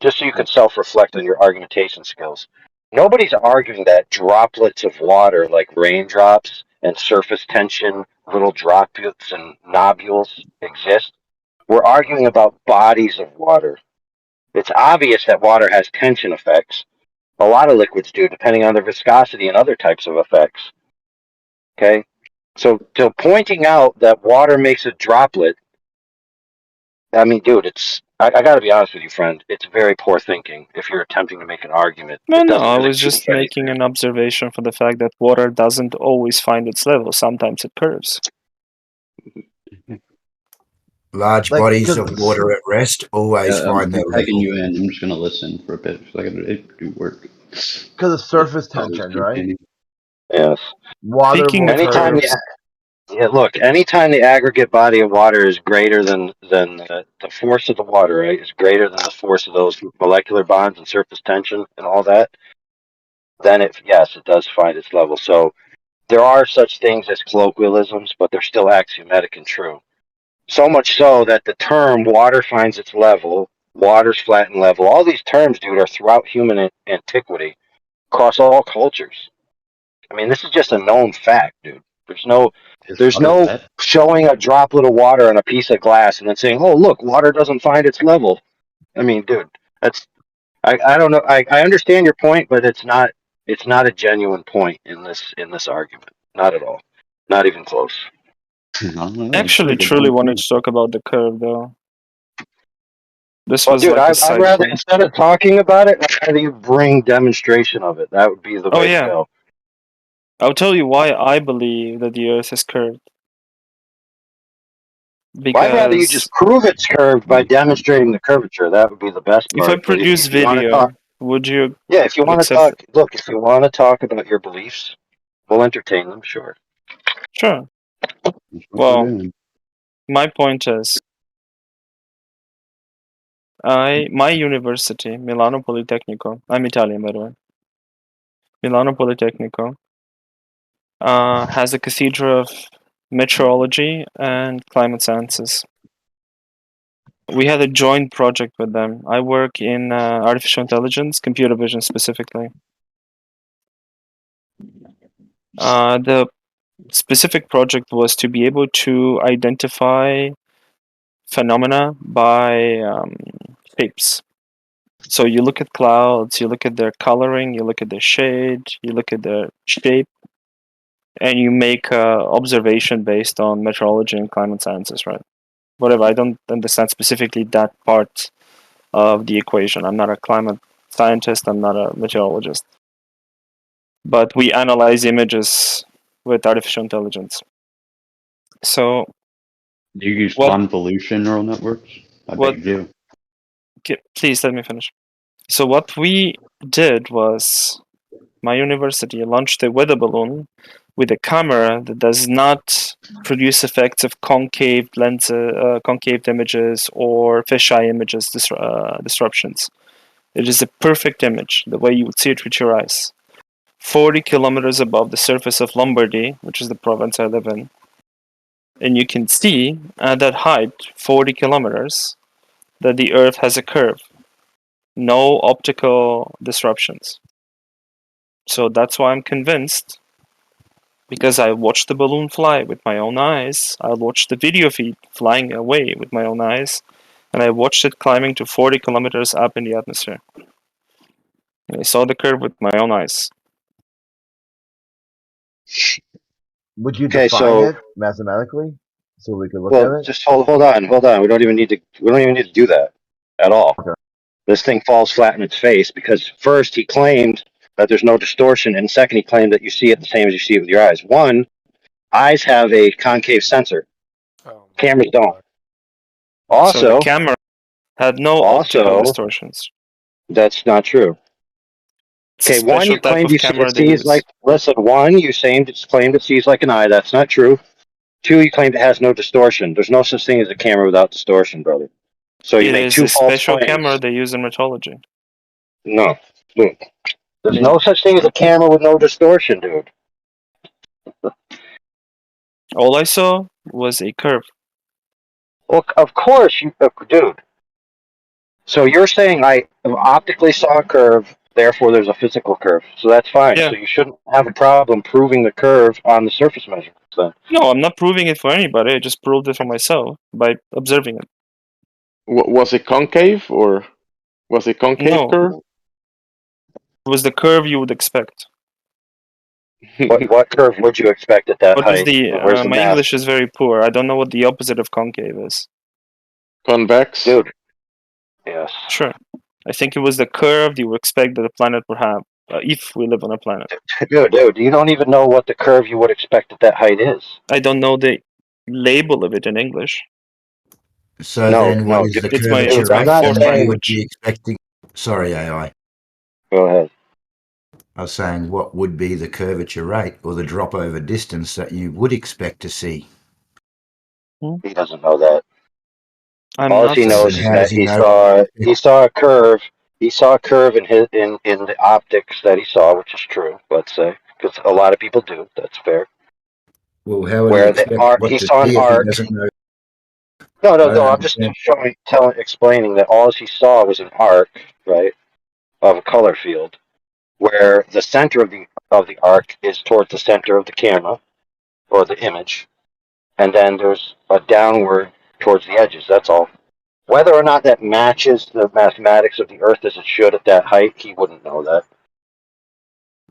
just so you can self-reflect on your argumentation skills. Nobody's arguing that droplets of water, like raindrops and surface tension, little droplets and nodules, exist. We're arguing about bodies of water. It's obvious that water has tension effects. A lot of liquids do, depending on their viscosity and other types of effects. Okay? So pointing out that water makes a droplet, I mean, dude, I got to be honest with you, friend. It's very poor thinking if you're attempting to make an argument. No, It no, doesn't I really was just teach anything. making an observation for the fact that water doesn't always find its level. Sometimes it curves. Large Like, bodies of 'cause- water at rest always I'm find their tagging level. you in. I'm just gonna listen for a bit so I can do work. Because of surface tension, right? Yes. Water Speaking will of Anytime curve. anytime the aggregate body of water is greater than the force of the water, right, is greater than the force of those molecular bonds and surface tension and all that, then it does find its level. So there are such things as colloquialisms, but they're still axiomatic and true. So much so that the term water finds its level, water's flat and level, all these terms, dude, are throughout human antiquity, across all cultures. I mean, this is just a known fact, dude. There's no showing a droplet of water on a piece of glass and then saying, "Oh, look, water doesn't find its level." I mean, dude, I don't know. I understand your point, but it's not a genuine point in this argument. Not at all. Not even close. Actually, truly wanted to talk about the curve, though. This Well, was dude, like a I'd side rather, point. instead of talking about it, I'd rather you bring demonstration of it. That would be the Oh way to yeah, go. I'll tell you why I believe that the Earth is curved. Well, I'd rather you Because just prove it's curved by demonstrating the curvature. That would be the best if I part. But produce if you want to video, talk, would you yeah, if you want to accept? talk, look, if you want to talk about your beliefs, we'll entertain them, sure. Sure. Well, my point is, my university, Milano Politecnico. I'm Italian, by the way. Milano Politecnico has a cathedral of meteorology and climate sciences. We had a joint project with them. I work in artificial intelligence, computer vision specifically. The specific project was to be able to identify phenomena by shapes. So you look at clouds, you look at their coloring, you look at their shade, you look at their shape, and you make observation based on meteorology and climate sciences, right? Whatever, I don't understand specifically that part of the equation. I'm not a climate scientist, I'm not a meteorologist. But we analyze images with artificial intelligence. So Do you use convolution neural networks? I bet you do. Please let me finish. So what we did was, my university launched a weather balloon with a camera that does not produce effects of concave lens, concave images or fisheye images disruptions. It is a perfect image, the way you would see it with your eyes. 40 kilometers above the surface of Lombardy, which is the province I live in. And you can see at that height, 40 kilometers, that the Earth has a curve. No optical disruptions. So that's why I'm convinced, because I watched the balloon fly with my own eyes, I watched the video feed flying away with my own eyes, and I watched it climbing to 40 kilometers up in the atmosphere. And I saw the curve with my own eyes. Would you Okay, define so it mathematically so we could look well, at it? just hold on. We don't even need to do that at all. Okay. This thing falls flat in its face because first he claimed that there's no distortion, and second he claimed that you see it the same as you see it with your eyes. One, eyes have a concave sensor. Cameras don't. So Also, the camera had no optical distortions. That's not true. It's a Okay, one, special you type claimed of you see camera it they sees use. like. Listen, one, you claimed it sees like an eye. That's not true. Two, you claimed it has no distortion. There's no such thing as a camera without distortion, brother. So you It make is two a false special claims. camera they use in metrology. No, dude. There's Yeah. no such thing as a camera with no distortion, dude. All I saw was a curve. Well, of course, dude. So you're saying I optically saw a curve, therefore there's a physical curve. So that's fine. Yeah. So you shouldn't have a problem proving the curve on the surface measurements then. No, I'm not proving it for anybody. I just proved it for myself by observing it. Was it concave or was it concave No. curve? It was the curve you would expect. What curve would you expect at that What is height? the? Where's the My math? English is very poor. I don't know what the opposite of concave is. Convex? Dude. Yes. Sure. I think it was the curve you would expect that a planet would have if we live on a planet. Dude, you don't even know what the curve you would expect at that height is. I don't know the label of it in English. So No, then, what no, is the It's my curvature I'm rate not then that saying- you would be expecting? Sorry, AI. Go ahead. I was saying, what would be the curvature rate or the drop over distance that you would expect to see? He doesn't know that. I'm All not he knows Then is how that does he know? he saw a curve. He saw a curve in the optics that he saw, which is true. Let's say, because a lot of people do. That's fair. Well, how would Where he the expect arc, what he to saw see an if he arc. doesn't know? No, I don't I'm just understand. explaining that all he saw was an arc, right, of a color field, where the center of the arc is towards the center of the camera or the image, and then there's a downward towards the edges. That's all. Whether or not that matches the mathematics of the Earth as it should at that height, he wouldn't know that.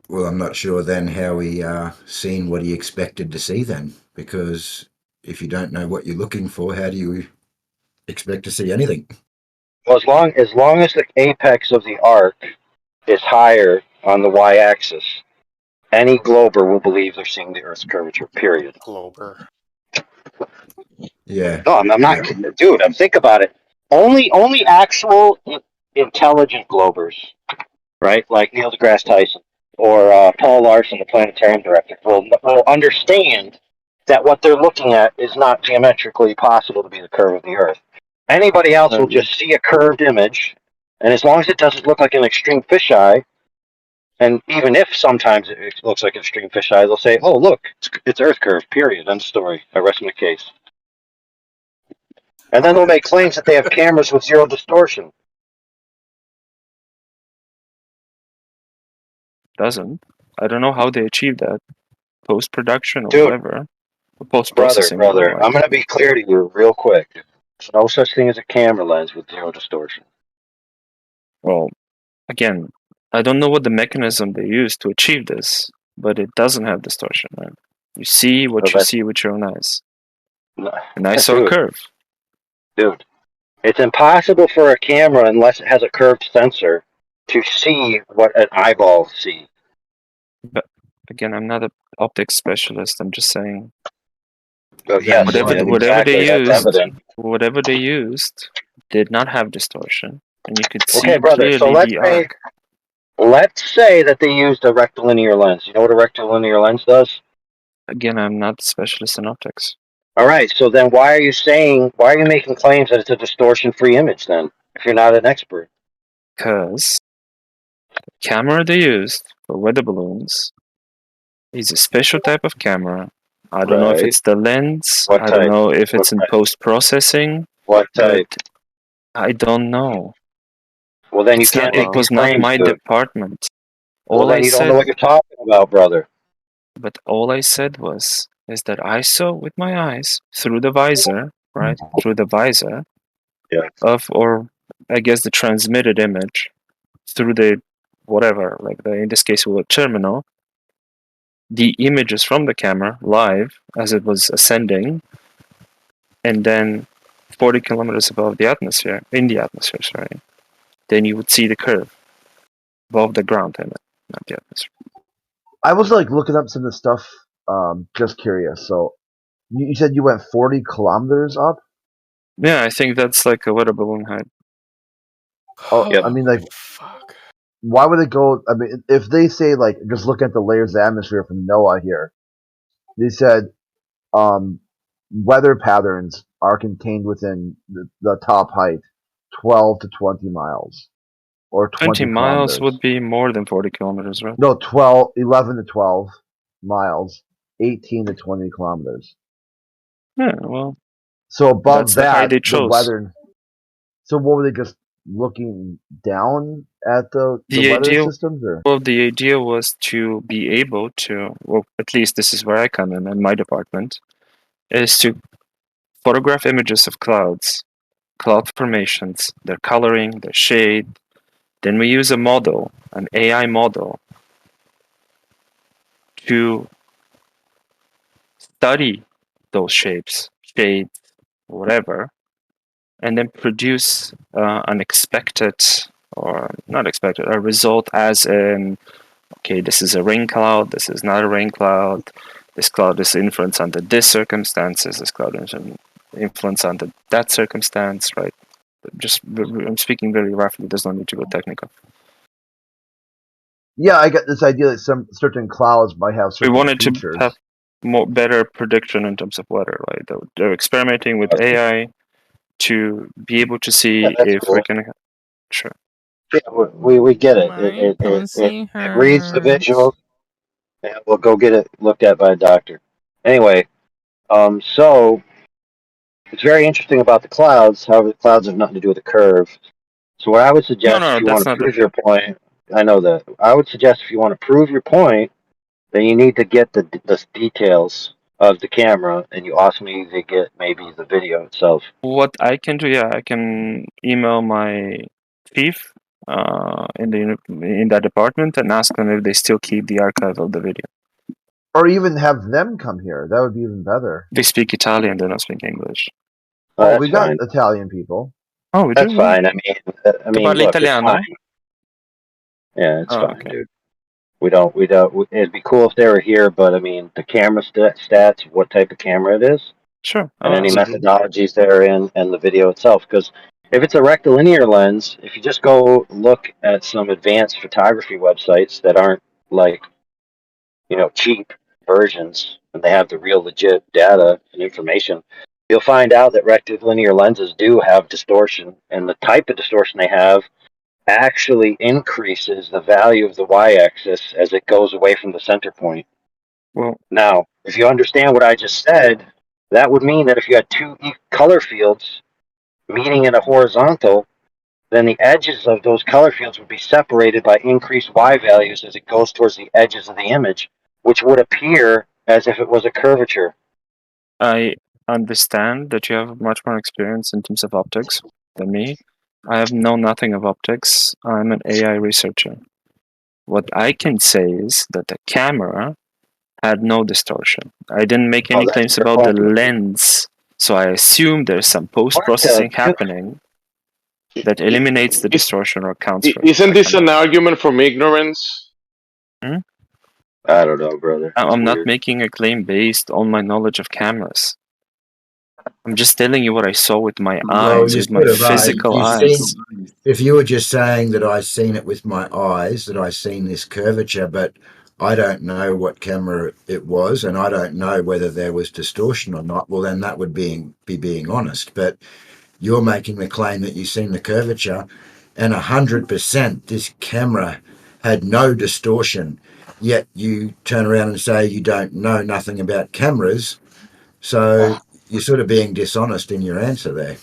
Well, I'm not sure then how he seen what he expected to see then, because if you don't know what you're looking for, how do you expect to see anything? Well, as long as the apex of the arc is higher on the y-axis, any glober will believe they're seeing the Earth's curvature. Period. Glober. Yeah. No, I'm not, dude. Think about it. Only actual intelligent globers, right? Like Neil deGrasse Tyson or Paul Larson, the planetarium director, will understand that what they're looking at is not geometrically possible to be the curve of the Earth. Anybody else will just see a curved image, and as long as it doesn't look like an extreme fisheye, and even if sometimes it looks like an extreme fisheye, they'll say, "Oh, look, it's Earth curve." Period. End of story. I rest my case. And then they'll make claims that they have cameras with zero distortion. Doesn't. I don't know how they achieve that. Post production or Dude. whatever. Post Brother, processing. I'm going to be clear to you real quick. There's no such thing as a camera lens with zero distortion. Well, again, I don't know what the mechanism they use to achieve this, but it doesn't have distortion, right? You see what you see with your own eyes. And I saw a curve. Dude, it's impossible for a camera, unless it has a curved sensor, to see what an eyeball sees. But again, I'm not an optics specialist. I'm just saying. Yes, whatever they used did not have distortion, and you could see Okay, brother, so clearly the arc. let's say that they used a rectilinear lens. You know what a rectilinear lens does? Again, I'm not a specialist in optics. All right, so then why are you making claims that it's a distortion-free image then, if you're not an expert? Because the camera they used for weather balloons is a special type of camera. I don't know if it's the lens. What I don't type? know if it's What in type? post-processing. What type? I don't know. Well, then you It's can't not, make it was these not claims, my dude. department. Well, then you don't know what you're talking about, brother. But all I said is that I saw with my eyes through the visor, right? Through the visor or I guess the transmitted image through the whatever, like in this case, with a terminal, the images from the camera live as it was ascending, and then 40 kilometers above the atmosphere, in the atmosphere, sorry, then you would see the curve above the ground, I mean, not the atmosphere. I was like looking up some of the stuff, just curious. So you said you went 40 kilometers up? Yeah, I think that's like a weather balloon height. Oh, I mean, like, why would it go? I mean, if they say like just look at the layers of the atmosphere from NOAA here, they said weather patterns are contained within the top height, 12 to 20 miles, or 20 20 miles kilometers. would be more than 40 kilometers, right? No, 11 to 12 miles, 18 to 20 kilometers. Yeah, well, So above that's the height that, they the chose. weather. So what were they just looking down at the weather idea, systems, or? well, the idea was to be able to, well, at least this is where I come in my department, is to photograph images of clouds, cloud formations, their coloring, their shade. Then we use a model, an AI model, to study those shapes, shades, whatever, and then produce an expected, or not expected, a result as in, okay, this is a rain cloud, this is not a rain cloud, this cloud is influenced under this circumstances, this cloud is influenced under that circumstance, right? Just, I'm speaking very roughly, there's no need to go technical. Yeah, I get this idea that some certain clouds might have We certain wanted features. to have better prediction in terms of weather, right? They're experimenting with AI to be able to see that's if cool. we can. Sure. Yeah, we get it. It reads the visuals, and we'll go get it looked at by a doctor. Anyway, so it's very interesting about the clouds. However, the clouds have nothing to do with the curve. So what I would suggest, No, if you that's want to not prove your point, I know that. I would suggest if you want to prove your point, then you need to get the details of the camera, and you also need to get maybe the video itself. What I can do, yeah, I can email my chief in that department and ask them if they still keep the archive of the video. Or even have them come here. That would be even better. They speak Italian, they don't speak English. Oh, Oh, that's we got fine. Italian people. Oh, we That's do? fine. I Tu mean, parli look, it's italiano? fine. Yeah, it's Oh, fine, okay. dude. We don't. It'd be cool if they were here, but I mean, the camera stats, what type of camera it is, Sure. and any Absolutely. methodologies therein, and the video itself. Because if it's a rectilinear lens, if you just go look at some advanced photography websites that aren't like, cheap versions, and they have the real legit data and information, you'll find out that rectilinear lenses do have distortion, and the type of distortion they have actually increases the value of the y-axis as it goes away from the center point. Well, now, if you understand what I just said, that would mean that if you had two color fields meeting in a horizontal, then the edges of those color fields would be separated by increased y values as it goes towards the edges of the image, which would appear as if it was a curvature. I understand that you have much more experience in terms of optics than me. I have known nothing of optics. I'm an AI researcher. What I can say is that the camera had no distortion. I didn't make any claims about the lens, so I assume there's some post-processing happening that eliminates the distortion or accounts for it. Isn't this an argument from ignorance? Hmm? I don't know, brother. I'm not making a claim based on my knowledge of cameras. I'm just telling you what I saw with my eyes, with my physical eyes. If you were just saying that I seen it with my eyes, that I seen this curvature, but I don't know what camera it was, and I don't know whether there was distortion or not, well, then that would be being honest. But you're making the claim that you've seen the curvature, and 100% this camera had no distortion, yet you turn around and say you don't know nothing about cameras. So you're sort of being dishonest in your answer there.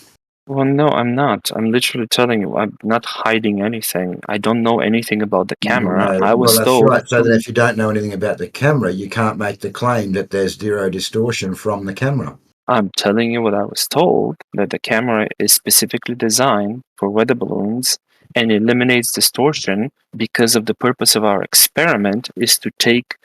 Well, no, I'm not. I'm literally telling you, I'm not hiding anything. I don't know anything about the camera. No, I was that's told. right. So that if you don't know anything about the camera, you can't make the claim that there's zero distortion from the camera. I'm telling you what I was told, that the camera is specifically designed for weather balloons and eliminates distortion because of the purpose of our experiment is to take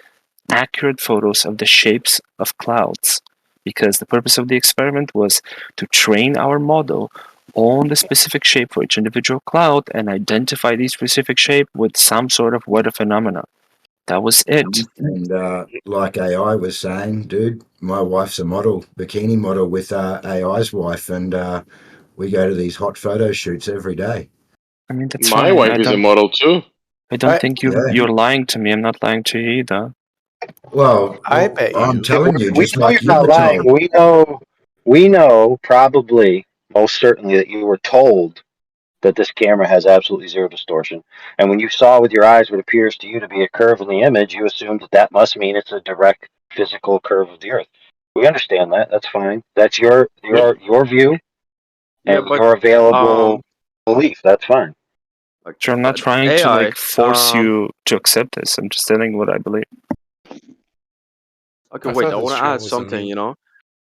accurate photos of the shapes of clouds, because the purpose of the experiment was to train our model on the specific shape for each individual cloud and identify the specific shape with some sort of weather phenomena. That was it. And like AI was saying, dude, my wife's a model, bikini model with AI's wife, and we go to these hot photo shoots every day. I mean, that's My fine. wife is a model too. I don't think you're lying to me. I'm not lying to you either. Well, I bet I'm you. telling you, We just know like you're you not were lying. told. We know probably, most certainly, that you were told that this camera has absolutely zero distortion. And when you saw with your eyes what appears to you to be a curve in the image, you assumed that that must mean it's a direct physical curve of the Earth. We understand that. That's fine. That's your view Yeah, and but your available belief. That's fine. Sure, I'm not trying to AI, like force you to accept this. I'm just telling what I believe. Okay, wait. I want to add something.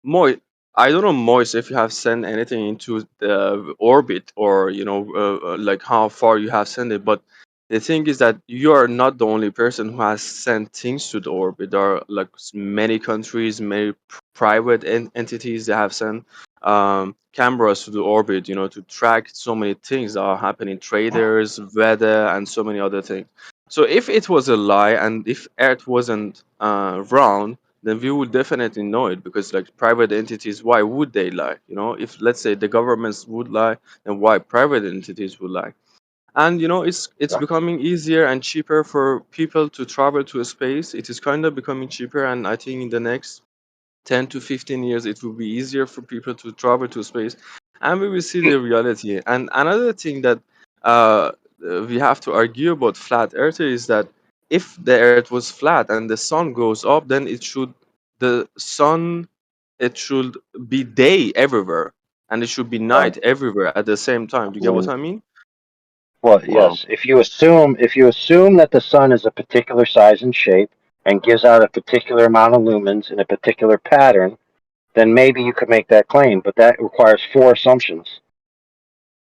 Moy, I don't know, Moise, if you have sent anything into the orbit or like how far you have sent it. But the thing is that you are not the only person who has sent things to the orbit. There are like many countries, many private entities that have sent cameras to the orbit. To track so many things that are happening, traders, weather, and so many other things. So if it was a lie and if Earth wasn't round, then we would definitely know it, because like private entities, why would they lie? If let's say the governments would lie, then why private entities would lie? And it's becoming easier and cheaper for people to travel to space. It is kind of becoming cheaper, and I think in the next 10 to 15 years it will be easier for people to travel to space, and we will see the reality. And another thing that we have to argue about flat earth is that if the earth was flat and the sun goes up, then the sun it should be day everywhere and it should be night everywhere at the same time. Do you get what I mean? Well, yes. If you assume that the sun is a particular size and shape and gives out a particular amount of lumens in a particular pattern, then maybe you could make that claim. But that requires 4 assumptions,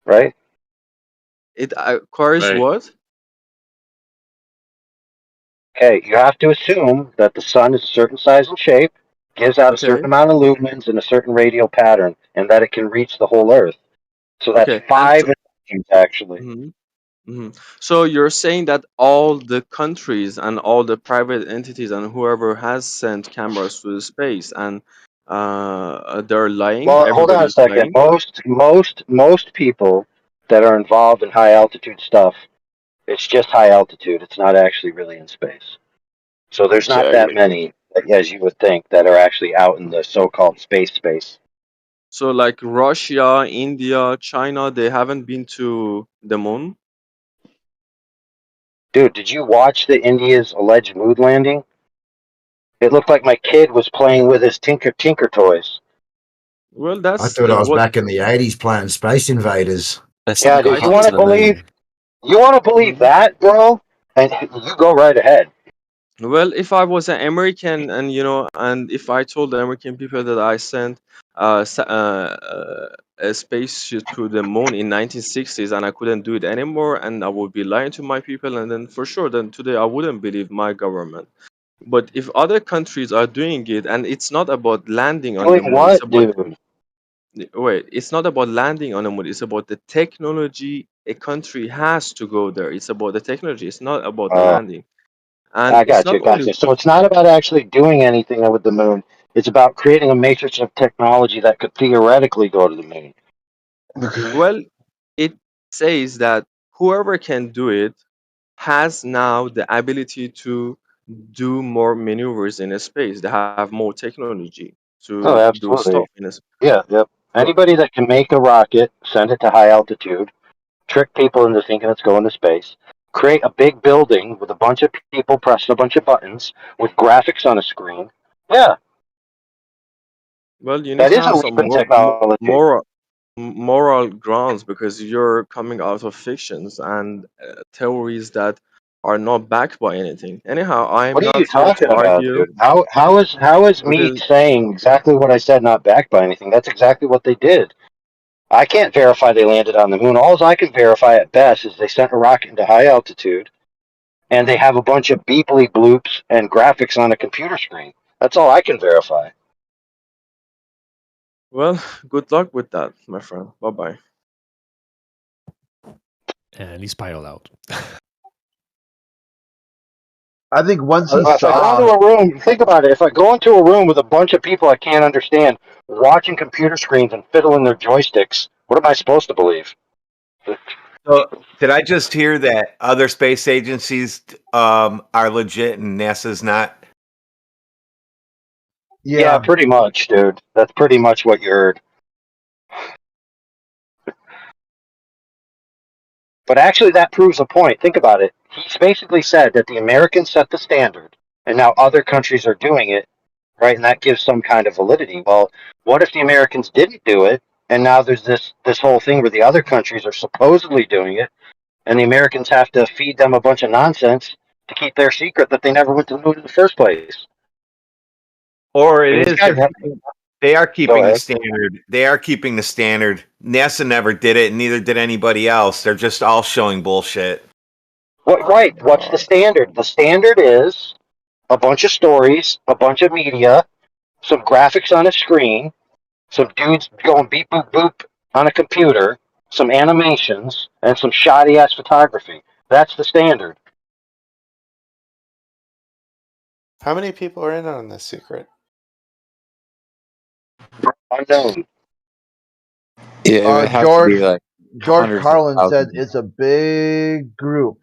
right? It requires what? Okay, you have to assume that the sun is a certain size and shape, gives out a certain amount of lumens in a certain radial pattern, and that it can reach the whole Earth. So that's Okay, 5 assumptions, actually. So you're saying that all the countries and all the private entities and whoever has sent cameras to space and they're lying. Well, hold on a Everybody's second. lying. Most people that are involved in high altitude stuff, it's just high altitude. It's not actually really in space. So there's not that many, as you would think, that are actually out in the so-called space. So like Russia, India, China, they haven't been to the moon. Dude, did you watch the India's alleged moon landing? It looked like my kid was playing with his tinker toys. Well, I that's thought I was what. back in the 80s playing Space Invaders. Yeah, dude, you want to believe that, bro? And you go right ahead. Well, if I was an American and and if I told the American people that I sent a spaceship to the moon in 1960s and I couldn't do it anymore, and I would be lying to my people, and then for sure, then today I wouldn't believe my government. But if other countries are doing it, and it's not about landing on the Doing moon, it's what, about dude? wait, it's not about landing on the moon. It's about the technology a country has to go there. It's about the technology. It's not about the landing. And I it's got not you. only So it's not about actually doing anything with the moon. It's about creating a matrix of technology that could theoretically go to the moon. well, it says that whoever can do it has now the ability to do more maneuvers in a space. They have more technology Oh, to do stuff absolutely. in a space. Yeah, yep. Anybody that can make a rocket, send it to high altitude, trick people into thinking it's going to space, create a big building with a bunch of people pressing a bunch of buttons with graphics on a screen. Yeah, Well, you need that to is a have leap some in technology. moral grounds, because you're coming out of fictions and theories that are not backed by anything. Anyhow, I'm What are you not here to talking about, argue. dude? How is me Because saying exactly what I said not backed by anything? That's exactly what they did. I can't verify they landed on the moon. All I can verify at best is they sent a rocket into high altitude, and they have a bunch of beeply bloops and graphics on a computer screen. That's all I can verify. Well, good luck with that, my friend. Bye bye. And he spiraled out. I think once he If I go saw, into a room, think about it. If I go into a room with a bunch of people I can't understand, watching computer screens and fiddling their joysticks, what am I supposed to believe? So, did I just hear that other space agencies are legit and NASA's not? Yeah, pretty much, dude. That's pretty much what you heard. But actually, that proves a point. Think about it. He's basically said that the Americans set the standard, and now other countries are doing it, right? And that gives some kind of validity. Well, what if the Americans didn't do it, and now there's this whole thing where the other countries are supposedly doing it, and the Americans have to feed them a bunch of nonsense to keep their secret that they never went to the moon in the first place? Or it These is guys have- they are keeping the ahead. standard. They are keeping the standard. NASA never did it, and neither did anybody else. They're just all showing bullshit. Right. What's the standard? The standard is a bunch of stories, a bunch of media, some graphics on a screen, some dudes going beep boop boop on a computer, some animations, and some shoddy ass photography. That's the standard. How many people are in on this secret? Unknown. Yeah, it would have George to be like George hundreds of Carlin said thousands. it's a big group,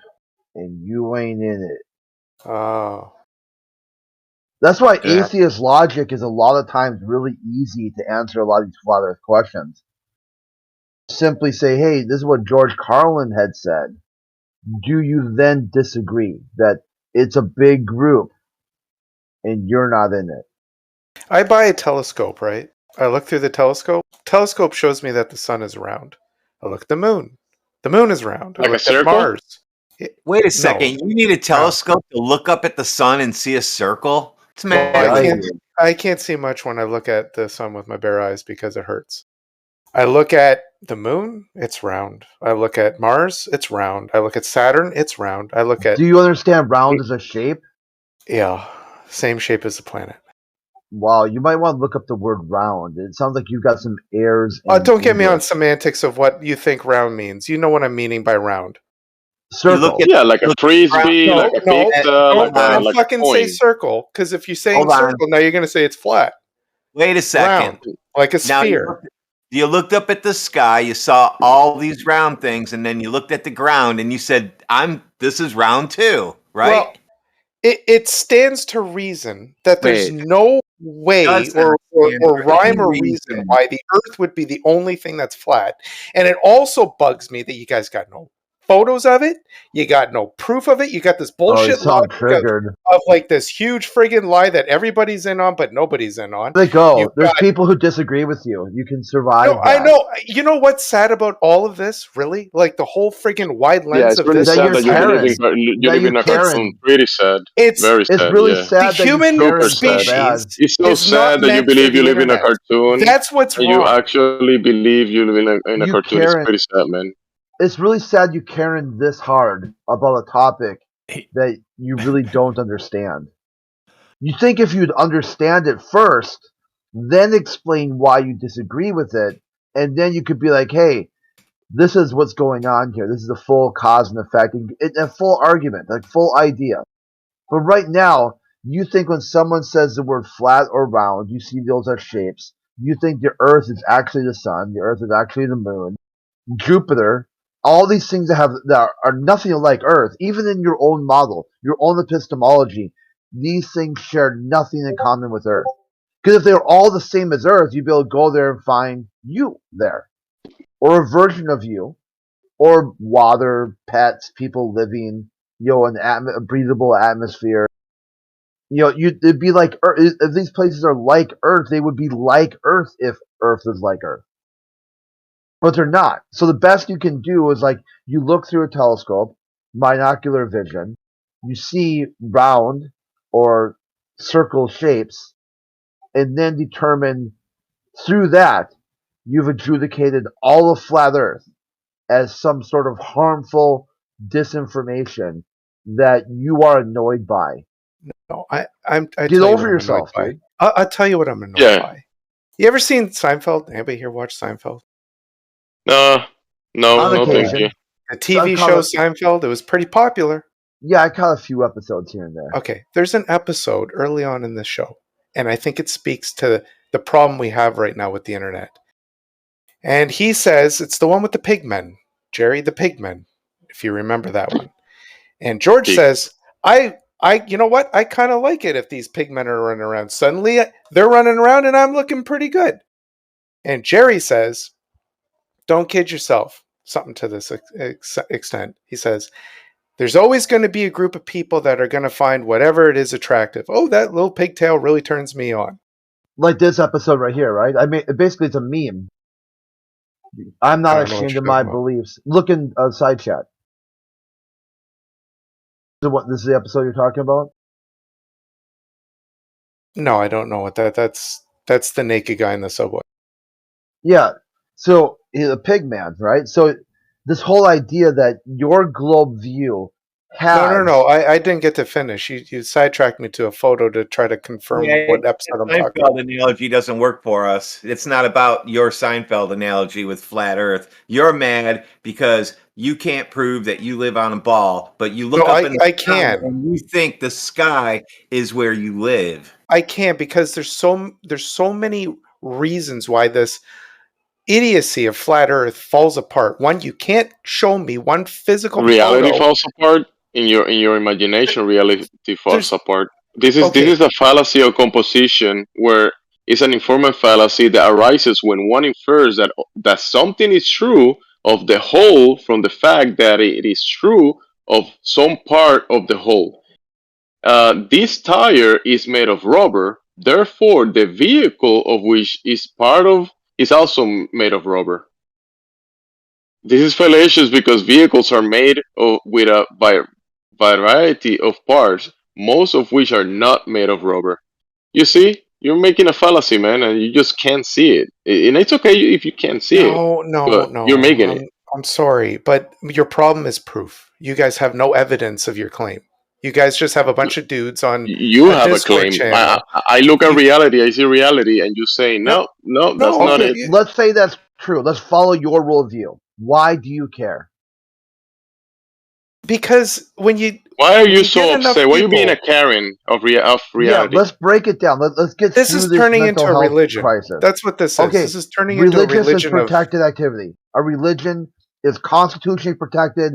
and you ain't in it. Oh. That's why Yeah. atheist logic is a lot of times really easy to answer a lot of these flat earth questions. Simply say, hey, this is what George Carlin had said. Do you then disagree that it's a big group and you're not in it? I buy a telescope, right? I look through the telescope. Telescope shows me that the sun is round. I look at the moon. The moon is round. I Like a look at circle? Mars. Wait a No. second. You need a telescope to look up at the sun and see a circle? It's Well, mad. I can't see much when I look at the sun with my bare eyes because it hurts. I look at the moon, it's round. I look at Mars, it's round. I look at Saturn, it's round. I look at Do you understand round as a shape? yeah, same shape as the planet. Wow, you might want to look up the word round. It sounds like you've got some airs. Don't get me on semantics of what you think round means. You know what I'm meaning by round. Circle. Yeah, like a frisbee, No, like a no, pizza, don't like a fucking say coin. circle, because if you're saying Hold on. circle, now you're going to say it's flat. Wait a second. Round, like a Now, sphere. you looked up at the sky, you saw all these round things, and then you looked at the ground and you said, this is round too, right? Well, it stands to reason that there's Wait. no way Doesn't or stand for rhyme any or reason reason. why the Earth would be the only thing that's flat. And it also bugs me that you guys got no photos of it. You got no proof of it. You got this Oh, you bullshit sound logic triggered. of like this huge friggin' lie that everybody's in on, but nobody's in on. Let it go. You've There's got- people who disagree with you. You can survive. No, I that. know. You know what's sad about all of this, really? Like the whole friggin' wide lens Yeah, it's of really this. That sad you're that you Karen. believe in, That live in you a Karen. cartoon. Pretty sad. It's Very sad. It's really yeah. sad the that human you Karen so species bad. It's so is not sad that you meant for believe you the live in a internet. cartoon. That's what's and you wrong. actually believe you live in a You cartoon. It's Karen. pretty sad, man. It's really sad you Karen this hard about a topic that you really don't understand. You think if you'd understand it first, then explain why you disagree with it, and then you could be like, hey, this is what's going on here. This is a full cause and effect, and a full argument, like full idea. But right now, you think when someone says the word flat or round, you see those as shapes. You think the Earth is actually the sun, the Earth is actually the moon, Jupiter, all these things that are nothing like Earth, even in your own model, your own epistemology, these things share nothing in common with Earth. Because if they were all the same as Earth, you'd be able to go there and find you there, or a version of you, or water, pets, people living, a breathable atmosphere. It'd be like Earth. If these places are like Earth, they would be like Earth if Earth is like Earth. But they're not. So the best you can do is like you look through a telescope, binocular vision, you see round or circle shapes, and then determine through that you've adjudicated all of flat Earth as some sort of harmful disinformation that you are annoyed by. No, I Get tell you over what I'm yourself, annoyed by. dude. I'll tell you what I'm annoyed Yeah. by. You ever seen Seinfeld? Anybody here watch Seinfeld? No, On no, thank you. occasion. The TV show Seinfeld, it was pretty popular. Yeah, I caught a few episodes here and there. Okay, there's an episode early on in the show, and I think it speaks to the problem we have right now with the internet. And he says, it's the one with the pigmen, Jerry the Pigmen, if you remember that one. And George says, you know what? I kind of like it if these pigmen are running around. Suddenly, they're running around and I'm looking pretty good. And Jerry says, don't kid yourself. Something to this extent. He says, there's always going to be a group of people that are going to find whatever it is attractive. Oh, that little pigtail really turns me on. Like this episode right here, right? I mean, basically it's a meme. I'm not ashamed of my beliefs. Look in side chat. This is the episode you're talking about? No, I don't know what that's the naked guy in the subway. Yeah. So he's a pig man, right? So this whole idea that your globe view has No. I didn't get to finish. You sidetracked me to a photo to try to confirm what episode I'm talking about. Seinfeld analogy doesn't work for us. It's not about your Seinfeld analogy with flat Earth. You're mad because you can't prove that you live on a ball, but you look up in the sky and you think the sky is where you live. I can't because there's so many reasons why this idiocy of flat Earth falls apart. One, you can't show me one physical Reality photo. falls apart in your imagination. Reality falls apart. This is the fallacy of composition, where it's an informant fallacy that arises when one infers that something is true of the whole from the fact that it is true of some part of the whole. This tire is made of rubber, therefore the vehicle of which is also made of rubber. This is fallacious because vehicles are made with a variety of parts, most of which are not made of rubber. You see, you're making a fallacy, man, and you just can't see it. And it's okay if you can't see it. No. You're making it. I'm sorry, but your problem is proof. You guys have no evidence of your claim. You guys just have a bunch of dudes on. You have a claim. I look at reality. I see reality, and you say no, that's not it. Let's say that's true. Let's follow your worldview. Why do you care? Because when you why are you so upset? Why are you being a Karen of reality? Yeah, let's break it down. Let's get this through is this turning mental into a health religion. crisis. That's what this is. Okay, this is turning into a religion is protected activity. A religion is constitutionally protected.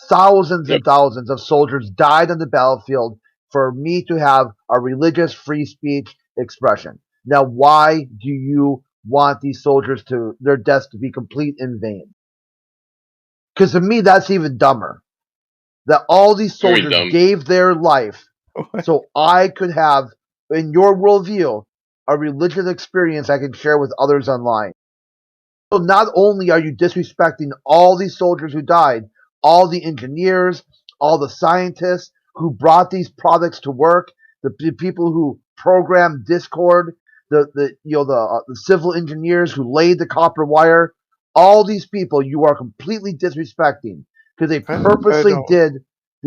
Thousands and thousands of soldiers died on the battlefield for me to have a religious free speech expression. Now, why do you want these soldiers their deaths to be complete in vain? Because to me, that's even dumber. That all these soldiers gave their life so I could have, in your worldview, a religious experience I can share with others online. So not only are you disrespecting all these soldiers who died, all the engineers, all the scientists who brought these products to work, the people who programmed Discord, the civil engineers who laid the copper wire, all these people you are completely disrespecting because they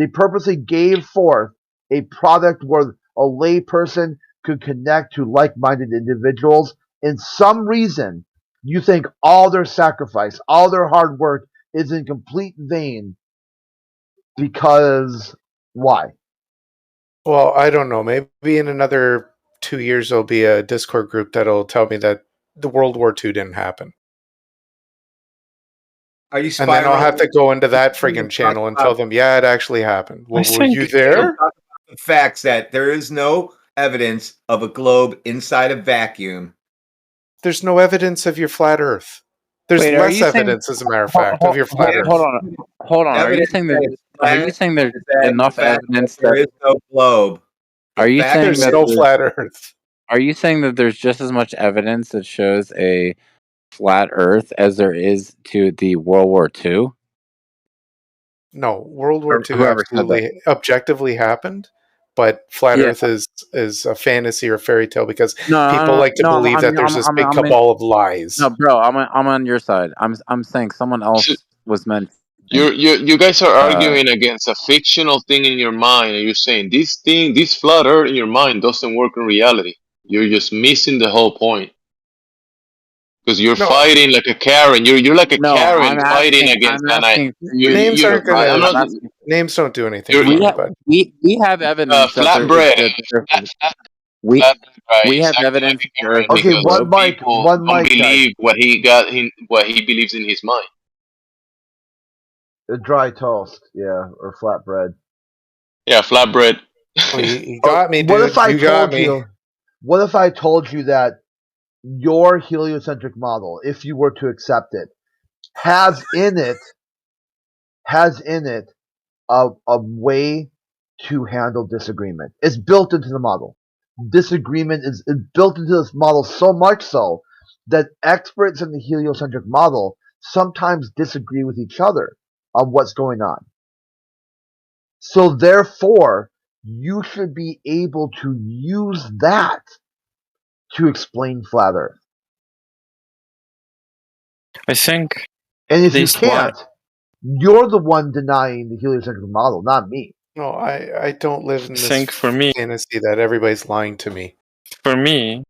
purposely gave forth a product where a lay person could connect to like-minded individuals. In some reason, you think all their sacrifice, all their hard work is in complete vain because why? Well, I don't know. Maybe in another 2 years there'll be a Discord group that'll tell me that the World War II didn't happen. Are you and then I'll have to go into that friggin' channel and tell them, yeah, it actually happened. Well, were you there? The facts that there is no evidence of a globe inside a vacuum. There's no evidence of your flat Earth. There's less evidence, as a matter of fact, of your flat Earth. Hold on. Are you saying there's enough evidence there is no globe? Are you saying there's that no flat Earth? Are you saying that there's just as much evidence that shows a flat Earth as there is to the World War II? No, World War II absolutely objectively happened, but flat Earth is a fantasy or fairy tale because people like to believe that there's this big cabal of lies. No, bro, I'm on your side. I'm saying someone else was meant You guys are arguing against a fictional thing in your mind, and you're saying this flat Earth in your mind doesn't work in reality. You're just missing the whole point because you're fighting like a Karen. You're like a Karen fighting against an. Names aren't gonna. Names don't do anything. We have evidence that we have evidence that the Earth is Okay, one mic, don't believe what he believes in his mind. A dry toast, yeah, or flatbread. Yeah, flatbread. You got me, dude. What if I You got told me. you? What if I told you that your heliocentric model, if you were to accept it, has in it a way to handle disagreement? It's built into the model. Disagreement is built into this model so much so that experts in the heliocentric model sometimes disagree with each other on what's going on. So therefore, you should be able to use that to explain flat Earth. I think. And if you can't, you're the one denying the heliocentric model, not me. No, I don't live in this for me, fantasy that everybody's lying to me. For me,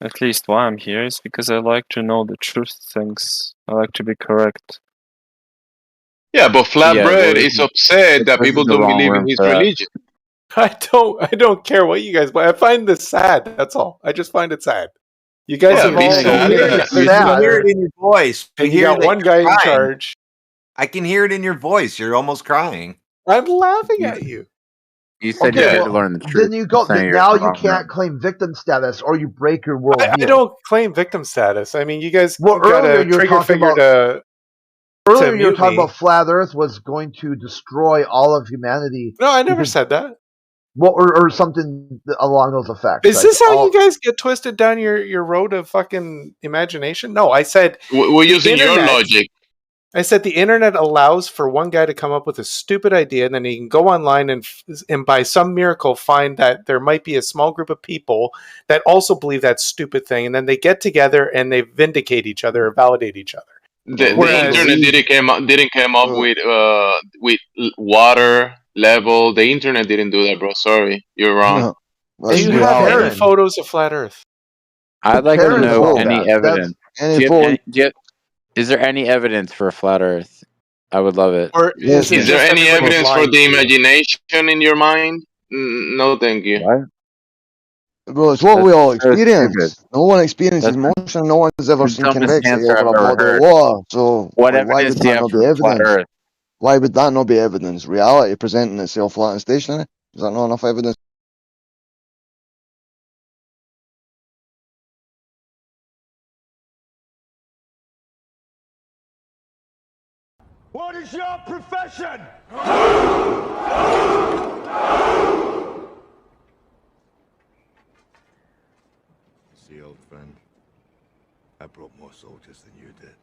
at least why I'm here is because I like to know the truth things. I like to be correct. Yeah, but Flatbread is upset that people don't believe in his religion. I don't care what you guys, but I find this sad. That's all. I just find it sad. You guys You can hear it in your voice. And you got one guy in charge. I can hear it in your voice. You're almost crying. I'm laughing at you. You said you had to learn the truth. Then you go. Now you can't claim victim status, or you break your world. I don't claim victim status. I mean, you guys got earlier a you were trigger talking figure about. Earlier you were talking mutiny. about flat Earth was going to destroy all of humanity. No, I never said that. Well, or something along those effects. Is this how you guys get twisted down your road of fucking imagination? No, I said we're using your logic. I said the internet allows for one guy to come up with a stupid idea, and then he can go online and by some miracle find that there might be a small group of people that also believe that stupid thing, and then they get together and they vindicate each other or validate each other. The internet didn't come up with water level. The internet didn't do that, bro. Sorry, you're wrong. No, you have any photos of flat Earth? I'd like to know any evidence. Is there any evidence for a flat Earth? I would love it. Or is there any evidence for the imagination in your mind? No, thank you. What? Bro, it's what we all experience. No one experiences motion. No one's ever seen convexity over a body of water. So what why evidence would do you that have not be for flat evidence? Earth? Why would that not be evidence? Reality presenting itself flat and stationary? Is that not enough evidence? What is your profession? See, old friend, I brought more soldiers than you did.